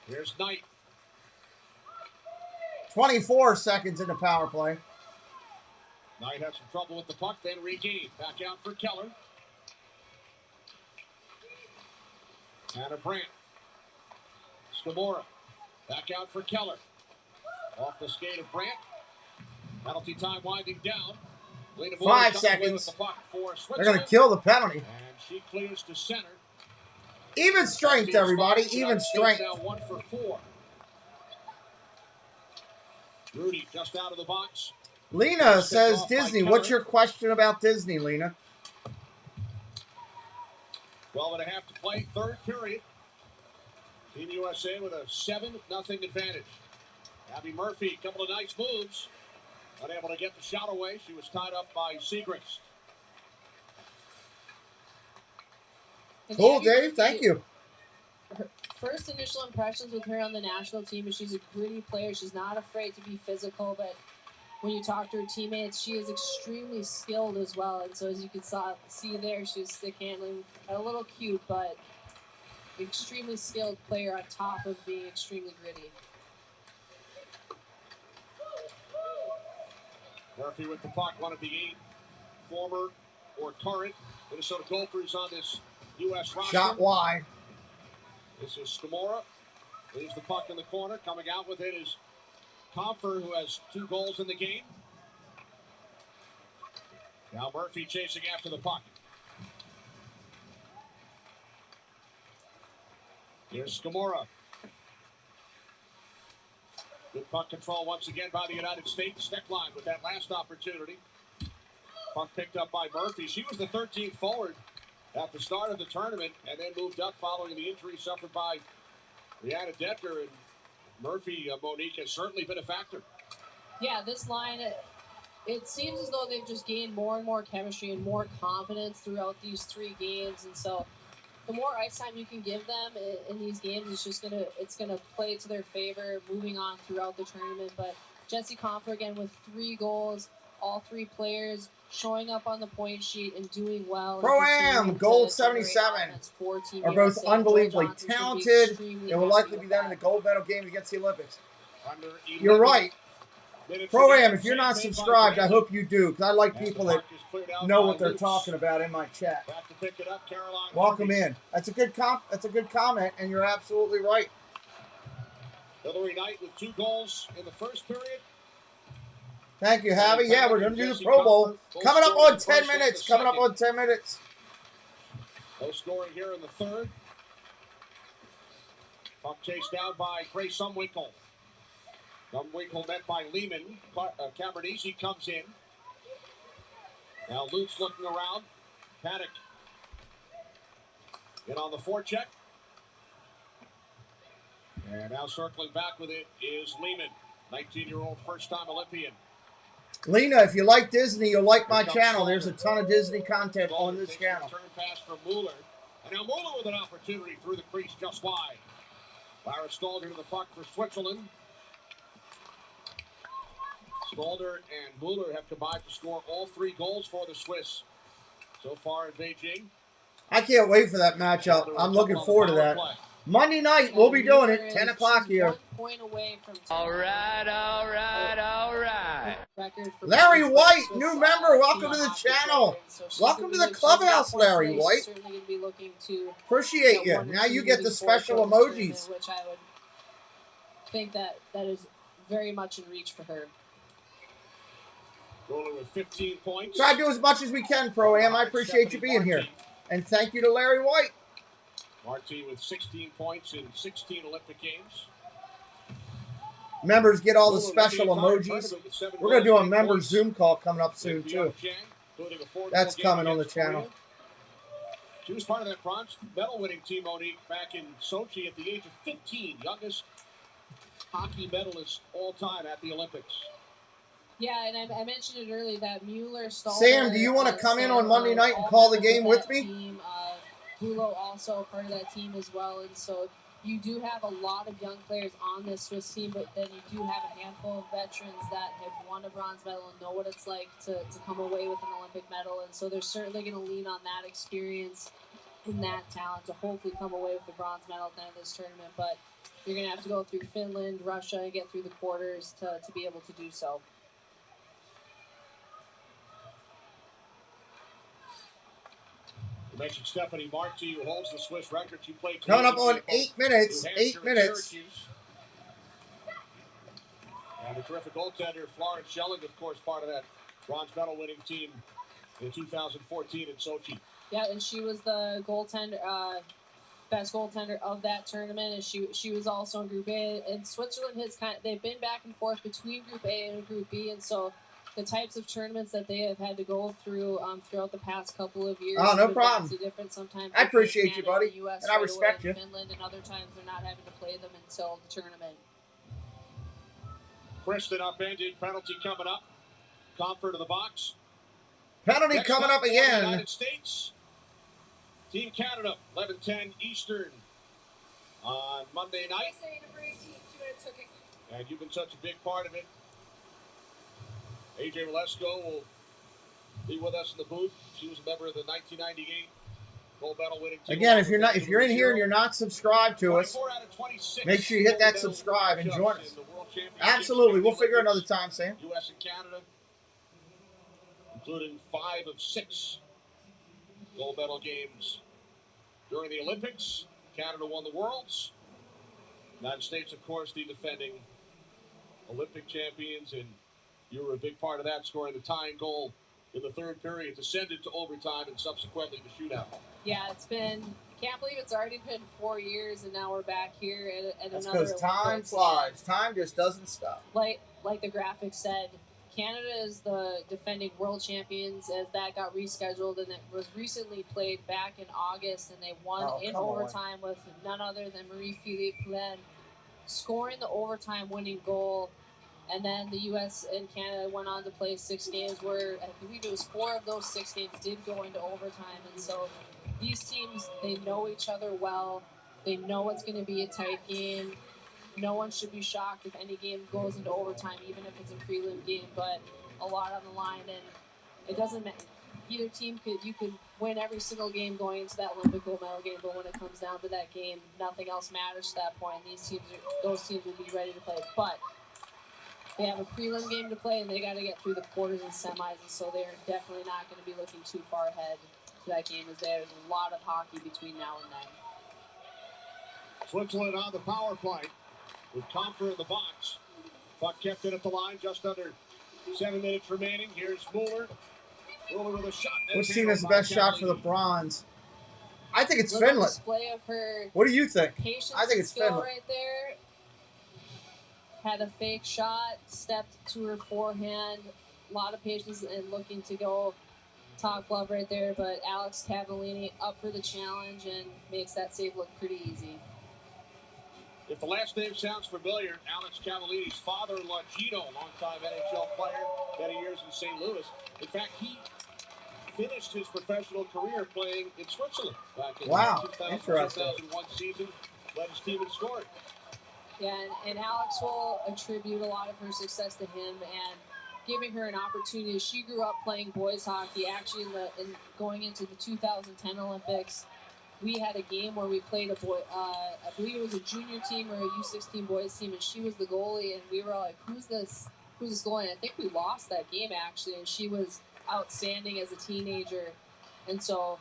Here's Knight. 24 seconds in the power play. Knight had some trouble with the puck, then regained. Back out for Keller. Anna Brandt. Scamora. Back out for Keller. Off the skate of Brandt. Penalty time winding down. 5 seconds. They're going to kill the penalty. And she clears to center. Even strength, everybody. Even strength. Now 1 for 4. Rudy just out of the box. Lena says Disney. What's your question about Disney, Lena? 12 and a half to play, third period. Team USA with a 7-0 advantage. Abby Murphy, a couple of nice moves. Unable to get the shot away. She was tied up by Siegrist. Cool, Dave. Thank you. Her first initial impressions with her on the national team is she's a gritty player. She's not afraid to be physical, but when you talk to her teammates, she is extremely skilled as well. And so as you can see there, she's stick handling a little cute, but extremely skilled player on top of being extremely gritty. Murphy with the puck, one of the 8 former or current Minnesota Gophers on this U.S. roster. Shot wide. This is Scamora. Leaves the puck in the corner. Coming out with it is Comfer, who has 2 goals in the game. Now Murphy chasing after the puck. Here's Scamora. Good puck control once again by the United States. Stick line with that last opportunity. Puck picked up by Murphy. She was the 13th forward at the start of the tournament and then moved up following the injury suffered by Rihanna Decker. And Murphy, Monique, has certainly been a factor. Yeah, this line, it seems as though they've just gained more and more chemistry and more confidence throughout these 3 games. And so the more ice time you can give them in these games, it's gonna play to their favor moving on throughout the tournament. But Jessie Comfer again with 3 goals, all 3 players showing up on the point sheet and doing well. Pro-Am, gold 77. Are both unbelievably talented. They will likely be them in the gold medal game against the Olympics. You're right. Pro-Am, if you're not subscribed, I hope you do, because I like people that know what they're talking about in my chat. Welcome in. That's a good comment, and you're absolutely right. Hillary Knight with 2 goals in the first period. Thank you, Javi. Yeah, we're going to do the Pro Bowl. Coming up on 10 minutes. Coming up on 10 minutes. No scoring here in the third. Puck chased down by Grace Sumwinkle. Sumwinkle met by Lehman. Cabernici comes in. Now Luke's looking around. Paddock. In on the forecheck. And now circling back with it is Lehman. 19-year-old first-time Olympian. Lena, if you like Disney, you'll like my channel. There's a ton of Disney content on this channel. Turn pass from Mueller. And now Mueller with an opportunity through the crease just wide. Lara Stalder to the puck for Switzerland. Stalder and Mueller have combined to score all 3 goals for the Swiss so far in Beijing. I can't wait for that matchup. I'm looking forward to that. Monday night, we'll be doing it, 10 o'clock here. 1 point away from all right. Larry White, new member. Welcome to the channel. Welcome to the clubhouse, Larry White. Appreciate you. Now you get the special emojis. Which I would think that is very much in reach for her. Rolling with 15 points. Try to do as much as we can, Pro-Am. I appreciate you being here. And thank you to Larry White. Marti with 16 points in 16 Olympic Games. Members get all the special emojis. We're going to do a member Zoom call coming up soon, too. That's coming on the channel. She was part of that bronze medal winning team, Monique, back in Sochi at the age of 15. Youngest hockey medalist all time at the Olympics. Yeah, and I mentioned it earlier that Mueller, Stalder... Sam, do you want to come in on Monday night and call the game with me? Team, Bulo also part of that team as well, and so you do have a lot of young players on this Swiss team, but then you do have a handful of veterans that have won a bronze medal and know what it's like to come away with an Olympic medal, and so they're certainly going to lean on that experience and that talent to hopefully come away with the bronze medal at the end of this tournament, but you're going to have to go through Finland, Russia, and get through the quarters to be able to do so. You mentioned Stephanie Marti, who holds the Swiss record. She played coming up on 8 minutes. 8 minutes. And a terrific goaltender, Florence Schelling, of course, part of that bronze medal winning team in 2014 in Sochi. Yeah, and she was the goaltender, best goaltender of that tournament, and she was also in Group A. And Switzerland they've been back and forth between Group A and Group B, and so the types of tournaments that they have had to go through throughout the past couple of years. Oh, no problem. Different. Sometimes I appreciate you, buddy, US and I respect you. Finland, and other times they're not having to play them until the tournament. Kristen upended, penalty coming up. Comfort of the box. Penalty Next coming up again. United States. Team Canada, 11:10 Eastern on Monday night. And you've been such a big part of it. AJ Malesko will be with us in the booth. She was a member of the 1998 gold medal winning team. Again, if you're in here and you're not subscribed to us, make sure you hit that subscribe and join us. Absolutely, we'll figure another time, Sam. U.S. and Canada, including 5 of 6 gold medal games during the Olympics. Canada won the Worlds. United States, of course, the defending Olympic champions, and you were a big part of that, scoring the tying goal in the third period, descended to overtime, and subsequently the shootout. Yeah, it's been, I can't believe it's already been 4 years, and now we're back here at That's another. because time flies. Time just doesn't stop. Like the graphic said, Canada is the defending world champions, as that got rescheduled, and it was recently played back in August, and they won in overtime with none other than Marie-Philippe Poulin scoring the overtime winning goal. And then the U.S. and Canada went on to play 6 games where I believe it was 4 of those 6 games did go into overtime. And so these teams, they know each other well. They know it's going to be a tight game. No one should be shocked if any game goes into overtime, even if it's a prelim game. But a lot on the line, and it doesn't matter. Either team you could win every single game going into that Olympic gold medal game, but when it comes down to that game, nothing else matters to that point. And those teams will be ready to play. But they have a prelim game to play, and they got to get through the quarters and semis, and so they're definitely not going to be looking too far ahead to that game, as there's a lot of hockey between now and then. Switzerland on the power play with Comfort in the box. Puck kept in at the line, just under 7 minutes remaining. Here's Mueller. Mueller with a shot. Which team has the best shot for the bronze? I think it's Little Finland. Display of her What do you think? patience I think and it's skill Finland. right there. Had a fake shot, stepped to her forehand. A lot of patience and looking to go top glove right there. But Alex Cavallini up for the challenge and makes that save look pretty easy. If the last name sounds familiar, Alex Cavallini's father-in-law, Gino, longtime NHL player, many years in St. Louis. In fact, he finished his professional career playing in Switzerland back in the 2001 season. Led his team in scoring. Yeah, and Alex will attribute a lot of her success to him, and giving her an opportunity. She grew up playing boys hockey. Actually, in going into the 2010 Olympics, we had a game where we played a boy. I believe it was a junior team or a U16 boys team, and she was the goalie. And we were all like, "Who's this? Who's this goalie?" And I think we lost that game actually, and she was outstanding as a teenager. And so,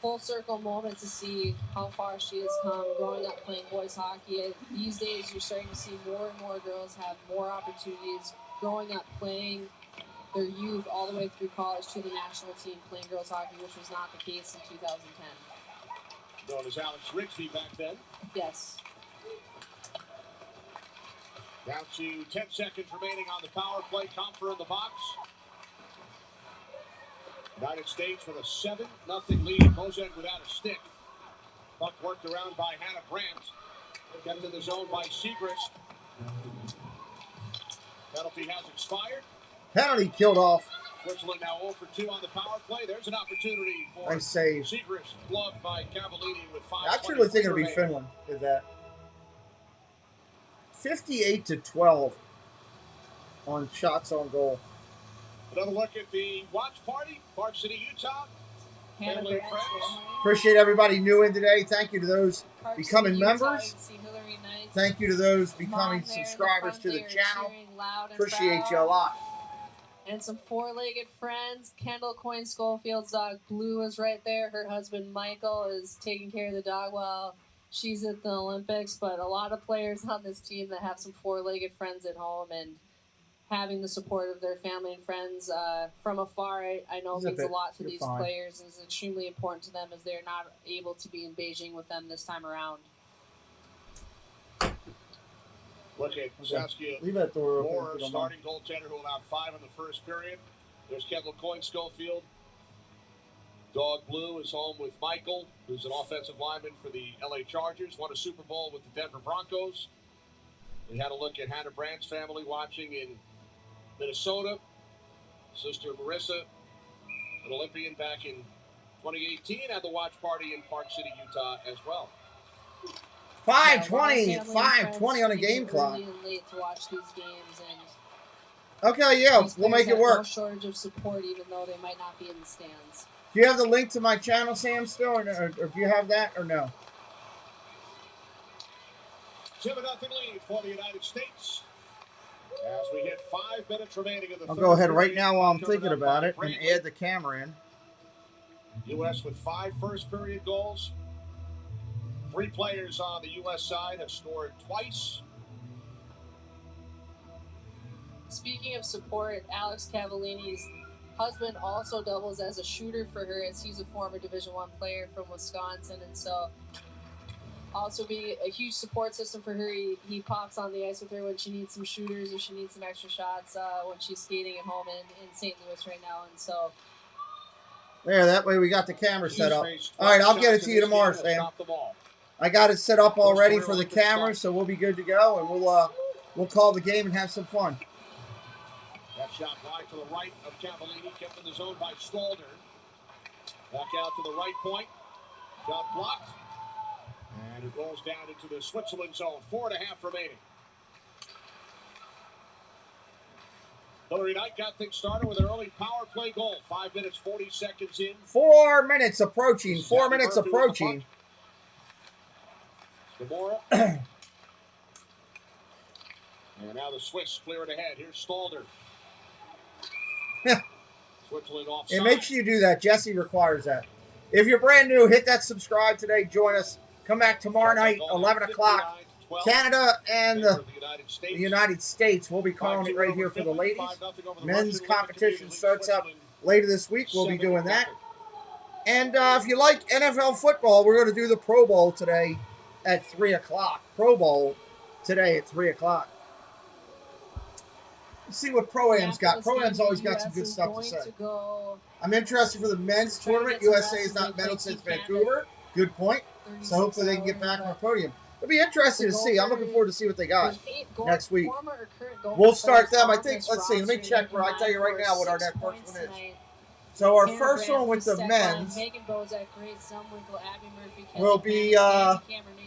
full circle moment to see how far she has come growing up playing boys hockey. These days, you're starting to see more and more girls have more opportunities growing up playing their youth all the way through college to the national team playing girls hockey, which was not the case in 2010. Known as Alex Rigsby back then. Yes. Down to 10 seconds remaining on the power play. Comfer in the box. United States with a 7-0 lead. Bozek without a stick. Puck worked around by Hannah Brandt. Kept in the zone by Segrist. Penalty has expired. Penalty killed off. Switzerland now 0 for 2 on the power play. There's an opportunity for Nice save. Segrist, gloved by Cavallini with 5. I actually think it'll be Finland did that. 58-12 on shots on goal. Another look at the watch party, Park City, Utah. Family and friends. Appreciate everybody new in today. Thank you to those becoming members. Thank you to those becoming subscribers to the channel. Appreciate you a lot. And some four-legged friends. Kendall Coyne Schofield's dog Blue is right there. Her husband Michael is taking care of the dog while she's at the Olympics. But a lot of players on this team that have some four-legged friends at home, and having the support of their family and friends from afar, I know means a lot to these players and is extremely important to them as they're not able to be in Beijing with them this time around. Look at Saskia Leave that door open. Moore, starting goaltender, who allowed 5 in the first period. There's Kendall Coyne Schofield. Dog Blue is home with Michael, who's an offensive lineman for the LA Chargers. Won a Super Bowl with the Denver Broncos. We had a look at Hannah Brandt's family watching in Minnesota. Sister Marissa, an Olympian back in 2018, had the watch party in Park City, Utah as well. 5:20 on a game clock. Late to watch these games, and okay, yeah, we'll make it work. No shortage of support, even though they might not be in the stands. Do you have the link to my channel, Sam, still, or do you have that, or no? 7-0 lead for the United States. As we hit 5 minutes remaining in the I'll go ahead right now while I'm thinking about it and add the camera in. U.S. with 5 first-period goals. 3 players on the U.S. side have scored twice. Speaking of support, Alex Cavallini's husband also doubles as a shooter for her, as he's a former Division I player from Wisconsin, and so also be a huge support system for her. He pops on the ice with her when she needs some shooters or she needs some extra shots when she's skating at home in St. Louis right now, and so there, that way we got the camera set up. All right, I'll get it to you tomorrow, Sam. I got it set up already for the camera, so we'll be good to go, and we'll call the game and have some fun. That shot wide to the right of Cavallini, kept in the zone by Stalder. Back out to the right point. Shot blocked. And it rolls down into the Switzerland zone. 4.5 remaining. Hillary Knight got things started with an early power play goal. 5 minutes, 40 seconds in. 4 minutes approaching. 4 minutes approaching. Gamora. And now the Swiss clear it ahead. Here's Stalder. Switzerland offside. It makes you do that. Jesse requires that. If you're brand new, hit that subscribe today. Join us. Come back tomorrow night, 11 o'clock. Canada and the United States. We'll be calling it right here for the ladies. Men's competition starts up later this week. We'll be doing that. And if you like NFL football, we're going to do the Pro Bowl today at 3 o'clock. Pro Bowl today at 3 o'clock. Let's see what Pro-Am's got. Pro-Am's always got some good stuff to say. I'm interested for the men's tournament. USA has not medaled since Vancouver. Good point. So hopefully they can get back on the podium. It'll be interesting to see. I'm looking forward to see what they got next week. We'll start them. I think, let's see. Let me check. I'll tell you right now what our next first one is. So our first one with the men's will be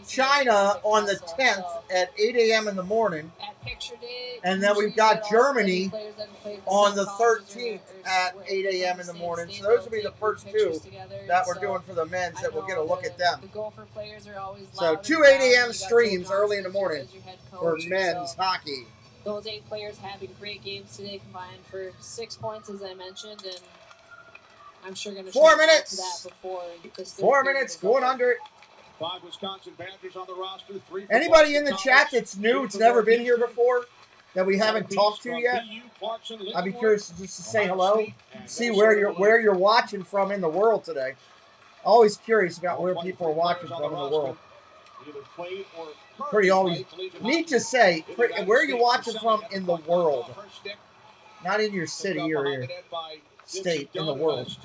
China on the 10th at 8 a.m. in the morning. picture day. And then we've got Germany on the 13th at 8 a.m. in the morning. So those will be the first two that we're doing for the men's that we'll get a look at them. The Gopher players are always So loud 2 and 8 a.m. proud. streams early in the morning for men's hockey. Those 8 players having great games today, combined for 6 points, as I mentioned, and I'm sure going to 4 minutes. To that before this 4 minutes going under it. 5 Wisconsin Badgers on the roster. 3 Anybody in the chat that's new, it's never been here before, that we haven't talked to yet? I'd be curious just to say hello, see where you're watching from in the world today. Always curious about where people are watching from in the world. Pretty always neat to say where you're watching from in the world, not in your city or your state, in the world.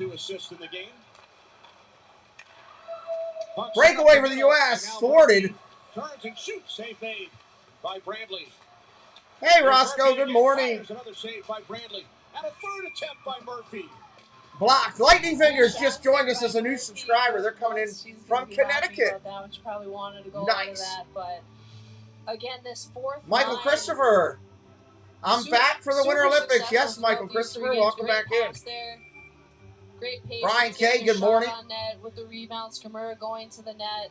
Breakaway for the U.S. thwarted. Turns and shoots. Save made by Bradley. Hey, Roscoe. Good morning. Another save by Bradley. And a third attempt by Murphy. Blocked. Lightning Fingers just joined us as a new subscriber. They're coming in from Connecticut. That, she probably wanted to go nice. That, but again, this fourth Michael line, Christopher. I'm back for the Winter Olympics. Yes, Michael Christopher. Welcome back in. Great pace. Brian K, good morning. On net with the rebound. Skamura going to the net.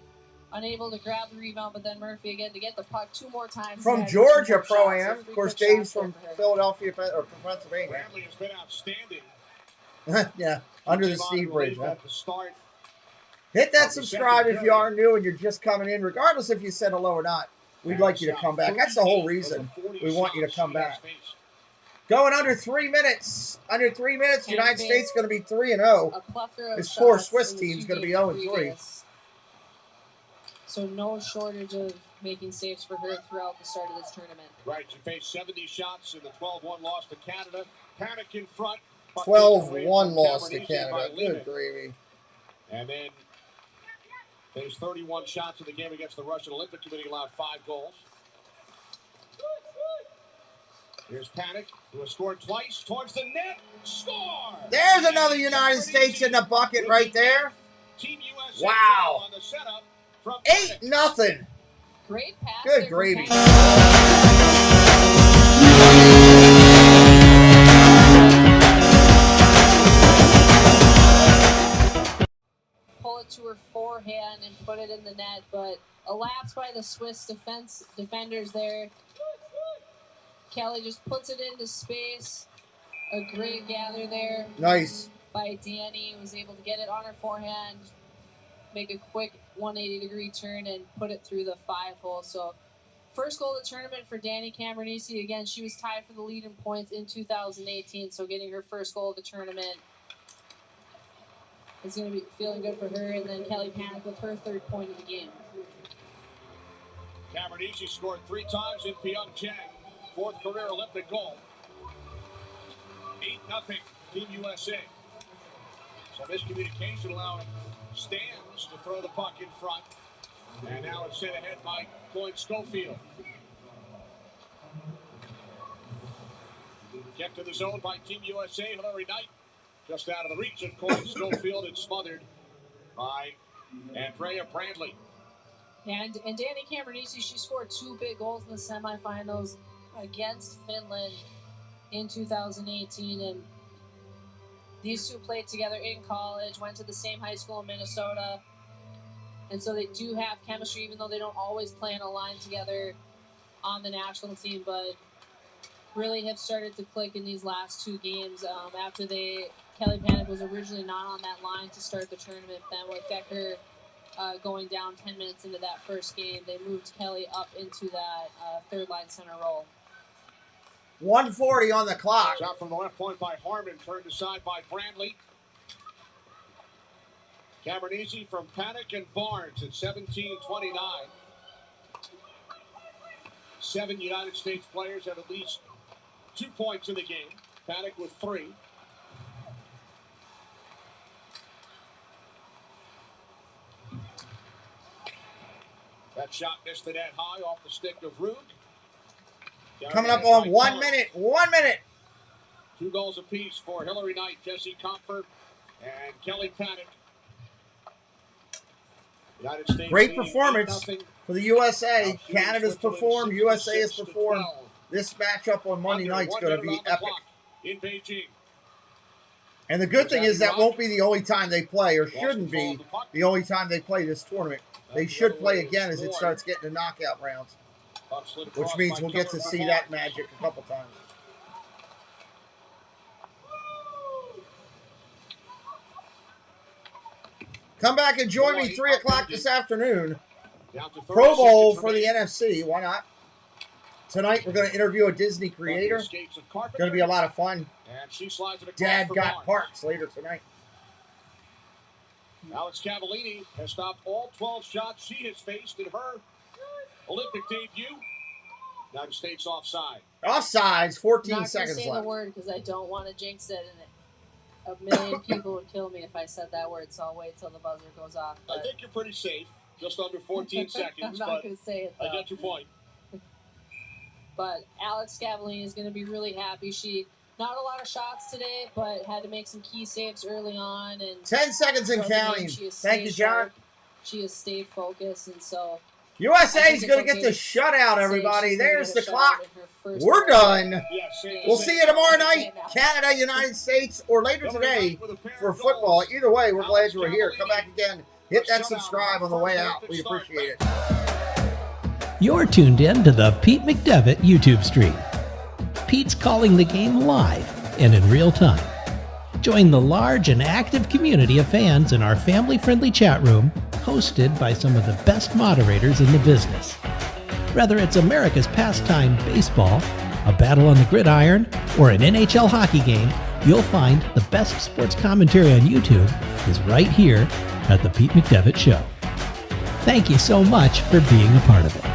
Unable to grab the rebound, but then Murphy again to get the puck 2 more times. From Georgia, Pro-Am. Of course, Dave's from Philadelphia or Pennsylvania. Bradley has been outstanding. Yeah, under the Steve Bridge. Huh? Hit that subscribe if you are new and you're just coming in, regardless if you said hello or not. We'd like you to come back. That's the whole reason we want you to come back. Going under 3 minutes. Under 3 minutes, the United States is going to be 3-0. This poor Swiss team is going to be 0-3. So no shortage of making saves for her throughout the start of this tournament. Right, she faced 70 shots in the 12-1 loss to Canada. Panic in front. 12-1 loss to Canada. Good gravy. And then faced 31 shots in the game against the Russian Olympic Committee, allowed 5 goals. Here's Panic, who has scored twice towards the net. Score! There's another United States in the bucket right there. Team USA wow. On the setup. 8-0. Great pass. Good gravy. Pull it to her forehand and put it in the net, but a lapse by the Swiss defenders there. Kelly just puts it into space. A great gather there. Nice. By Danny, was able to get it on her forehand, make a quick 180-degree turn and put it through the 5-hole. So first goal of the tournament for Danny Cameronese. Again, she was tied for the lead in points in 2018, so getting her first goal of the tournament is going to be feeling good for her. And then Kelly Panic with her 3rd point of the game. Cameronese scored 3 times in Pyeongchang. 4th career Olympic goal. 8-0 Team USA. So miscommunication allowing Stans to throw the puck in front. And now it's sent ahead by Cloyd Schofield. Kept to the zone by Team USA. Hillary Knight just out of the reach of Cloyd Schofield and smothered by Andrea Bradley. And Danny Cameronese, she scored 2 big goals in the semifinals against Finland in 2018. And these two played together in college, went to the same high school in Minnesota. And so they do have chemistry, even though they don't always play in a line together on the national team. But really have started to click in these last 2 games after Kelly Panic was originally not on that line to start the tournament. Then with Decker going down 10 minutes into that first game, they moved Kelly up into that 3rd line center role. 1:40 on the clock. Shot from the left point by Harmon, turned aside by Bradley. Cameronese from Panic and Barnes at 17:29. 7 United States players have at least 2 points in the game. Panic with 3. That shot missed the net high off the stick of Rug. Coming up on 1 minute. 1 minute. 2 goals apiece for Hillary Knight, Jesse Comfort, and Kelly Panic. United States great performance for the USA. Canada's performed. USA has performed. this matchup on Monday night's going to be epic. In Beijing. And the good thing is that won't be the only time they play, or shouldn't be the only time they play this tournament. They should play again as it starts getting to knockout rounds, which means we'll get to see that magic a couple times. Come back and join me 3 o'clock this afternoon. Pro Bowl for the NFC. Why not? Tonight we're going to interview a Disney creator. Going to be a lot of fun. Dad got parts later tonight. Alex Cavallini has stopped all 12 shots she has faced in her Olympic debut. United States offside. Offsides, 14 I'm not seconds say left. The word because I don't want to jinx it, and a million people would kill me if I said that word. So I'll wait till the buzzer goes off. I think you're pretty safe. Just under 14 seconds. I'm not going to say it, though. I get your point. But Alex Cavallini is going to be really happy. She not a lot of shots today, but had to make some key saves early on. And 10 seconds and counting. Thank you, John. She has stayed focused, and so USA is going to get the shutout, everybody. There's the clock. We're done. We'll see you tomorrow night, Canada, United States, or later today for football. Either way, we're glad you were here. Come back again. Hit that subscribe on the way out. We appreciate it. You're tuned in to the Pete McDevitt YouTube stream. Pete's calling the game live and in real time. Join the large and active community of fans in our family-friendly chat room, hosted by some of the best moderators in the business. Whether it's America's pastime baseball, a battle on the gridiron, or an NHL hockey game, you'll find the best sports commentary on YouTube is right here at the Pete McDevitt Show. Thank you so much for being a part of it.